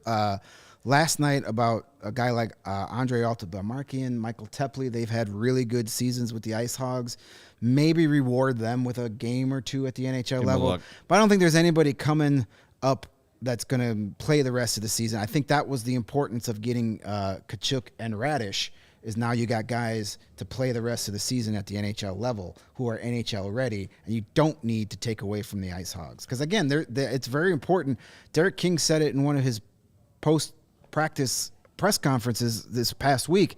B: last night about a guy like Andre Altabamarkian, Michael Tepley. They've had really good seasons with the IceHogs. Maybe reward them with a game or two at the NHL level. But I don't think there's anybody coming up that's going to play the rest of the season. I think that was the importance of getting Kachuk and Radish, is now you got guys to play the rest of the season at the NHL level who are NHL ready, and you don't need to take away from the IceHogs. Because, again, it's very important. Derek King said it in one of his post-practice press conferences this past week.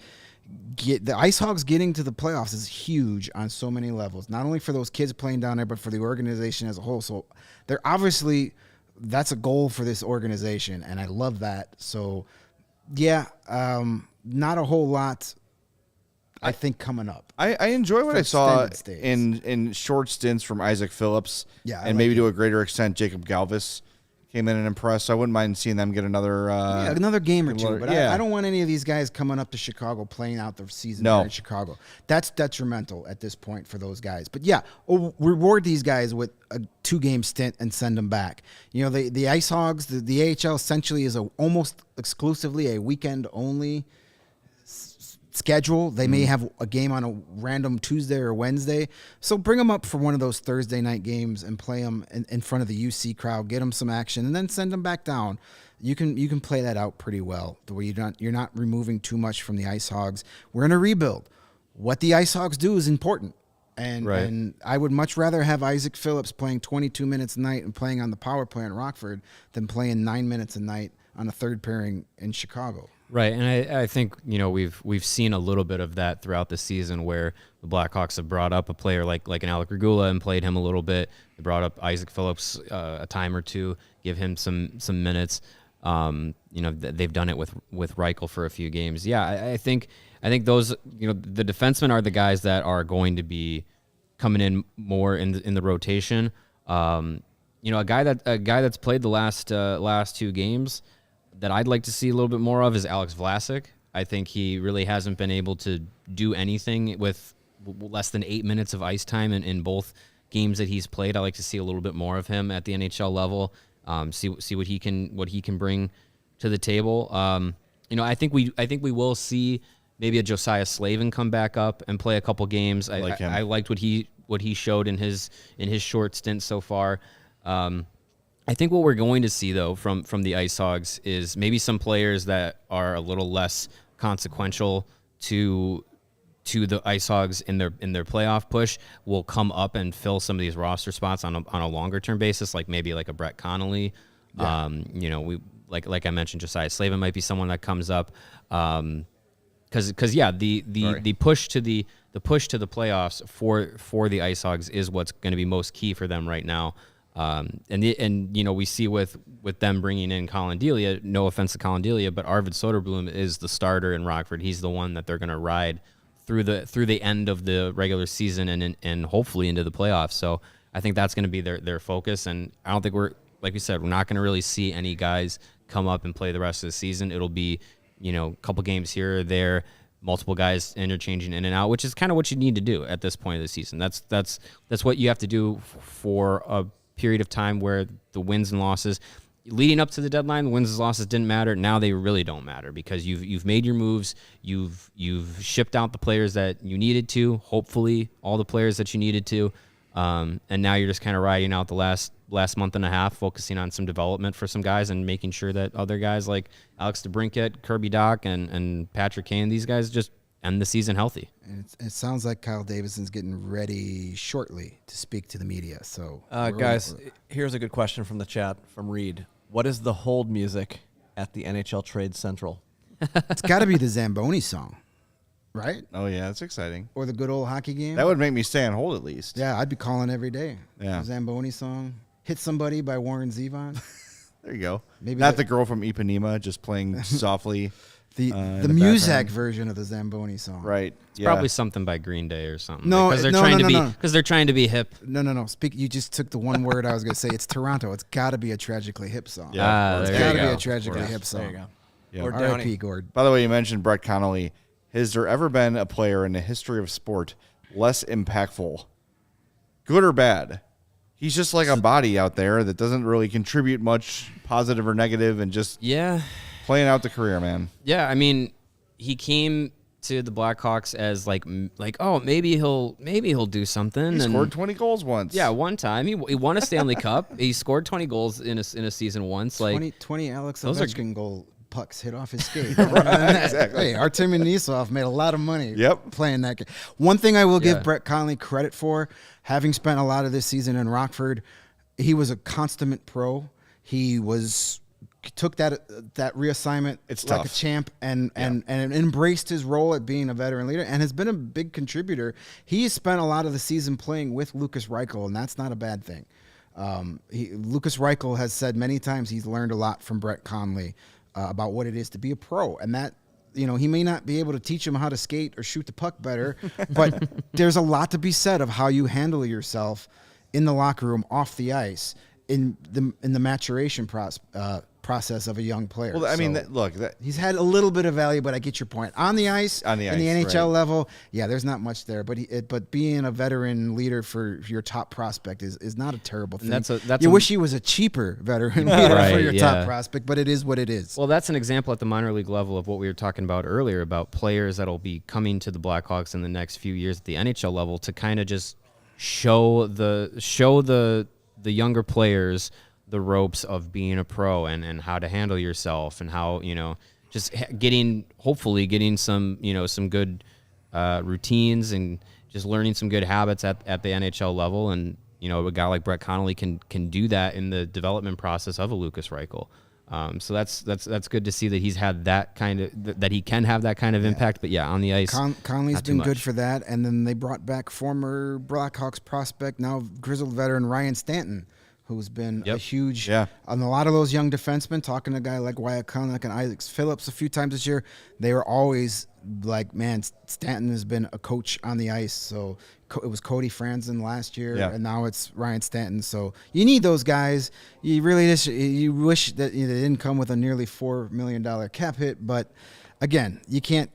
B: The IceHogs getting to the playoffs is huge on so many levels, not only for those kids playing down there, but for the organization as a whole. So they're obviously, that's a goal for this organization, and I love that. So, yeah, not a whole lot, I think, coming up.
A: I enjoy what I saw
B: extended stays.
A: in short stints from Isaac Phillips.
B: Yeah, I
A: and
B: like
A: maybe
B: it.
A: to a greater extent, Jacob Galvis came in and impressed. So I wouldn't mind seeing them get another
B: another game or two. But
A: yeah.
B: I don't want any of these guys coming up to Chicago playing out the season
A: No.
B: there in Chicago. That's detrimental at this point for those guys. But yeah, reward these guys with a 2-game stint and send them back. The IceHogs, the AHL essentially is almost exclusively a weekend only schedule. They may have a game on a random Tuesday or Wednesday. So bring them up for one of those Thursday night games and play them in front of the UC crowd, get them some action, and then send them back down. You can play that out pretty well, the way you're not removing too much from the IceHogs. We're in a rebuild. What the IceHogs do is important. And I would much rather have Isaac Phillips playing 22 minutes a night and playing on the power play in Rockford than playing 9 minutes a night on a third pairing in Chicago.
C: Right, and I think we've seen a little bit of that throughout the season, where the Blackhawks have brought up a player like an Alec Regula and played him a little bit. They brought up Isaac Phillips a time or two, give him some minutes. They've done it with Reichel for a few games. Yeah, I think those the defensemen are the guys that are going to be coming in more in the rotation. A guy that's played the last 2 games that I'd like to see a little bit more of is Alex Vlasic. I think he really hasn't been able to do anything with less than 8 minutes of ice time in both games that he's played. I'd like to see a little bit more of him at the NHL level. See what he can bring to the table. I think we will see maybe a Josiah Slavin come back up and play a couple games. I liked what he showed in his short stint so far. I think what we're going to see, though, from the IceHogs is maybe some players that are a little less consequential to the IceHogs in their playoff push will come up and fill some of these roster spots on a longer term basis, like maybe like a Brett Connolly. Yeah. We like I mentioned, Josiah Slavin might be someone that comes up. Because the push to the playoffs for the IceHogs is what's going to be most key for them right now. We see with them bringing in Colin Delia, no offense to Colin Delia, but Arvid Soderblom is the starter in Rockford. He's the one that they're going to ride through the end of the regular season and hopefully into the playoffs. So I think that's going to be their focus. And I don't think we're not going to really see any guys come up and play the rest of the season. It'll be, a couple games here or there, multiple guys interchanging in and out, which is kind of what you need to do at this point of the season. That's what you have to do for a period of time where the wins and losses, leading up to the deadline, wins and losses didn't matter. Now they really don't matter because you've made your moves. You've shipped out the players that you needed to. Hopefully, all the players that you needed to. And now you're just kind of riding out the last month and a half, focusing on some development for some guys and making sure that other guys like Alex DeBrincat, Kirby Doc, and Patrick Kane, these guys just end the season healthy.
B: And it sounds like Kyle Davidson's getting ready shortly to speak to the media. So,
D: guys, here's a good question from the chat from Reed. What is the hold music at the NHL Trade Central?
B: It's got to be the Zamboni song, right?
A: Oh, yeah, that's exciting.
B: Or the good old hockey game.
A: That would make me stay on hold at least.
B: Yeah, I'd be calling every day.
A: Yeah.
B: The Zamboni song. Hit Somebody by Warren Zevon.
A: There you go.
B: Maybe
A: Not the girl from Ipanema just playing softly.
B: The
A: the
B: Muzak
A: background.
B: version of the Zamboni song.
A: Right.
C: It's probably something by Green Day or something.
B: No,
C: because they're
B: no,
C: trying
B: no,
C: to
B: no,
C: be
B: no.
C: because they're trying to be hip.
B: No. You just took the one word I was going to say. It's Toronto. It's got to be a Tragically Hip song.
A: Yeah.
B: It's
C: there
B: got
C: you
B: to be
C: go.
B: a Tragically
A: Of
B: Hip
A: course.
B: song.
D: There you go.
A: Yeah.
D: Or
B: R.I.P.
D: Downey.
B: Gord.
A: By the way, you mentioned Brett Connolly. Has there ever been a player in the history of sport less impactful? Good or bad? He's just like a body out there that doesn't really contribute much positive or negative and just
C: Yeah.
A: playing out the career, man.
C: Yeah, I mean, he came to the Blackhawks as like oh, maybe he'll do something.
A: He
C: and
A: scored 20 goals once.
C: Yeah, one time he won a Stanley Cup. He scored 20 goals in a season once. Like
B: 20 Alex
C: those are
B: Ovechkin goal pucks hit off his skate.
A: Exactly.
B: Hey, Artemi Nisov made a lot of money
A: Yep.
B: playing that game. One thing I will give
C: Yeah.
B: Brett Connolly credit for, having spent a lot of this season in Rockford, he was a consummate pro. He took that reassignment
A: It's
B: like
A: tough.
B: a champ and embraced his role at being a veteran leader and has been a big contributor. He spent a lot of the season playing with Lucas Reichel, and that's not a bad thing. Lucas Reichel has said many times he's learned a lot from Brett Connolly about what it is to be a pro, and that he may not be able to teach him how to skate or shoot the puck better, but there's a lot to be said of how you handle yourself in the locker room, off the ice, in the maturation process of a young player.
A: Well, I mean,
B: So, he's had a little bit of value, but I get your point. On the ice, in the NHL level, yeah, there's not much there. But being a veteran leader for your top prospect is not a terrible thing. You wish he was a cheaper veteran leader for your top prospect, but it is what it is.
C: Well, that's an example at the minor league level of what we were talking about earlier about players that'll be coming to the Blackhawks in the next few years at the NHL level to kind of just show the younger players the ropes of being a pro and how to handle yourself and how, just hopefully getting some, some good routines and just learning some good habits at the NHL level. And, a guy like Brett Connolly can do that in the development process of a Lucas Reichel. So that's good to see that he's had that kind of that he can have that kind of impact. But yeah, on the ice,
B: Connolly's been good for that. And then they brought back former Blackhawks prospect, now grizzled veteran Ryan Stanton, who's been a huge on a lot of those young defensemen. Talking to a guy like Wyatt Kalnick and Isaac Phillips a few times this year, they were always like, man, Stanton has been a coach on the ice. So it was Cody Franzen last year, and now it's Ryan Stanton. So you need those guys. You really you wish that they didn't come with a nearly $4 million cap hit, but again, you can't.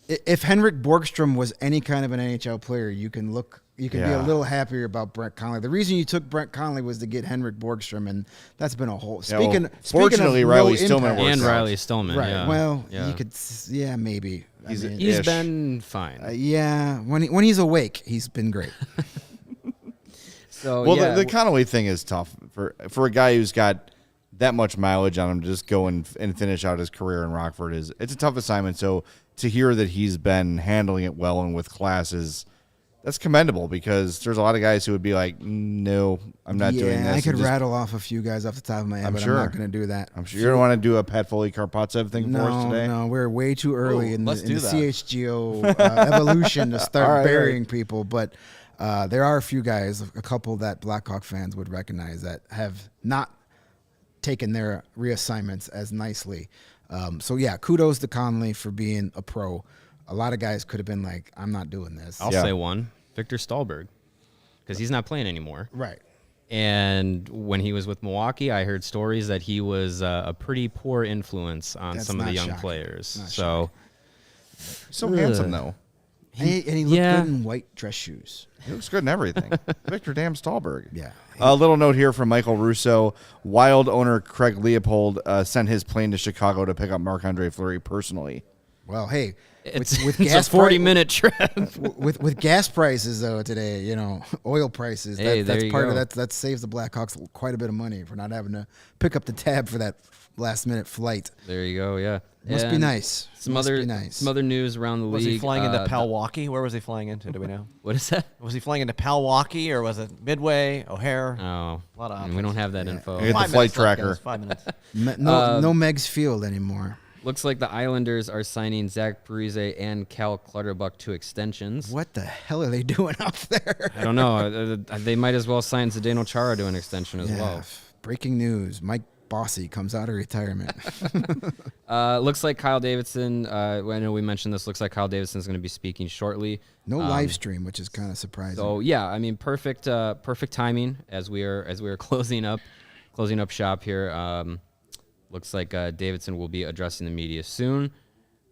B: If Henrik Borgstrom was any kind of an NHL player, you can be a little happier about Brett Connolly. The reason you took Brett Connolly was to get Henrik Borgstrom, and that's been a whole.
A: Fortunately, Riley Stillman
C: and Riley Stillman,
B: right?
C: Yeah.
B: Well, you could, maybe.
C: He's been fine.
B: When he's awake, he's been great.
A: The Connolly thing is tough for a guy who's got that much mileage on him to just go and finish out his career in Rockford. It's a tough assignment. So to hear that he's been handling it well and with class that's commendable, because there's a lot of guys who would be like, no, I'm not doing this.
B: I could rattle off a few guys off the top of my head, but I'm not going to do that.
A: I'm sure you don't want to do a Pat Foley-Karpatsev thing for us today?
B: No, we're way too early in the CHGO evolution to start burying people. But there are a few guys, a couple that Blackhawk fans would recognize that have not taken their reassignments as nicely. Kudos to Connolly for being a pro. A lot of guys could have been like, I'm not doing this.
C: I'll say one, Victor Stahlberg, because he's not playing anymore.
B: Right.
C: And when he was with Milwaukee, I heard stories that he was a pretty poor influence on some of the young players.
A: So handsome, though.
B: And he looked good in white dress shoes.
A: He looks good in everything. Victor Dam Stahlberg.
B: Yeah.
A: A little note here from Michael Russo. Wild owner Craig Leopold sent his plane to Chicago to pick up Marc-Andre Fleury personally.
B: Well, hey,
C: It's
B: with
C: a
B: gas
C: 40-minute trip.
B: with gas prices though today, oil prices.
C: Hey,
B: that's
C: there you
B: part
C: go.
B: of that. That saves the Blackhawks quite a bit of money for not having to pick up the tab for that last-minute flight.
C: There you go. Yeah,
B: Must be nice.
C: Some
B: Must
C: other
B: be nice.
C: some other news around the
D: Was
C: league.
D: he flying into Palwaukee? Where was he flying into? Do we know?
C: What is that?
D: Was he flying into Palwaukee or was it Midway, O'Hare?
C: Oh,
D: A lot of
C: we don't have that info.
A: Get the flight tracker.
D: 5 minutes.
B: No Megs Field anymore.
C: Looks like the Islanders are signing Zach Parise and Cal Clutterbuck to extensions.
B: What the hell are they doing up there?
C: I don't know. They might as well sign Zdeno Chara to an extension as well.
B: Breaking news: Mike Bossy comes out of retirement.
C: Looks like Kyle Davidson. I know we mentioned this. Looks like Kyle Davidson is going to be speaking shortly.
B: No live stream, which is kind of surprising.
C: So yeah, I mean, perfect timing as we are closing up shop here. Looks like Davidson will be addressing the media soon.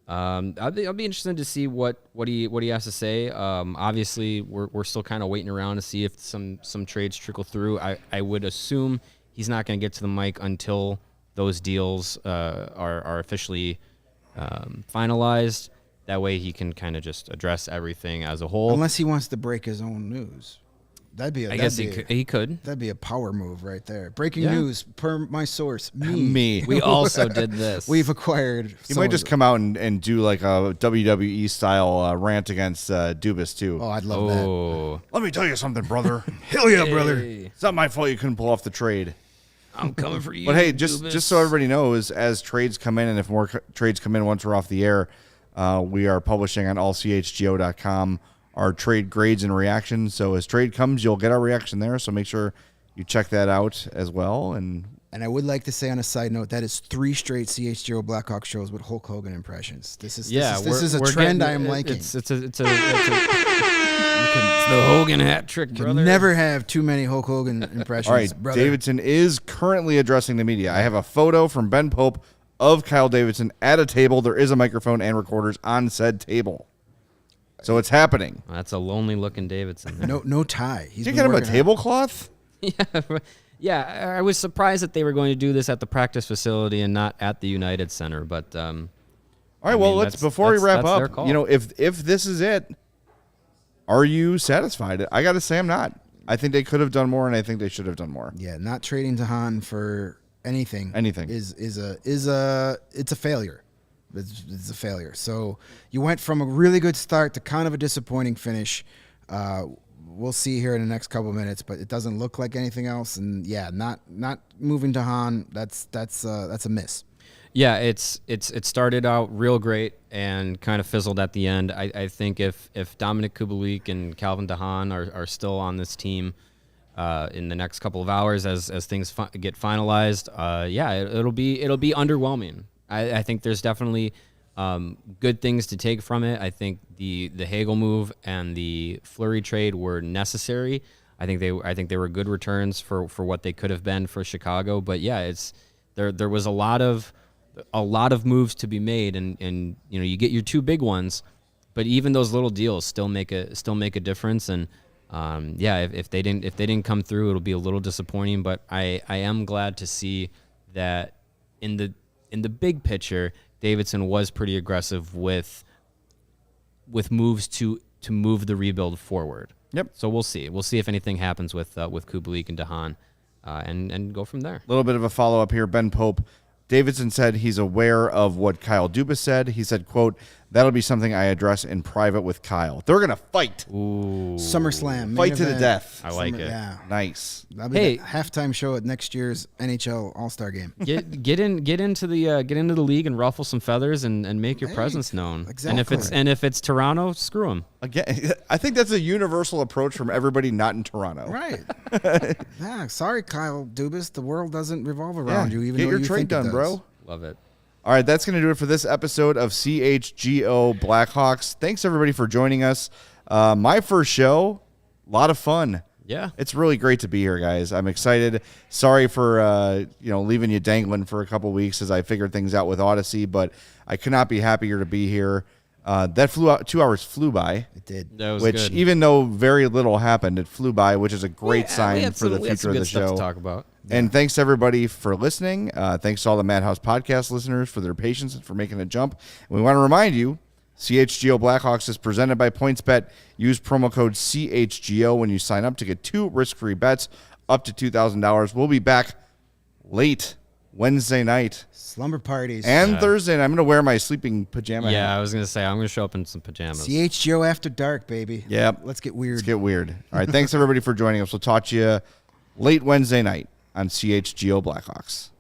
C: I'll be interested to see what he has to say. Obviously, we're still kind of waiting around to see if some trades trickle through. I would assume he's not going to get to the mic until those deals are officially finalized. That way, he can kind of just address everything as a whole.
B: Unless he wants to break his own news.
C: I guess he could.
B: That'd be a power move right there. Breaking news per my source.
A: Me.
C: We also did this.
B: We've acquired.
A: He might just come out and do like a WWE style rant against Dubas too.
B: Oh, I'd love that.
A: Let me tell you something, brother.
B: Hell yeah, brother.
A: It's not my fault you couldn't pull off the trade.
C: I'm coming for you.
A: But hey,
C: Dubas.
A: just so everybody knows, as trades come in and if more trades come in once we're off the air, we are publishing on allchgo.com our trade grades and reactions. So as trade comes, you'll get our reaction there. So make sure you check that out as well. And
B: I would like to say on a side note, that is 3 straight CHGO Blackhawks shows with Hulk Hogan impressions. This is a trend I am liking.
C: It's the Hogan hat trick,
B: You
C: brother.
B: can never have too many Hulk Hogan impressions.
A: all right,
B: brother.
A: Davidson is currently addressing the media. I have a photo from Ben Pope of Kyle Davidson at a table. There is a microphone and recorders on said table. So it's happening.
C: That's a lonely looking Davidson.
B: No tie. He's
A: Did you
B: been
A: get him a
B: working hard.
A: tablecloth?
C: Yeah. I was surprised that they were going to do this at the practice facility and not at the United Center. But
A: All right, well, let's before we wrap
C: that's their
A: up,
C: call.
A: if this is it, are you satisfied? I got to say I'm not. I think they could have done more, and I think they should have done more.
B: Yeah, not trading Tahan for anything. Is a failure. It's a failure. So you went from a really good start to kind of a disappointing finish. We'll see here in the next couple of minutes, but it doesn't look like anything else. And yeah, not moving to Han. That's a miss.
C: Yeah, it started out real great and kind of fizzled at the end. I think if Dominic Kubalik and Calvin DeHaan are still on this team in the next couple of hours as things get finalized, it'll be underwhelming. I think there's definitely good things to take from it. I think the Hagel move and the Fleury trade were necessary. I think they were good returns for what they could have been for Chicago. But yeah, there was a lot of moves to be made, and you get your 2 big ones, but even those little deals still make a difference. And if they didn't come through, it'll be a little disappointing. But I am glad to see that in the big picture, Davidson was pretty aggressive with moves to move the rebuild forward.
A: Yep.
C: So we'll see. We'll see if anything happens with Kubalik and DeHaan, and go from there.
A: A little bit of a follow-up here. Ben Pope. Davidson said he's aware of what Kyle Dubas said. He said, quote, "That'll be something I address in private with Kyle." They're going to fight.
C: Ooh.
B: SummerSlam.
A: Fight to the death.
C: I like it.
B: Yeah.
A: Nice.
B: That'll be the halftime show at next year's NHL All-Star Game.
C: Get into the league and ruffle some feathers and make your presence known.
B: Exactly.
C: And if it's Toronto, screw them.
A: Again, I think that's a universal approach from everybody not in Toronto.
B: Right. Yeah. Sorry, Kyle Dubas. The world doesn't revolve around you. Even
A: get
B: though
A: your
B: you
A: trade
B: think it
A: done,
B: does.
A: bro.
C: Love it.
A: All right, that's going to do it for this episode of CHGO Blackhawks. Thanks, everybody, for joining us. My first show, a lot of fun.
C: Yeah.
A: It's really great to be here, guys. I'm excited. Sorry for leaving you dangling for a couple weeks as I figured things out with Odyssey, but I could not be happier to be here. That 2 hours flew by.
B: It did.
C: That was
A: Which,
C: good.
A: even though very little happened, it flew by, which is a great sign for the future of the show.
C: To talk about.
A: And thanks to everybody for listening. Thanks to all the Madhouse Podcast listeners for their patience and for making a jump. And we want to remind you, CHGO Blackhawks is presented by PointsBet. Use promo code CHGO when you sign up to get 2 risk-free bets up to $2,000. We'll be back late Wednesday night.
B: Slumber parties.
A: And Thursday, and I'm going to wear my sleeping pajama
C: Yeah,
A: hat.
C: I was going to say, I'm going to show up in some pajamas.
B: CHGO After Dark, baby.
A: Yep.
B: Let's get weird.
A: Let's get weird. All right, thanks everybody for joining us. We'll talk to you late Wednesday night on CHGO Blackhawks.